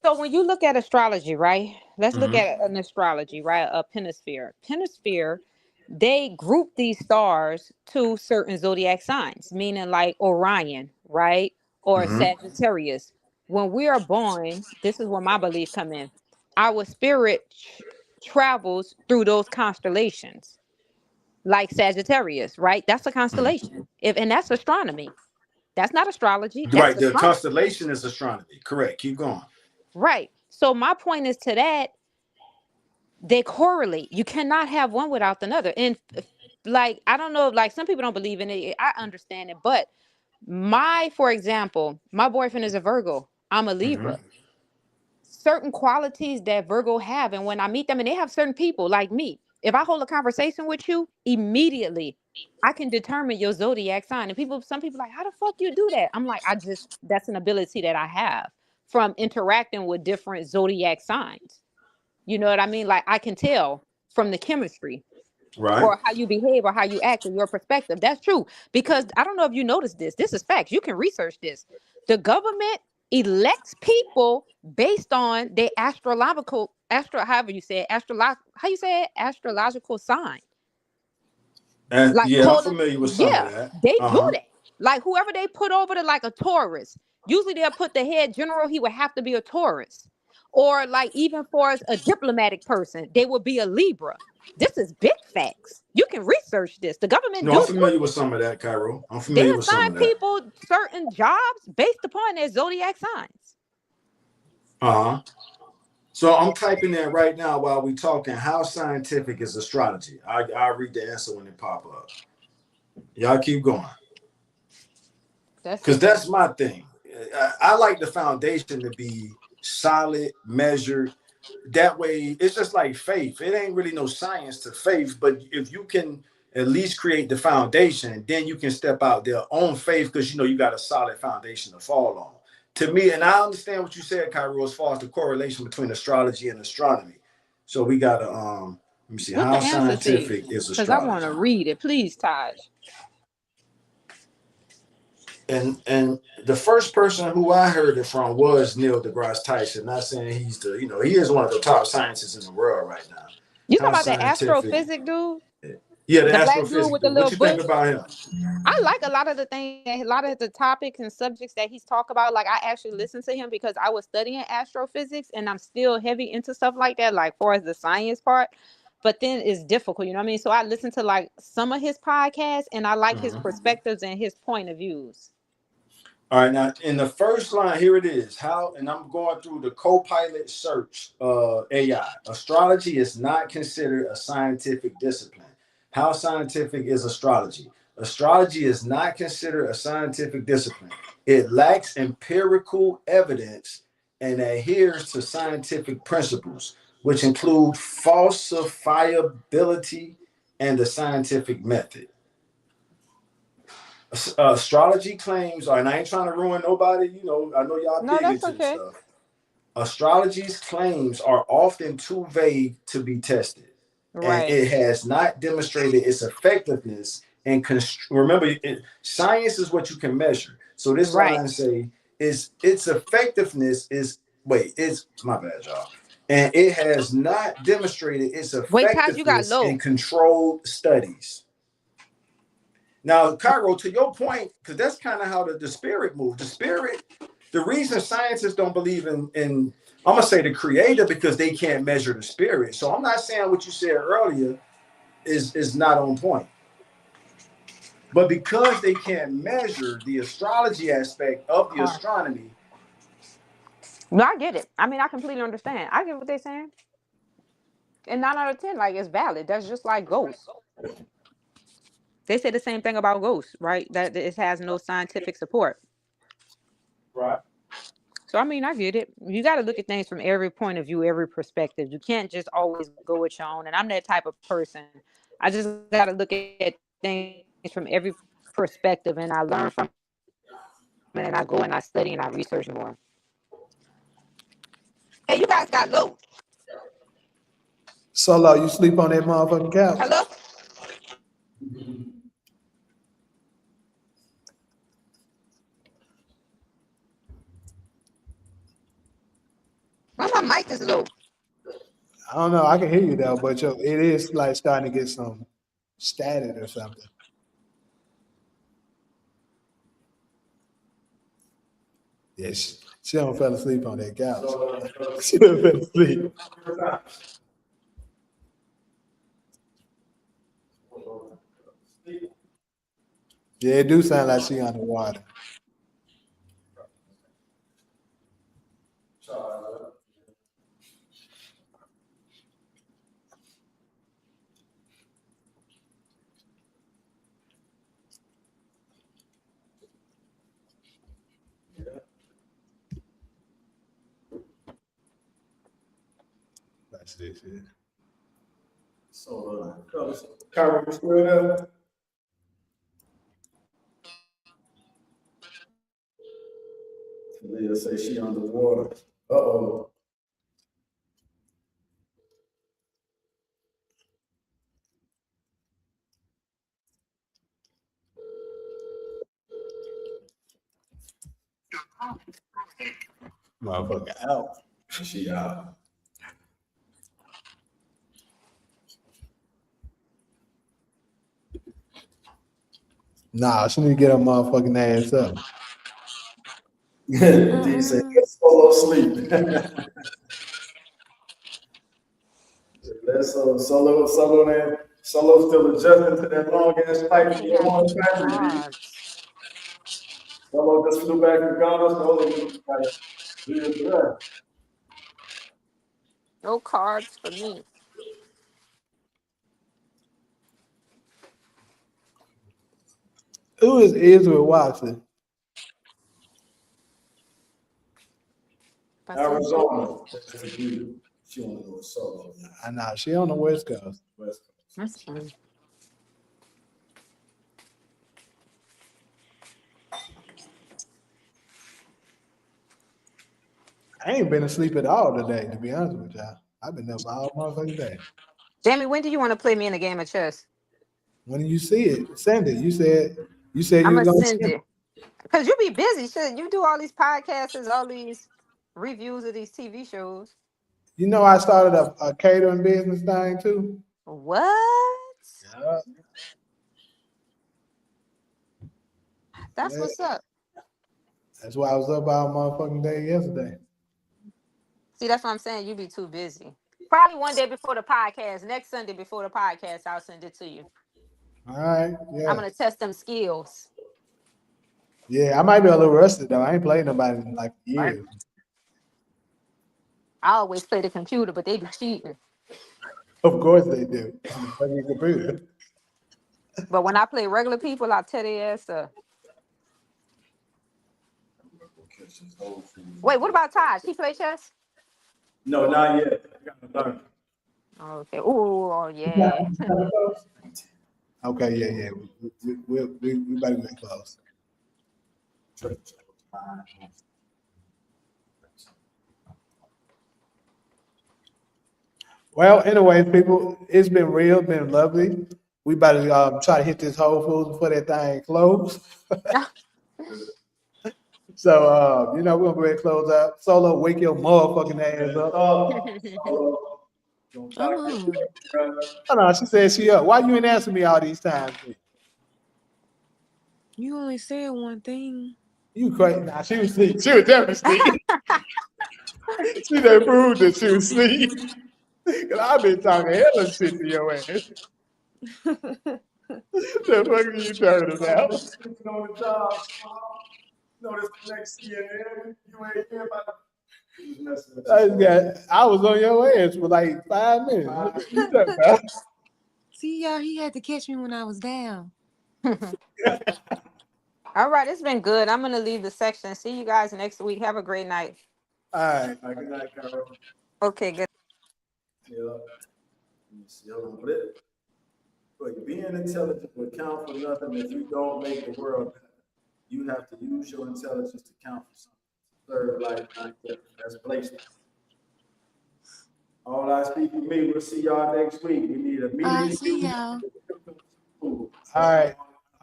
So when you look at astrology, right? Let's look Mhm. at an astrology, right? A pentasphere. Pentasphere, they group these stars to certain zodiac signs, meaning like Orion, right? Or Mhm. Sagittarius. When we are born, this is where my belief come in. Our spirit travels through those constellations, like Sagittarius, right? That's a Mhm. constellation. If and that's astronomy. That's not astrology. That's Right. The astronomy. constellation is astronomy. Correct. Keep going. Right. So my point is to that they correlate. You cannot have one without the other. And like I don't know, like some people don't believe in it. I understand it, but for example, my boyfriend is a Virgo. I'm a Mhm. Libra. Certain qualities that Virgo have, and when I meet them, and they have certain people like me. If I hold a conversation with you, immediately I can determine your zodiac sign. And some people like, how the fuck you do that? I'm like, that's an ability that I have from interacting with different zodiac signs. You know what I mean? Like I can tell from the chemistry Right. or how you behave or how you act and your perspective. That's true. Because I don't know if you noticed this. This is facts. You can research this. The government elects people based on their however you say it, how you say it? Astrological sign. And Like yeah, I'm colon, familiar with some of yeah, that. they do Uh-huh. that. Like whoever they put over to like a Taurus, usually they'll put the head general, he would have to be a Taurus. Or like even for as a diplomatic person, they would be a Libra. This is big facts. You can research this. The government No, I'm do familiar with this. some of that, Cairo. I'm They familiar with some assign of that. people certain jobs based upon their zodiac signs. Uh-huh. So I'm typing in right now while we talking. How scientific is astrology? I'll read the answer when it pop up. Y'all keep going. That's Because it. that's my thing. I like the foundation to be solid, measured. That way, it's just like faith. It ain't really no science to faith, but if you can at least create the foundation, then you can step out there on faith because you know you got a solid foundation to fall on. To me, and I understand what you said, Cairo, as far as the correlation between astrology and astronomy. So we gotta let me see, What the how answer say? scientific is Because I want astrology? to read it. Please, Taj. And the first person who I heard it from was Neil deGrasse Tyson. Not saying he's the, you know, he is one of the top scientists in the world right now. You How talking about the scientific? astrophysic dude? Yeah, the The black dude astrophysics with the dude. What little you think bush? about him? I like a lot of the things, a lot of the topics and subjects that he's talk about. Like I actually listened to him because I was studying astrophysics and I'm still heavy into stuff like that, like far as the science part. But then it's difficult, you know what I mean? So I listened to like some of his podcasts and I like his Mhm. perspectives and his point of views. All right, now in the first line, here it is. How, and I'm going through the Copilot search AI. Astrology is not considered a scientific discipline. How scientific is astrology? Astrology is not considered a scientific discipline. It lacks empirical evidence and adheres to scientific principles, which include falsifiability and the scientific method. Astrology claims, and I ain't trying to ruin nobody, you know, I know y'all No, big that's into this okay. stuff. Astrology's claims are often too vague to be tested, and Right. it has not demonstrated its effectiveness. And remember, science is what you can measure. So this Right. line say is its effectiveness is it's my bad, y'all. And it has not demonstrated its Wait, Taj, you got effectiveness in low. controlled studies. Now, Cairo, to your point, because that's kind of how the spirit moves. The spirit, the reason scientists don't believe in I'm gonna say the creator because they can't measure the spirit. So I'm not saying what you said earlier is not on point. But because they can't measure the astrology aspect of the Car. astronomy, No, I get it. I mean, I completely understand. I get what they're saying. And 9 out of 10, like it's valid. That's just like ghosts. They say the same thing about ghosts, right? That it has no scientific support. Right. So I mean, I get it. You got to look at things from every point of view, every perspective. You can't just always go with your own. And I'm that type of person. I just got to look at things from every perspective, and I learn from it, and I go and I study and I research more. Hey, you guys got low. Solo, you sleep on that motherfucking couch? Hello. my mic is low. I don't know. I can hear you though, but it is like starting to get some static or something. Yes, she don't fell asleep on that couch. She done fell asleep. Yeah, it do sound like she underwater. That's this shit. So, Kyrie, you still there? Leah say she underwater. Uh-oh. Motherfucker out. She out. Nah, she need to get her motherfucking ass up. D say solo sleep. That's solo still adjusting to that long ass pipe. Solo just flew back to Ghana. Solo No cards for me. Who is Israel Watson? Arizona. She want to go solo. I know she on the West Coast. That's fine. I ain't been asleep at all today, to be honest with y'all. I've been up all motherfucking day. Jamie, when do you want to play me in a game of chess? When you see it, send it. You said you I'm were gonna gonna send it. Because you be busy. Shit, you do all these podcasts, all these reviews of these TV shows. You know, I started a catering business thing too. What? Yeah. That's what's up. That's why I was up all motherfucking day yesterday. See, that's what I'm saying. You be too busy. Probably one day before the podcast. Next Sunday before the podcast, I'll send it to you. All right. Yeah. I'm gonna test them skills. Yeah, I might be a little rusty though. I ain't played nobody in like years. I always play the computer, but they be cheating. Of course they do. Fucking computer. But when I play regular people, I tear their ass up. Wait, what about Taj? He play chess? No, not yet. I gotta learn. Okay. Oh, yeah. Okay, yeah. We better get close. Well, anyways, people, it's been real, been lovely. We about to try to hit this Whole Foods before that thing close. So, we're gonna go ahead and close out. Solo, wake your motherfucking ass up. Oh, no, she said she up. Why you ain't answer me all these times? You only said one thing. You crazy? Nah, she was asleep. She was definitely asleep. She done proved that she was asleep. Cause I've been talking hella shit to your ass. The fuck are you talking about? On the job. Notice the next CNN. You ain't here about. I was on your ass for like 5 minutes. What you talking about? See, y'all, he had to catch me when I was down. All right, it's been good. I'm gonna leave the section. See you guys next week. Have a great night. All right. Good night, Carol. Okay, good. Yeah. Let me see. Hold on. But being intelligent will count for nothing if you don't make the world better. You have to use your intelligence to count for something. Third life, that's placement. All I speak for me. We'll see y'all next week. We need a meeting. I see y'all. All right.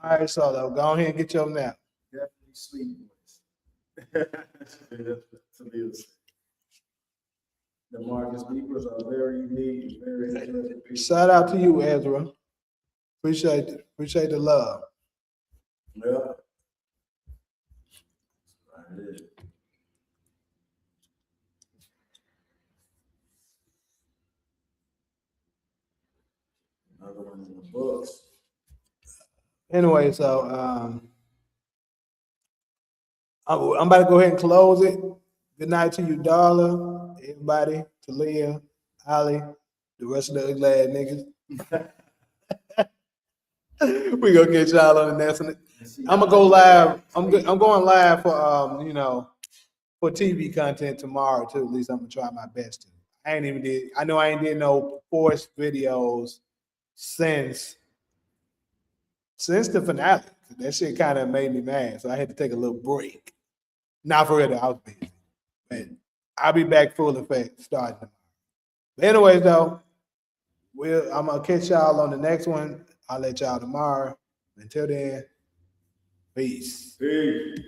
All right, Solo. Go ahead and get your nap. Definitely sleep. The Marcus Beepers are very unique, very interesting people. Shout out to you, Ezra. Appreciate the love. Yeah. Right there. Another one in the books. Anyway, so I'm about to go ahead and close it. Good night to you, Darla, everybody, Talia, Ali, the rest of the ugly ass niggas. We gonna get y'all on the next one. I'm gonna go live. I'm going live for for TV content tomorrow too. At least I'm gonna try my best to. I know I ain't did no forced videos since the finale. That shit kind of made me mad, so I had to take a little break. Not for real, I was busy, but I'll be back full effect starting tomorrow. But anyways, though, I'm gonna catch y'all on the next one. I'll let y'all tomorrow. Until then, peace. Peace.